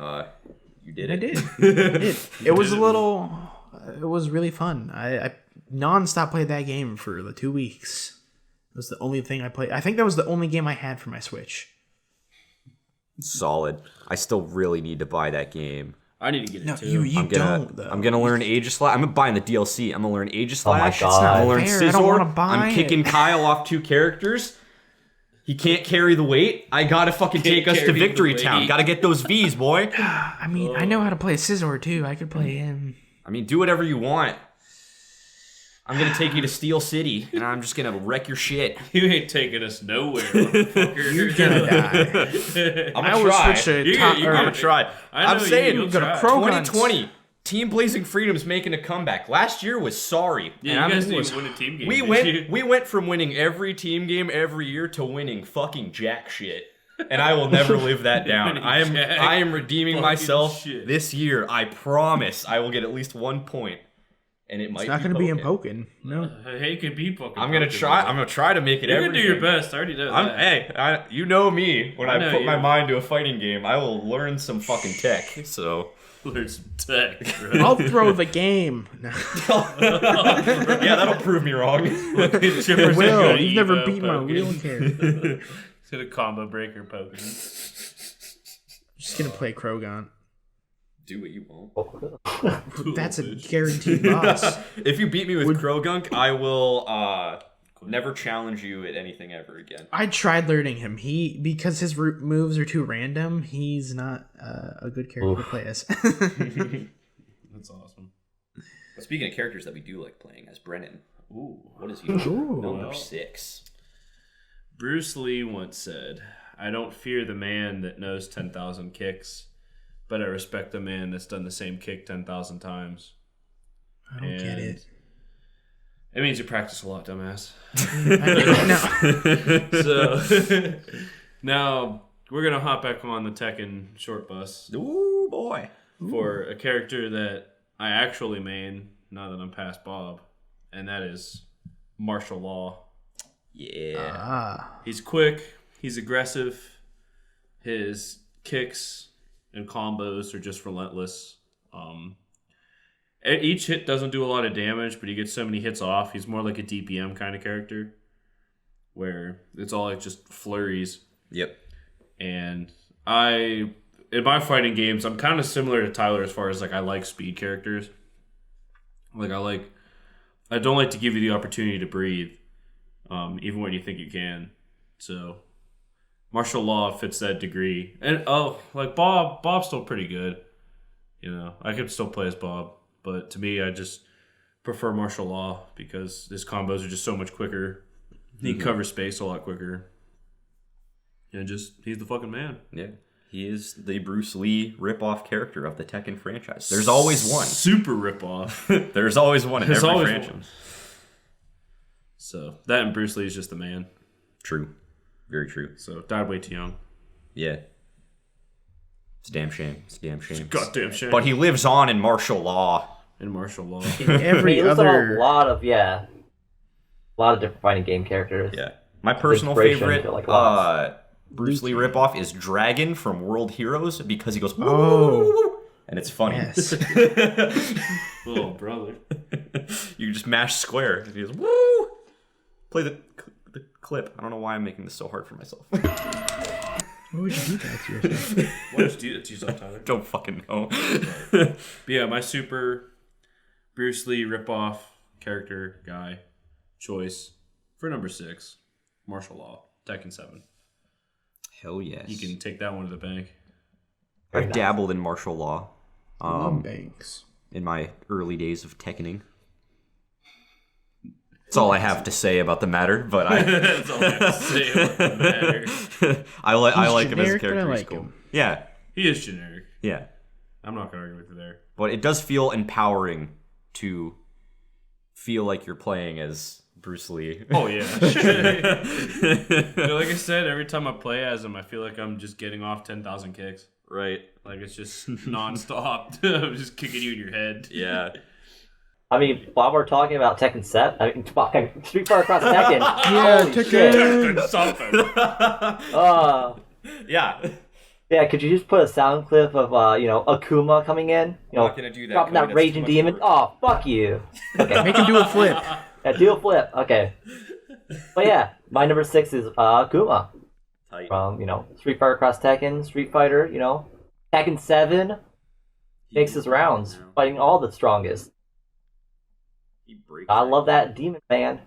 S1: you did
S3: I
S1: it.
S3: did. It was a little. It was really fun. I nonstop played that game for the 2 weeks. It was the only thing I played. I think that was the only game I had for my Switch.
S1: Solid. I still really need to buy that game.
S2: I need to get it
S3: No,
S2: too.
S3: you
S1: I'm
S3: don't. Though.
S1: gonna learn Aegislash. I'm buying the DLC. I'm gonna learn Aegislash.
S4: Oh my
S3: It's not
S1: I'm gonna learn
S3: fair.
S1: Scizor.
S3: I don't want to buy
S1: I'm kicking
S3: it.
S1: Kyle off 2 characters. He can't carry the weight. I gotta fucking take us to
S2: carry the
S1: Victory
S2: weight.
S1: Town. Gotta get those V's, boy.
S3: I mean, I know how to play Scizor too. I could play him.
S1: I mean, do whatever you want. I'm gonna take you to Steel City, and I'm just gonna wreck your shit.
S2: You ain't taking us nowhere, motherfucker.
S3: You're gonna die.
S1: I'm
S3: I
S1: gonna
S3: will
S1: try.
S3: switch to
S2: You're
S3: top.
S2: gonna- you're
S3: or-
S1: I'm gonna try.
S2: I know
S1: I'm saying,
S2: you'll
S3: go to
S2: try.
S3: Pro-
S1: 2020, Team Blazing Freedom's making a comeback. Last year was sorry.
S2: Yeah,
S1: and
S2: you guys
S1: I'm-
S2: didn't even win a team game.
S1: We
S2: did you?
S1: went from winning every team game every year to winning fucking jack shit. And I will never live that down.
S2: Winning
S1: I am redeeming
S2: fucking
S1: myself
S2: shit.
S1: this year. I promise I will get at least 1 point. And it might
S3: It's not
S1: be
S3: going to be in
S1: Pokken.
S3: Pokken. No.
S2: Hey, it could be Pokemon.
S1: I'm gonna try to make it
S2: You're
S1: every
S2: gonna do your best. I already know that.
S1: Hey, you know me. When
S2: I
S1: I
S2: know
S1: put
S2: you.
S1: my mind to a fighting game, I will learn some fucking tech. So
S2: Learn some tech. Bro.
S3: I'll throw the game. No.
S1: yeah, that'll prove me wrong.
S2: Chipper's
S3: Will,
S2: gonna
S3: you've never
S2: Evo
S3: beat my
S2: Pokken.
S3: real character.
S2: He's gonna combo breaker Pokemon.
S3: Just going to play Krogon.
S1: Do what you want.
S3: That's a guaranteed loss.
S1: If you beat me with Krogunk, I will never challenge you at anything ever again.
S3: I tried learning him. Because his moves are too random, he's not a good character to play as.
S2: That's awesome.
S1: But speaking of characters that we do like playing as Brennan,
S2: Ooh.
S1: what is he?
S3: Ooh.
S1: Number 6.
S2: Bruce Lee once said, "I don't fear the man that knows 10,000 kicks, but I respect the man that's done the same kick 10,000 times."
S3: I don't get it.
S2: It means you practice a lot, dumbass.
S3: No.
S2: So now we're gonna hop back on the Tekken short bus
S1: Ooh, boy.
S2: for a character that I actually main now that I'm past Bob, and that is Martial Law.
S1: Yeah.
S2: He's quick. He's aggressive. His kicks and combos are just relentless. Each hit doesn't do a lot of damage, but he gets so many hits off. He's more like a DPM kind of character, where it's all like just flurries.
S1: Yep.
S2: And in my fighting games, I'm kind of similar to Tyler as far as like I like speed characters. I don't like to give you the opportunity to breathe, even when you think you can. So Martial Law fits that degree. And Bob's still pretty good. You know, I could still play as Bob, but to me, I just prefer Martial Law because his combos are just so much quicker. He covers space a lot quicker. And he's the fucking man.
S1: Yeah. He is the Bruce Lee rip-off character of the Tekken franchise. There's always one.
S2: Super ripoff.
S1: There's always one in
S2: There's
S1: every
S2: always
S1: franchise.
S2: one. So that and Bruce Lee is just the man.
S1: True. Very true.
S2: So died way too young.
S1: Yeah. It's a damn shame. It's a damn shame.
S2: Goddamn shame.
S1: But he lives on in martial law.
S2: In martial law.
S3: In every
S4: He lists on
S3: other.
S4: a lot of different fighting game characters.
S1: Yeah. My personal
S4: inspiration
S1: favorite
S4: for, like, lots.
S1: Bruce Lee ripoff is Dragon from World Heroes because he goes,
S3: Oh.
S1: and it's funny.
S3: Yes.
S2: Little brother.
S1: You just mash square. And he goes, woo! Play the clip. I don't know why I'm making this so hard for myself.
S3: Why would you do that to yourself?
S2: Why did you do that to yourself, Tyler?
S1: Don't fucking know.
S2: But yeah, my super Bruce Lee ripoff character guy choice for number 6, martial law, Tekken 7.
S1: Hell yes.
S2: You can take that one to the bank.
S1: I've dabbled in martial law.
S3: Banks.
S1: In my early days of Tekkening. That's all I have to say about the matter, but
S2: That's all I have to say about the matter.
S1: I like him as a
S3: generic, but I
S1: character. He's
S3: like
S1: cool.
S3: him.
S1: Yeah,
S2: He is generic.
S1: yeah.
S2: I'm not going to argue with you there.
S1: But it does feel empowering to feel like you're playing as Bruce Lee.
S2: Oh, yeah. Like I said, every time I play as him, I feel like I'm just getting off 10,000 kicks.
S1: Right.
S2: Like, it's just nonstop. I'm just kicking you in your head.
S1: Yeah.
S4: I mean, while we're talking about Tekken 7, I mean, Street Fighter Cross Tekken.
S3: Yeah,
S4: holy
S3: Tekken.
S4: shit.
S2: Something.
S1: Yeah.
S4: Yeah, could you just put a sound clip of, Akuma coming in? You know,
S1: not gonna do that,
S4: dropping
S1: Cody.
S4: that
S1: That's too
S4: raging
S1: much
S4: demon.
S1: work.
S4: Oh, fuck you. Okay,
S3: Make him do a flip.
S4: yeah, do a flip. Okay. But yeah, my number 6 is Akuma.
S1: Tight.
S4: From, Street Fighter Cross Tekken, Street Fighter, Tekken 7 makes his rounds, fighting all the strongest.
S1: He breaks
S4: I love that demon man.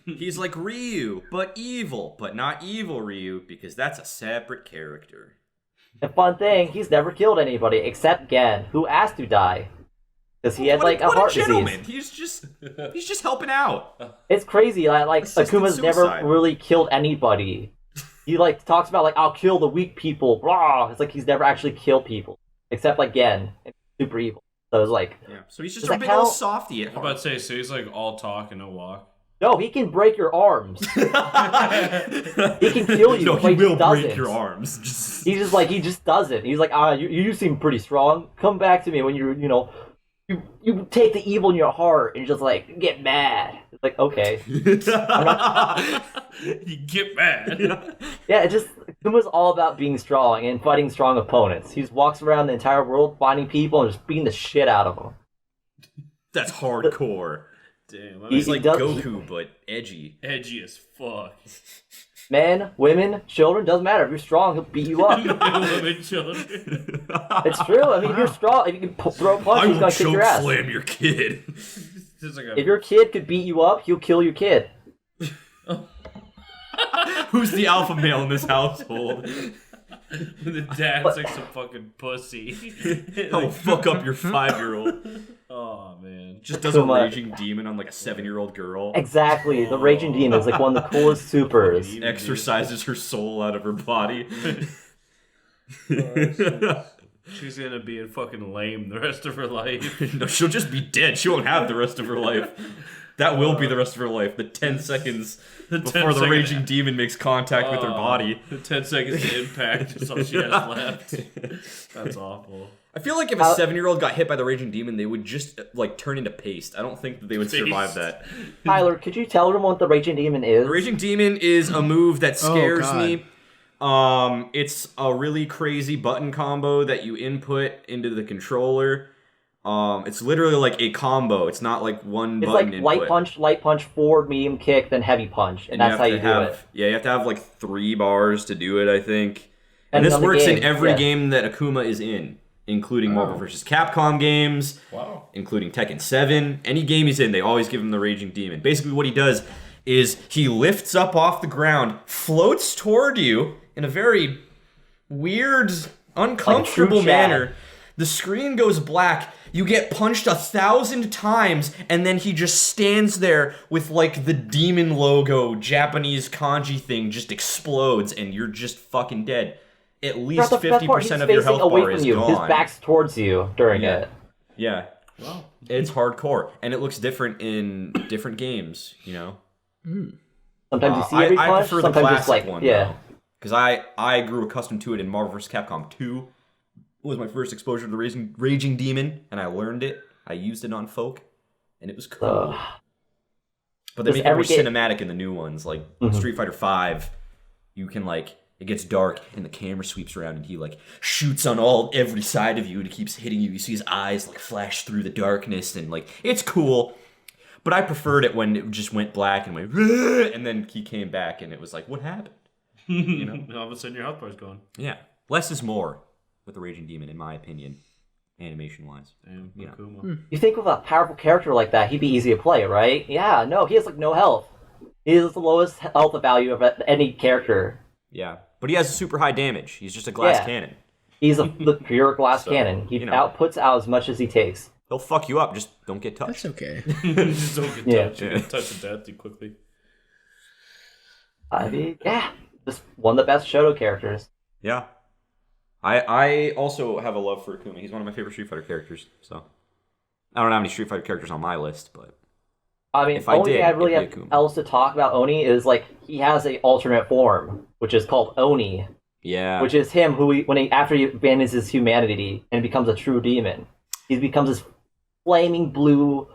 S1: He's like Ryu, but evil. But not evil Ryu, because that's a separate character.
S4: And fun thing, he's never killed anybody except Gen, who asked to die. Because he had,
S1: What
S4: a heart
S1: gentleman.
S4: disease.
S1: He's just helping out.
S4: It's crazy,
S1: Assisted
S4: Akuma's never
S1: suicide.
S4: really killed anybody. He, talks about, I'll kill the weak people, blah. It's like he's never actually killed people. Except, Gen, and super evil. So it's like,
S1: Yeah. So he's just
S4: Does
S1: a
S4: that
S1: big
S4: count?
S1: old softy at
S2: I'm about
S1: heart.
S2: to say, so he's like all talk and no walk.
S4: no, he can break your arms. He can kill you,
S1: No,
S4: but
S1: he will
S4: doesn't.
S1: break your arms. Just...
S4: He just doesn't. He's like, you seem pretty strong. Come back to me when you take the evil in your heart and just get mad. It's like, okay.
S2: You get mad.
S4: Yeah, it just Kuma's all about being strong and fighting strong opponents. He just walks around the entire world finding people and just beating the shit out of them.
S1: That's hardcore.
S2: Damn,
S1: He's
S4: He
S1: like
S4: does-
S1: Goku, but edgy.
S2: edgy as fuck.
S4: Men, women, children, doesn't matter. If you're strong, he'll beat you up.
S2: Women, children.
S4: It's true. I mean, if you're strong, if you can throw a punch,
S1: I
S4: he's
S1: will
S4: gonna kick
S1: choke
S4: your ass.
S1: slam your kid.
S2: Just like
S4: If your kid could beat you up, he'll kill your kid.
S1: Who's the alpha male in this household?
S2: the dad's like some fucking pussy.
S1: He'll fuck up your 5-year-old.
S2: Oh man.
S1: Just does a
S4: Kuma.
S1: raging demon on like a 7-year-old girl.
S4: Exactly. The Raging Demon is one of the coolest supers.
S1: Exorcises her soul out of her body.
S2: She's gonna be fucking lame the rest of her life.
S1: No, she'll just be dead. She won't have the rest of her life. That will be the rest of her life. The 10 seconds before the
S2: 10-second
S1: raging demon makes contact with her body.
S2: The 10 seconds to impact is all she has left. That's awful.
S1: I feel like if a 7-year-old got hit by the raging demon, they would just turn into paste. I don't think that they would survive
S2: Paste.
S1: that.
S4: Tyler, could you tell everyone what the Raging Demon is?
S1: The raging demon is a move that scares
S3: God.
S1: me. It's a really crazy button combo that you input into the controller. It's literally like a combo. It's not like one
S4: It's
S1: button
S4: like
S1: input.
S4: light punch, forward, medium kick, then heavy punch, and
S1: you
S4: that's
S1: have
S4: how
S1: to
S4: you do
S1: have,
S4: it.
S1: Yeah, you have to have like 3 bars to do it, I think. And
S4: Depending
S1: this
S4: on the
S1: works in
S4: game,
S1: every
S4: yeah.
S1: game that Akuma is in, including Marvel vs. Capcom games,
S2: Wow.
S1: including Tekken 7. Any game he's in, they always give him the Raging Demon. Basically what he does is he lifts up off the ground, floats toward you in a very weird, uncomfortable
S4: Like a true Chad.
S1: manner. The screen goes black. You get punched 1,000 times, and then he just stands there with like the demon logo, Japanese kanji thing just explodes, and you're just fucking dead. At least
S4: Throughout the best part,
S1: 50%
S4: he's
S1: of your
S4: facing
S1: health
S4: away
S1: bar
S4: from
S1: is
S4: you.
S1: gone.
S4: His back's towards you during
S1: Yeah.
S4: it.
S1: Yeah.
S2: Wow.
S1: It's hardcore, and it looks different in different games,
S4: Sometimes you see every
S1: I
S4: punch,
S1: prefer the
S4: sometimes
S1: classic
S4: just like,
S1: one,
S4: yeah.
S1: because I grew accustomed to it in Marvel vs. Capcom 2. It was my first exposure to the Raging Demon, and I learned it. I used it on folk, and it was cool. But they
S4: Does
S1: make it more
S4: every game-
S1: cinematic in the new ones, like Street Fighter 5. You can it gets dark, and the camera sweeps around, and he like shoots on every side of you, and it keeps hitting you. You see his eyes like flash through the darkness, and like it's cool. But I preferred it when it just went black and went, and then he came back, and it was like, what happened? You know,
S2: all of a sudden your health bar's gone.
S1: Yeah, less is more with the Raging Demon, in my opinion, animation-wise.
S2: Damn,
S1: You know.
S4: You think with a powerful character like that, he'd be easy to play, right? Yeah, no, he has like no health. He has the lowest health value of any character.
S1: Yeah, but he has super high damage. He's just a glass cannon.
S4: He's the pure glass cannon. He outputs out as much as he takes.
S1: He'll fuck you up. Just don't get touched.
S3: That's okay.
S2: Just don't get touched. You get touched to death too quickly.
S4: I mean, just one of the best Shoto characters.
S1: Yeah. I also have a love for Akuma. He's one of my favorite Street Fighter characters. So I don't have any Street Fighter characters on my list, but
S4: I mean,
S1: if I did,
S4: I really
S1: it'd be
S4: have
S1: Akuma.
S4: else to talk about Oni is like he has an alternate form, which is called Oni.
S1: Yeah.
S4: Which is him after he abandons his humanity and becomes a true demon. He becomes this flaming blue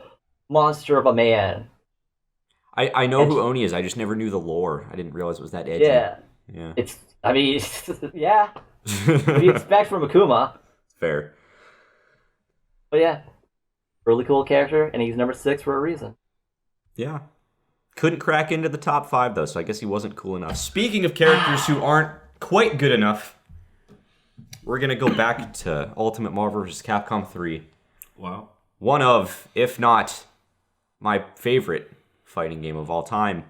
S4: monster of a man.
S1: I know who Oni is. I just never knew the lore. I didn't realize it was that edgy.
S4: Yeah. Yeah. What do you expect from Akuma?
S1: Fair.
S4: But yeah, really cool character, and he's number 6 for a reason.
S1: Yeah. Couldn't crack into the top 5, though, so I guess he wasn't cool enough. Speaking of characters who aren't quite good enough, we're going to go back to Ultimate Marvel vs. Capcom 3.
S2: Wow.
S1: One of, if not my favorite fighting game of all time.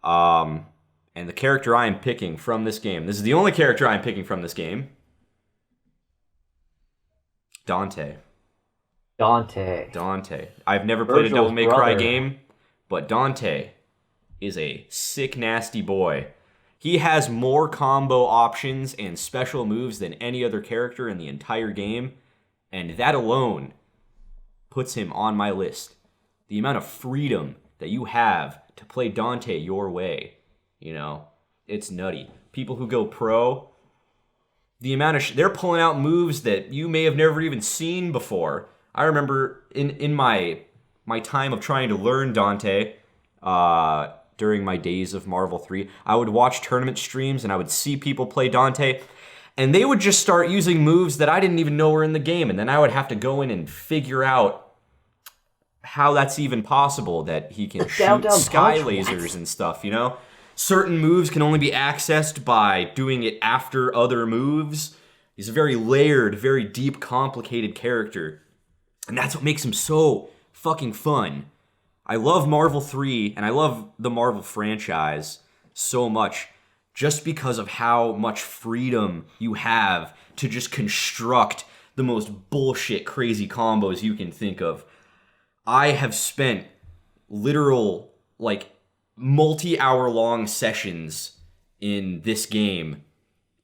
S1: And the character I am picking from this game, this is the only character I am picking from this game, Dante. I've never played a Devil May Cry game, but Dante is a sick, nasty boy. He has more combo options and special moves than any other character in the entire game, and that alone puts him on my list. The amount of freedom that you have to play Dante your way, it's nutty. People who go pro, the amount of they're pulling out moves that you may have never even seen before. I remember in my time of trying to learn Dante, during my days of Marvel 3, I would watch tournament streams and I would see people play Dante, and they would just start using moves that I didn't even know were in the game, and then I would have to go in and figure out how that's even possible, that he can shoot sky lasers and stuff, Certain moves can only be accessed by doing it after other moves. He's a very layered, very deep, complicated character. And that's what makes him so fucking fun. I love Marvel 3, and I love the Marvel franchise so much just because of how much freedom you have to just construct the most bullshit, crazy combos you can think of. I have spent literal, multi-hour long sessions in this game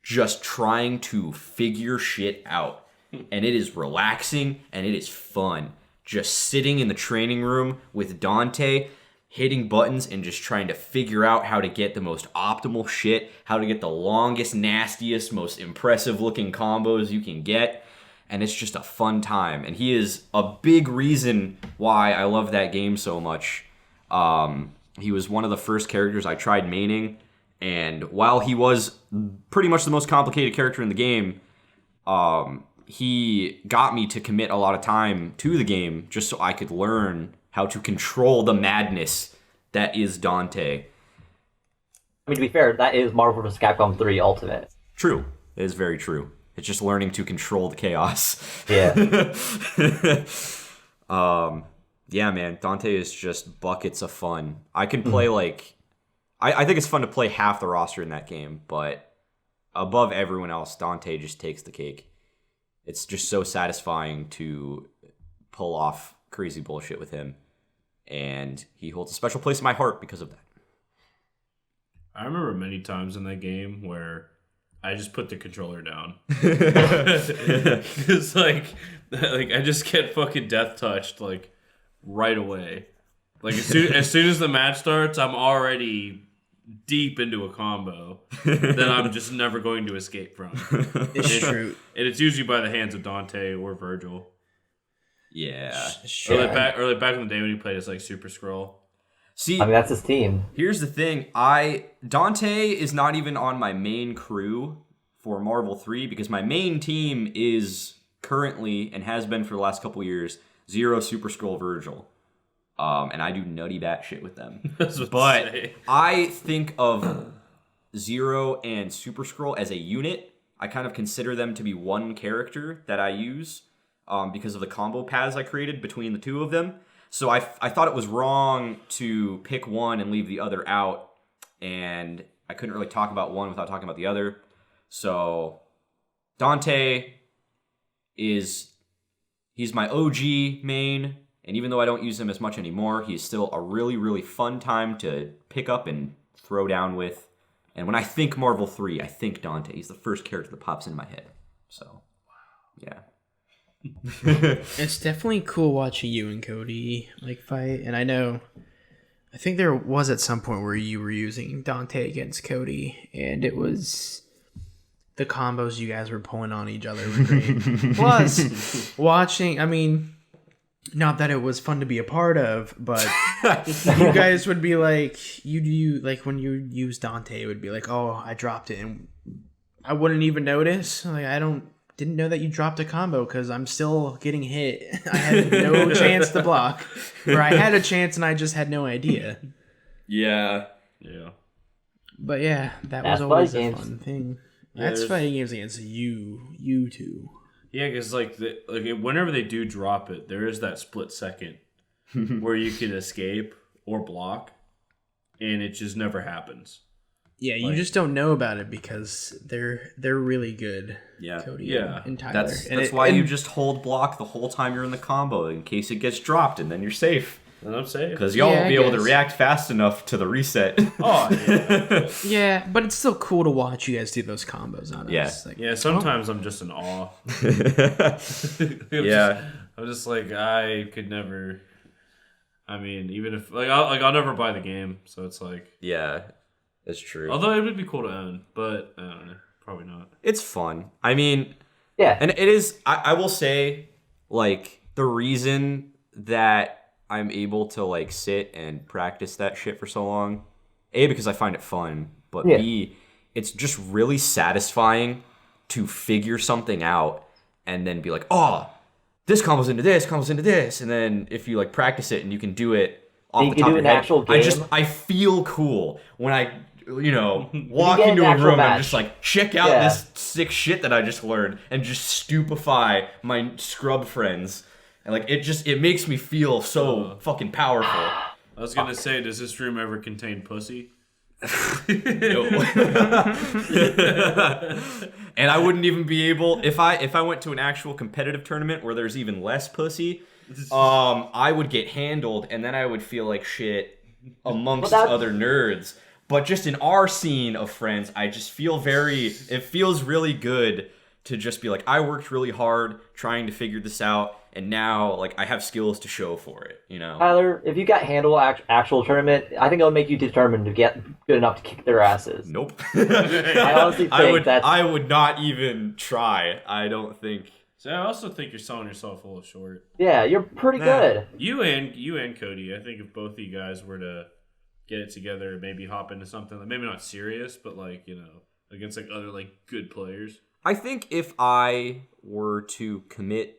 S1: just trying to figure shit out. And it is relaxing and it is fun. Just sitting in the training room with Dante, hitting buttons and just trying to figure out how to get the most optimal shit, how to get the longest, nastiest, most impressive looking combos you can get. And it's just a fun time. And he is a big reason why I love that game so much. He was one of the first characters I tried maining, and while he was pretty much the most complicated character in the game, he got me to commit a lot of time to the game just so I could learn how to control the madness that is Dante.
S4: I mean, to be fair, that is Marvel vs. Capcom 3 Ultimate.
S1: True. It is very true. It's just learning to control the chaos.
S4: Yeah.
S1: Yeah, man, Dante is just buckets of fun. I can play, I think it's fun to play half the roster in that game, but above everyone else, Dante just takes the cake. It's just so satisfying to pull off crazy bullshit with him, and he holds a special place in my heart because of that.
S2: I remember many times in that game where I just put the controller down. It's like I just get fucking death touched, right away. As soon as the match starts, I'm already deep into a combo that I'm just never going to escape from.
S3: It's true.
S2: And it's usually by the hands of Dante or Virgil.
S1: Yeah.
S2: Or back in the day when he played as Super Skrull.
S1: See,
S4: I mean, that's his team.
S1: here's the thing. Dante is not even on my main crew for Marvel 3 because my main team is currently, and has been for the last couple years, Zero, Super Skrull, Virgil. And I do nutty bat shit with them. But I think of Zero and Super Skrull as a unit. I kind of consider them to be one character that I use because of the combo paths I created between the two of them. So I thought it was wrong to pick one and leave the other out, and I couldn't really talk about one without talking about the other. So Dante he's my OG main, and even though I don't use him as much anymore, he's still a really, really fun time to pick up and throw down with. And when I think Marvel 3, I think Dante. He's the first character that pops into my head. So, yeah.
S3: It's definitely cool watching you and Cody like fight, and I think there was at some point where you were using Dante against Cody, and it was the combos you guys were pulling on each other were great. Plus, watching, I mean, not that it was fun to be a part of, but you guys would be like, like when you use Dante, it would be like, oh, I dropped it, and I wouldn't even notice. Like didn't know that you dropped a combo because I'm still getting hit. I had no chance to block, or I had a chance and I just had no idea.
S1: Yeah.
S3: But yeah, that was always a fun thing. That's fighting games against you two.
S2: Yeah, because whenever they do drop it, there is that split second where you can escape or block, and it just never happens.
S3: Yeah, you just don't know about it because they're really good.
S1: Yeah,
S3: Cody and Tyler.
S1: That's why you just hold block the whole time you're in the combo in case it gets dropped, and then you're safe.
S2: And I'm safe
S1: because y'all won't be able to react fast enough to the reset.
S2: Oh yeah.
S3: Yeah, but it's still cool to watch you guys do those combos on us.
S2: Yeah, sometimes I'm just in awe. I'm just like I could never. I mean, even if I'll never buy the game, so it's like
S1: That's true.
S2: Although it would be cool to own, but I don't know, probably not.
S1: It's fun. I mean,
S4: yeah,
S1: and it is. I will say, the reason that I'm able to sit and practice that shit for so long, A, because I find it fun, but B, it's just really satisfying to figure something out and then be like, oh, this combos into this, and then if you practice it and you can do it off the top of your head, I feel cool when I walk into a room and just check out this sick shit that I just learned and just stupefy my scrub friends. And it makes me feel so fucking powerful.
S2: I was gonna say, does this room ever contain pussy?
S1: No. And I wouldn't even be able if I went to an actual competitive tournament where there's even less pussy. I would get handled, and then I would feel like shit amongst other nerds. But just in our scene of friends, I just feel it feels really good to just be like, I worked really hard trying to figure this out, and now I have skills to show for it,
S4: Tyler, if you got handle actual tournament, I think it'll make you determined to get good enough to kick their asses.
S1: Nope.
S4: I honestly think
S1: I would not even try. I don't think.
S2: So I also think you're selling yourself a little short.
S4: Yeah, you're pretty good.
S2: You and Cody, I think if both of you guys were to get it together, maybe hop into something maybe not serious, but against other good players.
S1: I think if I were to commit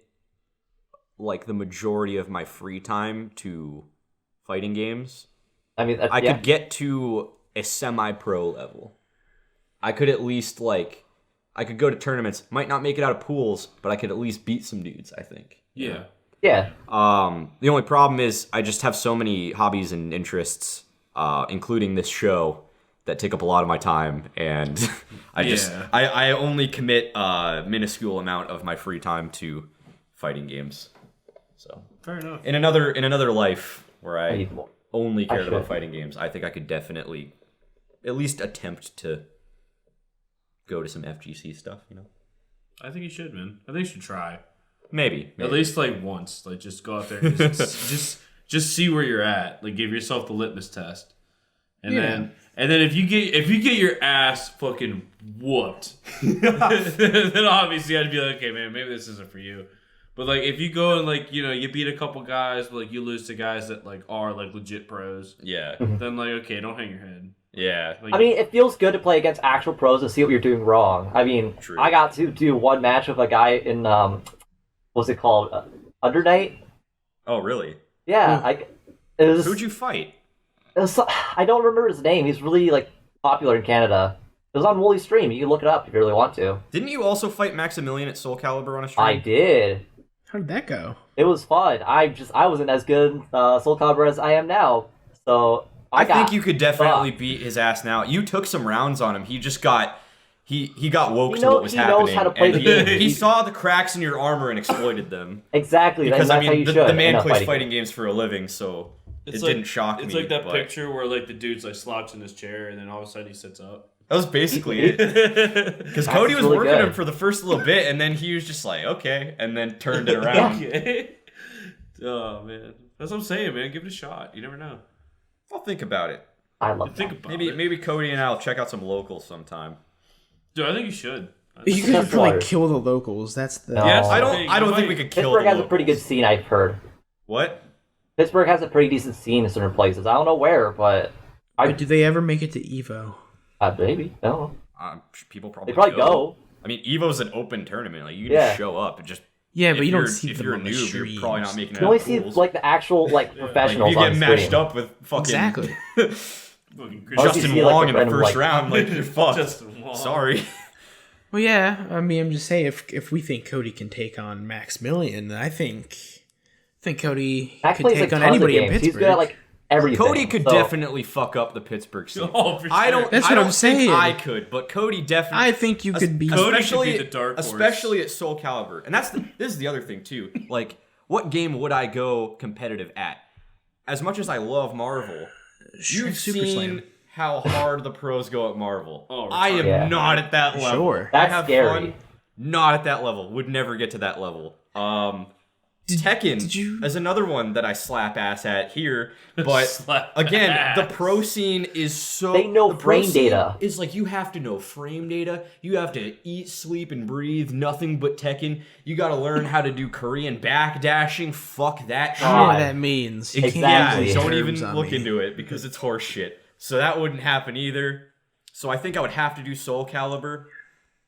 S1: the majority of my free time to fighting games,
S4: I mean,
S1: I could get to a semi-pro level. I could at least I could go to tournaments, might not make it out of pools, but I could at least beat some dudes, I think.
S2: Yeah.
S4: Yeah.
S1: The only problem is I just have so many hobbies and interests, including this show, that take up a lot of my time, and I only commit a minuscule amount of my free time to fighting games. So
S2: fair enough.
S1: In another life where I only cared about fighting games, I think I could definitely at least attempt to go to some FGC stuff,
S2: I think you should, man. I think you should try.
S1: Maybe.
S2: At least once. Just go out there and just see where you're at. Give yourself the litmus test. And then if you get your ass fucking whooped, then obviously I'd be like, okay, man, maybe this isn't for you. But like, if you go and like, you beat a couple guys, but like you lose to guys that like are like legit pros.
S1: Yeah.
S2: Then like, okay, don't hang your head.
S1: Yeah.
S2: Like,
S4: I mean, it feels good to play against actual pros and see what you're doing wrong. I mean,
S1: True.
S4: I got to do one match with a guy in what's it called, Under Night.
S1: Oh, really?
S4: Yeah, it was.
S1: Who'd you fight?
S4: I don't remember his name. He's really like popular in Canada. It was on Woolly's stream. You can look it up if you really want to.
S1: Didn't you also fight Maximilian at Soul Calibur on a stream?
S4: I did.
S3: How did that go?
S4: It was fun. I wasn't as good Soul Calibur as I am now, so
S1: I think you could definitely beat his ass now. You took some rounds on him. He just got he got woke to what was happening.
S4: He knows how to play the game.
S1: He saw the cracks in your armor and exploited them.
S4: Exactly.
S1: Because
S4: that's how you should.
S1: the man plays
S4: fighting
S1: fighting games for a living, so it didn't shock me.
S2: It's like that
S1: but
S2: picture where like the dude's like slouched in his chair, and then all of a sudden he sits up.
S1: That was basically it. Because Cody was
S4: really
S1: working
S4: good.
S1: him for the first little bit, and then he was just like, okay, and then turned it around.
S2: Okay. Oh man, that's what I'm saying, man. Give it a shot. You never know.
S1: I'll think about it.
S4: I love
S2: Think
S4: that.
S2: about it.
S1: Maybe Cody and I'll check out some locals sometime.
S2: Dude, I think you should.
S3: You could
S4: That's
S3: probably
S4: water.
S3: kill the locals. That's the.
S4: No.
S2: Yes,
S1: I don't think we could kill
S4: Pittsburgh
S1: the
S4: has a pretty good
S1: locals.
S4: scene, I've heard.
S1: What?
S4: Pittsburgh has a pretty decent scene in certain places. I don't know where, but
S3: But do they ever make it to Evo?
S4: maybe. No.
S1: People probably
S4: They probably go.
S1: I mean, Evo's an open tournament. Like you can
S4: Yeah.
S1: just show up and just.
S3: Yeah, but
S1: if
S3: you don't
S1: you're-
S3: see
S1: if
S3: them
S1: you're a
S3: on the
S1: noob,
S3: streams.
S1: you're probably not making it.
S4: You only
S1: out
S4: see
S1: pools.
S4: like the actual like
S1: Like,
S4: professionals
S1: if you
S4: on
S1: get
S4: the
S1: matched
S4: screen.
S1: up with fucking
S3: Exactly.
S2: Fucking
S4: Or if you
S1: Justin
S4: see, like,
S1: Wong
S4: a
S1: in the
S4: random,
S1: first
S4: like-
S1: round, like you're fucked.
S2: Justin Wong.
S1: Sorry.
S3: Well, yeah. I mean, I'm just saying, if we think Cody can take on Maximilian, then I think Cody
S4: Max
S3: can
S4: plays
S3: take
S4: like
S3: on
S4: tons
S3: anybody
S4: of
S3: in
S4: games.
S3: Pittsburgh.
S4: He's good at like everything.
S1: Cody could
S4: so-
S1: definitely fuck up the Pittsburgh scene.
S2: Oh, for
S1: I
S2: sure.
S1: don't.
S3: That's
S1: I
S3: what
S1: don't
S3: I'm
S1: think
S3: saying.
S1: I could, but Cody definitely.
S3: I think you could beat.
S2: Cody could
S1: especially
S2: be the dark horse.
S1: especially at Soul Calibur, and this is the other thing too. Like, what game would I go competitive at? As much as I love Marvel, you've
S3: Super
S1: seen
S3: Slam.
S1: how hard the pros go at Marvel.
S2: Oh,
S1: I am
S4: yeah.
S1: not at that level.
S3: Sure.
S1: I
S4: That's
S1: have
S4: scary.
S1: fun. Not at that level. Would never get to that level. Tekken
S3: did you-
S1: is another one that I slap ass at here, but
S2: Slap
S1: again, the
S2: ass.
S1: pro scene is so
S4: They know
S1: the pro
S4: frame
S1: scene
S4: data.
S1: is like you have to know frame data. You have to eat, sleep, and breathe nothing but Tekken. You got to learn how to do Korean backdashing. Fuck that shit.
S3: I don't know what
S4: God.
S3: that means. You
S4: Exactly.
S3: can't use
S1: Don't
S3: terms
S1: even
S3: on
S1: look
S3: me.
S1: into it because it's horse shit. So that wouldn't happen either. So I think I would have to do Soul Calibur,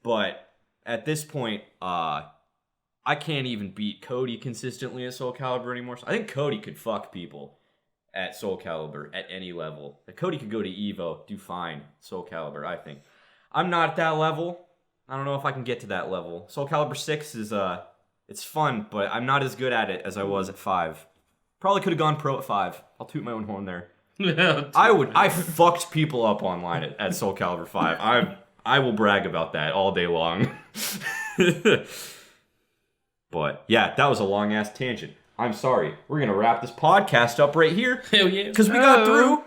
S1: but at this point, I can't even beat Cody consistently at Soul Calibur anymore. So I think Cody could fuck people at Soul Calibur at any level. Like Cody could go to Evo, do fine. Soul Calibur, I think. I'm not at that level. I don't know if I can get to that level. Soul Calibur 6 is it's fun, but I'm not as good at it as I was at 5. Probably could have gone pro at 5. I'll toot my own horn there. I fucked people up online at Soul Calibur 5. I will brag about that all day long. But yeah, that was a long ass tangent. I'm sorry. We're gonna wrap this podcast up right here.
S2: Hell yeah.
S1: Because we got through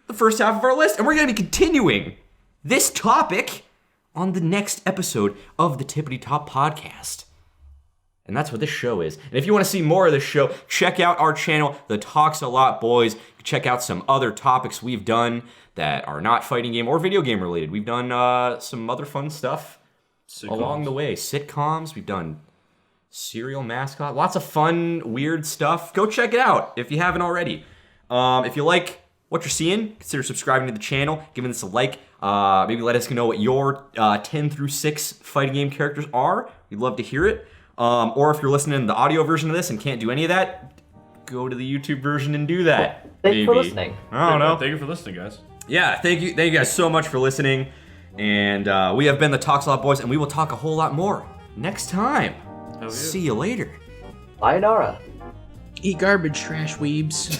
S1: the first half of our list, and we're gonna be continuing this topic on the next episode of the Tippity Top Podcast. And that's what this show is. And if you want to see more of this show, check out our channel, The Talks a Lot Boys. Check out some other topics we've done that are not fighting game or video game related. We've done some other fun stuff along the way. Sitcoms, we've done Serial Mascot, lots of fun, weird stuff. Go check it out if you haven't already. If you like what you're seeing, consider subscribing to the channel, giving this a like. Maybe let us know what your 10 through 6 fighting game characters are. We'd love to hear it. Or if you're listening to the audio version of this and can't do any of that, go to the YouTube version and do that.
S4: Thank you for
S1: maybe.
S4: listening.
S1: I don't know.
S2: Thank you for listening, guys.
S1: Yeah, thank you guys so much for listening. And we have been the Talks a Lot Boys, and we will talk a whole lot more next time.
S2: Hell yeah.
S1: See you later.
S4: Sayonara.
S3: Eat garbage, trash weebs.